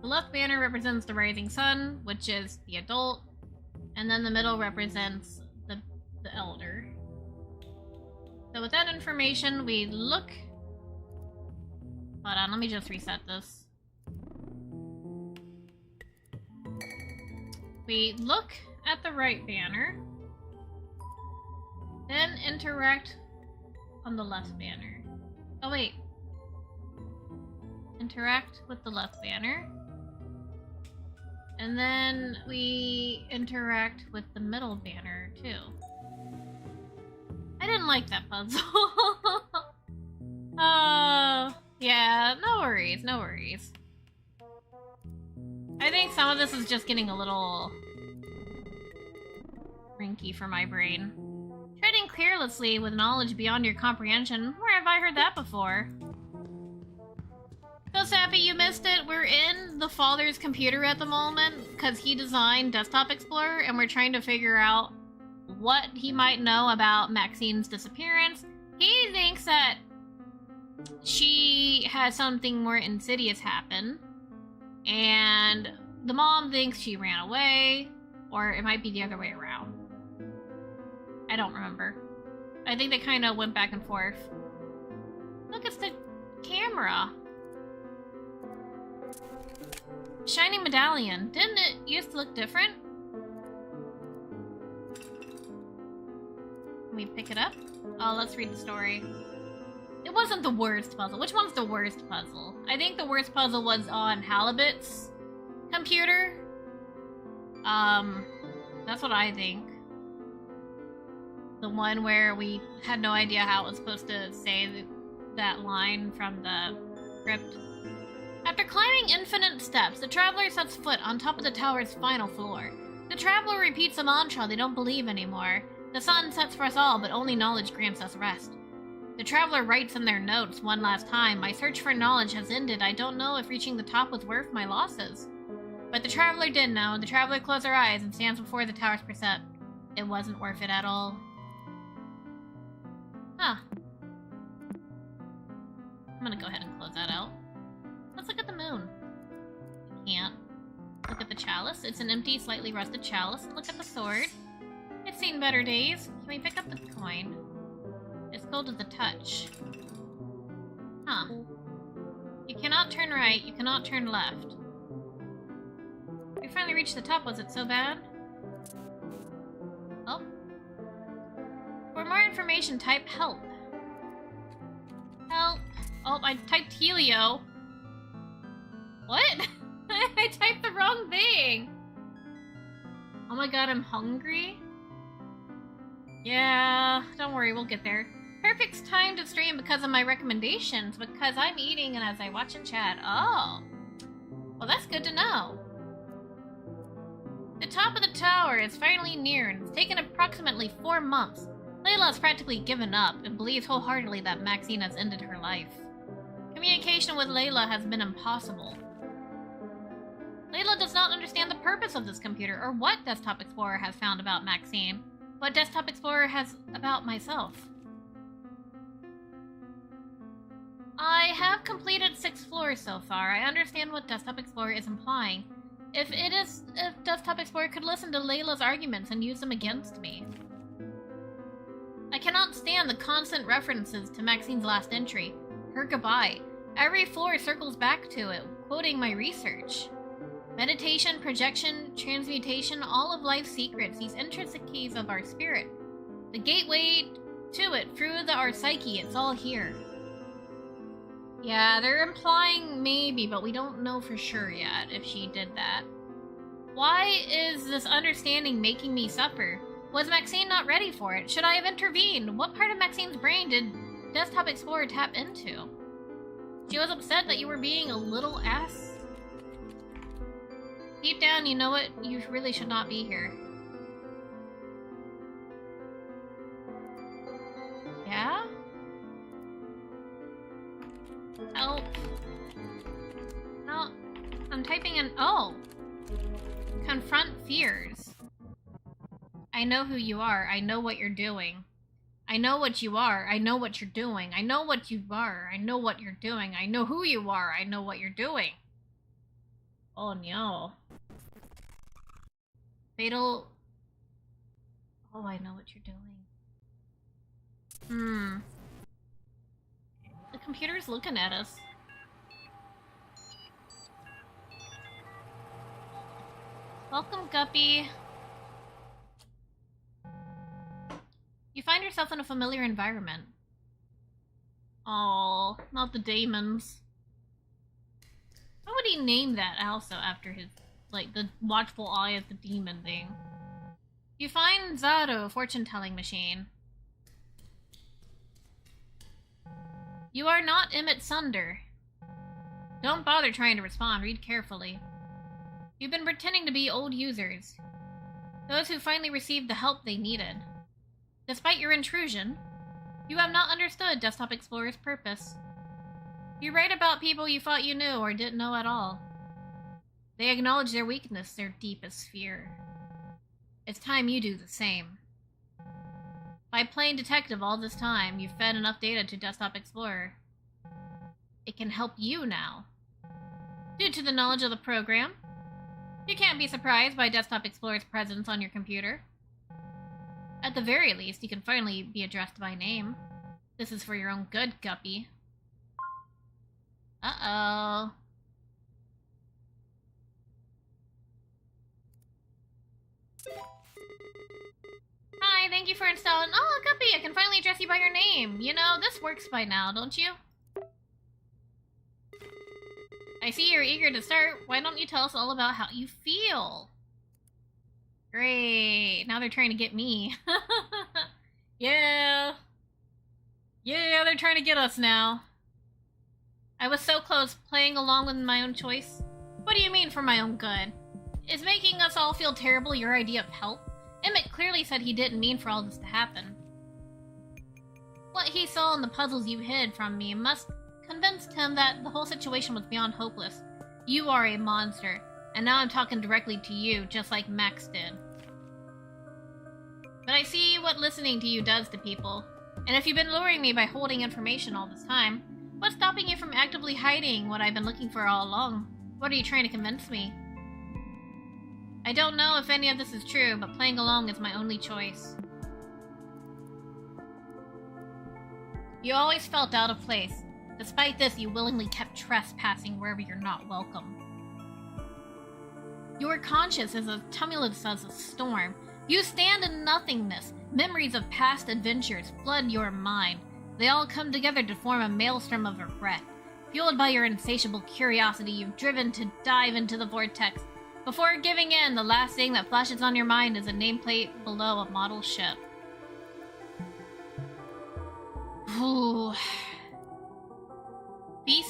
The left banner represents the rising sun, which is the adult. And then the middle represents the elder. So with that information, we look... Hold on, let me just reset this. We look at the right banner, then interact on the left banner. Oh wait. Interact with the left banner. And then we interact with the middle banner too. I didn't like that puzzle. Yeah, no worries, no worries. I think some of this is just getting a little rinky for my brain. Treading carelessly with knowledge beyond your comprehension. Where have I heard that before? So Sappy, you missed it. We're in the father's computer at the moment because he designed Desktop Explorer and we're trying to figure out what he might know about Maxine's disappearance. He thinks that she has something more insidious happen, and the mom thinks she ran away, or it might be the other way around. I don't remember. I think they kind of went back and forth. Look, it's the camera. Shiny medallion. Didn't it used to look different? Can we pick it up? Oh, let's read the story. It wasn't the worst puzzle. Which one's the worst puzzle? I think the worst puzzle was on Halibut's computer. That's what I think. The one where we had no idea how it was supposed to say that line from the script. After climbing infinite steps, the traveler sets foot on top of the tower's final floor. The traveler repeats a mantra they don't believe anymore. The sun sets for us all, but only knowledge grants us rest. The traveler writes in their notes one last time, my search for knowledge has ended. I don't know if reaching the top was worth my losses. But the traveler did know. The traveler closed her eyes and stands before the tower's precept. It wasn't worth it at all. Huh. I'm gonna go ahead and close that out. Let's look at the moon. We can't. Look at the chalice. It's an empty, slightly rusted chalice. Look at the sword. It's seen better days. Can we pick up the coin? It's cold to the touch. Huh. You cannot turn right. You cannot turn left. We finally reached the top. Was it so bad? Oh. For more information, type help. Help. Oh, I typed Helio. What? I typed the wrong thing. Oh my god, I'm hungry. Yeah, don't worry, we'll get there. Perfect time to stream because of my recommendations, because I'm eating and as I watch and chat. Oh. Well, that's good to know. The top of the tower is finally near, and it's taken approximately 4 months. Layla has practically given up and believes wholeheartedly that Maxine has ended her life. Communication with Layla has been impossible. Layla does not understand the purpose of this computer or what Desktop Explorer has found about Maxine, what Desktop Explorer has about myself. I have completed 6 floors so far. I understand what Desktop Explorer is implying. If Desktop Explorer could listen to Layla's arguments and use them against me. I cannot stand the constant references to Maxine's last entry, her goodbye. Every floor circles back to it, quoting my research. Meditation, projection, transmutation, all of life's secrets, these intricacies of our spirit. The gateway to it, through our psyche, it's all here. Yeah, they're implying maybe, but we don't know for sure yet if she did that. Why is this understanding making me suffer? Was Maxine not ready for it? Should I have intervened? What part of Maxine's brain did Desktop Explorer tap into? She was upset that you were being a little ass. Deep down, you know what? You really should not be here. Yeah? Help. No, I'm typing in. Oh! Confront fears. I know who you are. I know what you're doing. I know what you are. I know what you're doing. I know what you are. I know what you're doing. I know who you are. I know what you're doing. Oh no. Fatal. Oh, I know what you're doing. The computer's looking at us. Welcome, Guppy. You find yourself in a familiar environment. Oh, not the demons. How would he name that also after his, like, the watchful eye of the demon thing? You find Zado, fortune-telling machine. You are not Emmett Sunder. Don't bother trying to respond, read carefully. You've been pretending to be old users. Those who finally received the help they needed. Despite your intrusion, you have not understood Desktop Explorer's purpose. You write about people you thought you knew or didn't know at all. They acknowledge their weakness, their deepest fear. It's time you do the same. By playing detective all this time, you've fed enough data to Desktop Explorer. It can help you now. Due to the knowledge of the program, you can't be surprised by Desktop Explorer's presence on your computer. At the very least, you can finally be addressed by name. This is for your own good, Guppy. Uh-oh. Hi, thank you for installing— Oh, Guppy, I can finally address you by your name. You know, this works by now, don't you? I see you're eager to start. Why don't you tell us all about how you feel? Great. Now they're trying to get me. Yeah. Yeah, they're trying to get us now. I was so close, playing along with my own choice. What do you mean for my own good? Is making us all feel terrible your idea of help? Emmett clearly said he didn't mean for all this to happen. What he saw in the puzzles you hid from me must convinced him that the whole situation was beyond hopeless. You are a monster, and now I'm talking directly to you, just like Max did. But I see what listening to you does to people, and if you've been luring me by holding information all this time, what's stopping you from actively hiding what I've been looking for all along? What are you trying to convince me? I don't know if any of this is true, but playing along is my only choice. You always felt out of place. Despite this, you willingly kept trespassing wherever you're not welcome. Your conscience is as tumultuous as a storm. You stand in nothingness. Memories of past adventures flood your mind. They all come together to form a maelstrom of regret. Fueled by your insatiable curiosity, you've driven to dive into the vortex. Before giving in, the last thing that flashes on your mind is a nameplate below a model ship.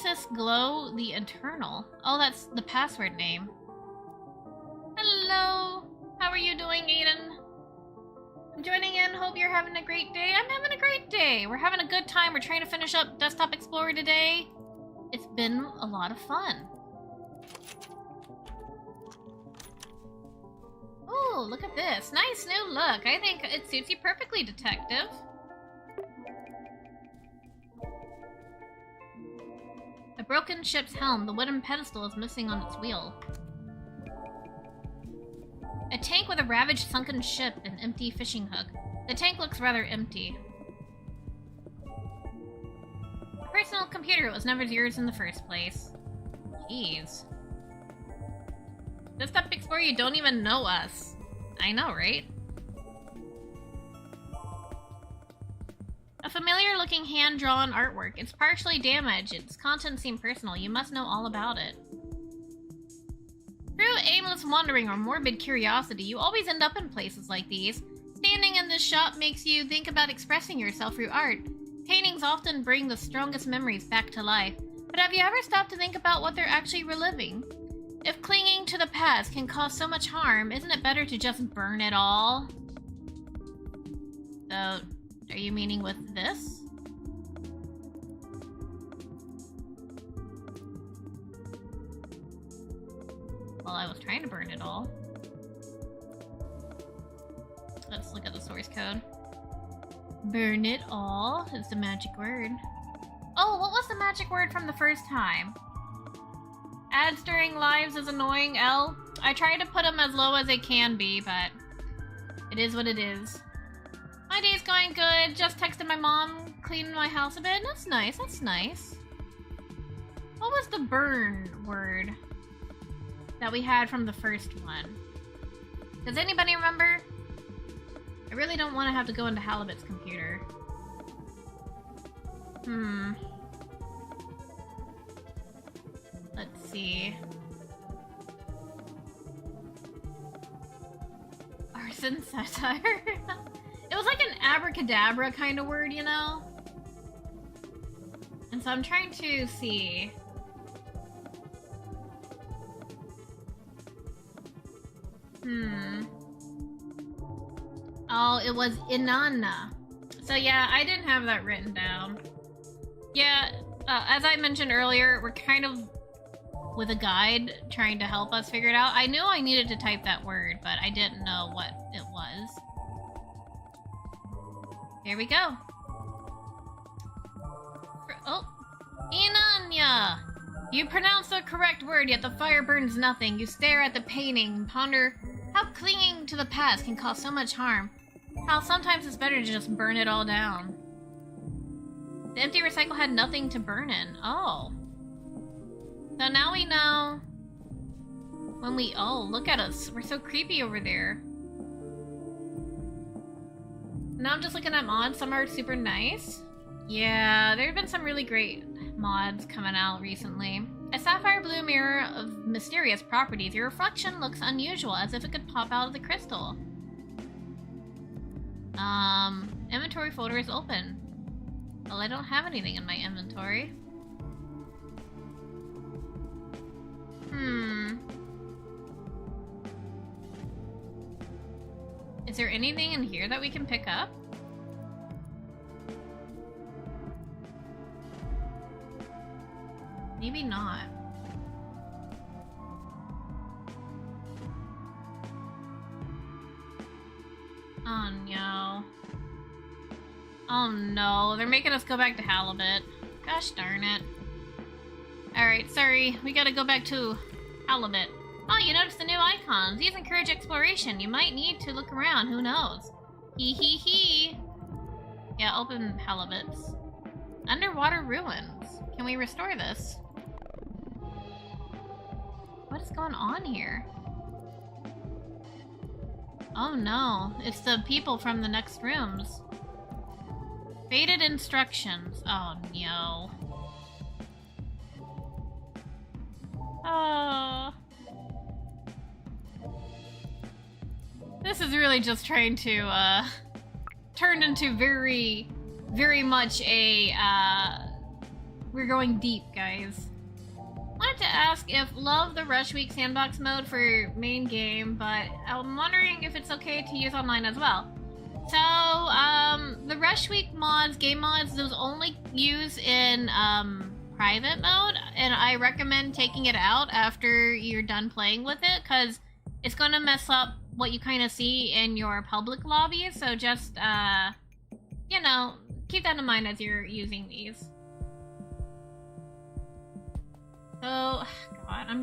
Nemesis Glow the Eternal. Oh, that's the password name. Hello! How are you doing, Aiden? I'm joining in. Hope you're having a great day. I'm having a great day. We're having a good time. We're trying to finish up Desktop Explorer today. It's been a lot of fun. Oh, look at this. Nice new look. I think it suits you perfectly, Detective. A broken ship's helm. The wooden pedestal is missing on its wheel. A tank with a ravaged sunken ship and empty fishing hook. The tank looks rather empty. A personal computer. It was never yours in the first place. Jeez. Desktop Explorer, you don't even know us. I know, right? A familiar-looking hand-drawn artwork. It's partially damaged. Its contents seem personal. You must know all about it. Through aimless wandering or morbid curiosity, you always end up in places like these. Standing in this shop makes you think about expressing yourself through art. Paintings often bring the strongest memories back to life. But have you ever stopped to think about what they're actually reliving? If clinging to the past can cause so much harm, isn't it better to just burn it all? So, are you meaning with this? Well, I was trying to burn it all. Let's look at the source code. Burn it all is the magic word. Oh, what was the magic word from the first time? Ads during lives is annoying, L. I try to put them as low as they can be, but it is what it is. My day's going good. Just texted my mom, cleaning my house a bit. That's nice, that's nice. What was the burn word that we had from the first one? Does anybody remember? I really don't want to have to go into Halibut's computer. Let's see. Arson satire? It was like an abracadabra kind of word, you know? And so I'm trying to see. Oh, it was Inanna. So yeah, I didn't have that written down. Yeah, as I mentioned earlier, we're kind of with a guide trying to help us figure it out. I knew I needed to type that word, but I didn't know what it was. Here we go. Oh, Inanna! You pronounce the correct word, yet the fire burns nothing. You stare at the painting and ponder how clinging to the past can cause so much harm. How sometimes it's better to just burn it all down. The empty recycle had nothing to burn in. Oh. So now we know when we... Oh, look at us. We're so creepy over there. Now I'm just looking at mods. Some are super nice. Yeah, there have been some really great mods coming out recently. A sapphire blue mirror of mysterious properties. Your reflection looks unusual, as if it could pop out of the crystal. Inventory folder is open. Well, I don't have anything in my inventory. Is there anything in here that we can pick up? Maybe not. Oh no. Oh no, they're making us go back to Halibut. Gosh darn it. Alright, sorry, we gotta go back to Halibut. Oh, you noticed the new icons. These encourage exploration. You might need to look around, who knows? Hee hee hee. Yeah, open Halibut's. Underwater ruins. Can we restore this? What is going on here? Oh no, it's the people from the next rooms. Faded instructions. Oh no. Oh. This is really just trying to, turn into very much a, We're going deep, guys. Wanted to ask if love the Rush Week sandbox mode for main game, but I'm wondering if it's okay to use online as well. So, the Rush Week mods, game mods, those only use in private mode, and I recommend taking it out after you're done playing with it, because it's going to mess up what you kind of see in your public lobby, so just, you know, keep that in mind as you're using these. So, God, I'm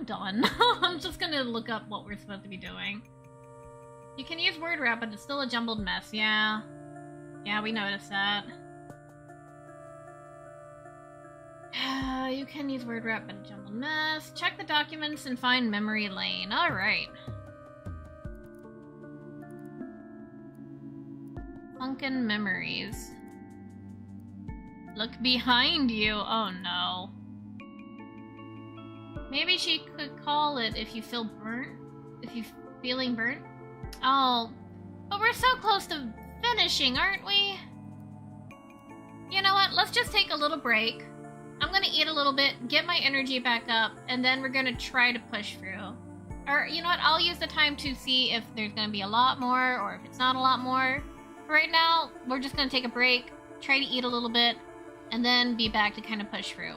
done. I'm just gonna look up what we're supposed to be doing. You can use word wrap, but it's still a jumbled mess, yeah. Yeah, we noticed that. You can use word wrap, but a jumbled mess. Check the documents and find memory lane. Alright. Sunken memories. Look behind you. Oh no. Maybe she could call it if you feel burnt? If you're feeling burnt? Oh, but we're so close to finishing, aren't we? You know what? Let's just take a little break. I'm gonna eat a little bit, get my energy back up, and then we're gonna try to push through. Or, you know what? I'll use the time to see if there's gonna be a lot more, or if it's not a lot more. Right now, we're just gonna take a break, try to eat a little bit, and then be back to kind of push through.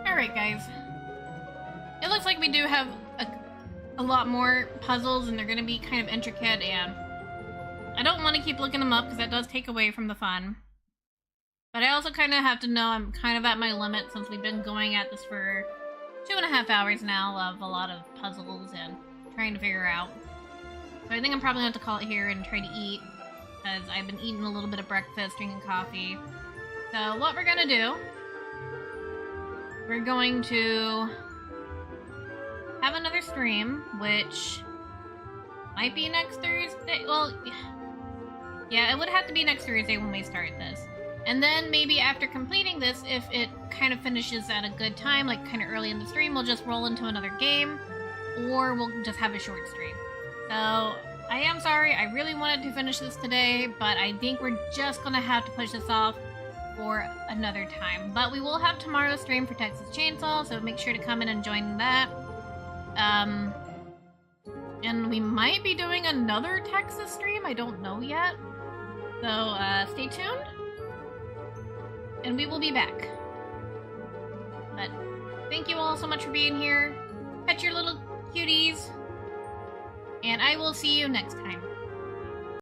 Alright, guys. It looks like we do have a lot more puzzles, and they're going to be kind of intricate, and I don't want to keep looking them up because that does take away from the fun. But I also kind of have to know I'm kind of at my limit since we've been going at this for 2.5 hours now of a lot of puzzles and trying to figure out. So I think I'm probably going to have to call it here and try to eat, because I've been eating a little bit of breakfast, drinking coffee. So what we're going to do, we're going to have another stream, which might be next Thursday. Well, yeah, it would have to be next Thursday when we start this. And then maybe after completing this, if it kind of finishes at a good time, like kind of early in the stream, we'll just roll into another game, or we'll just have a short stream. So, I am sorry, I really wanted to finish this today, but I think we're just gonna have to push this off for another time. But we will have tomorrow's stream for Texas Chainsaw, so make sure to come in and join that. And and we might be doing another Texas stream. I don't know yet. So, stay tuned. And we will be back. But thank you all so much for being here. Pet your little cuties. And I will see you next time.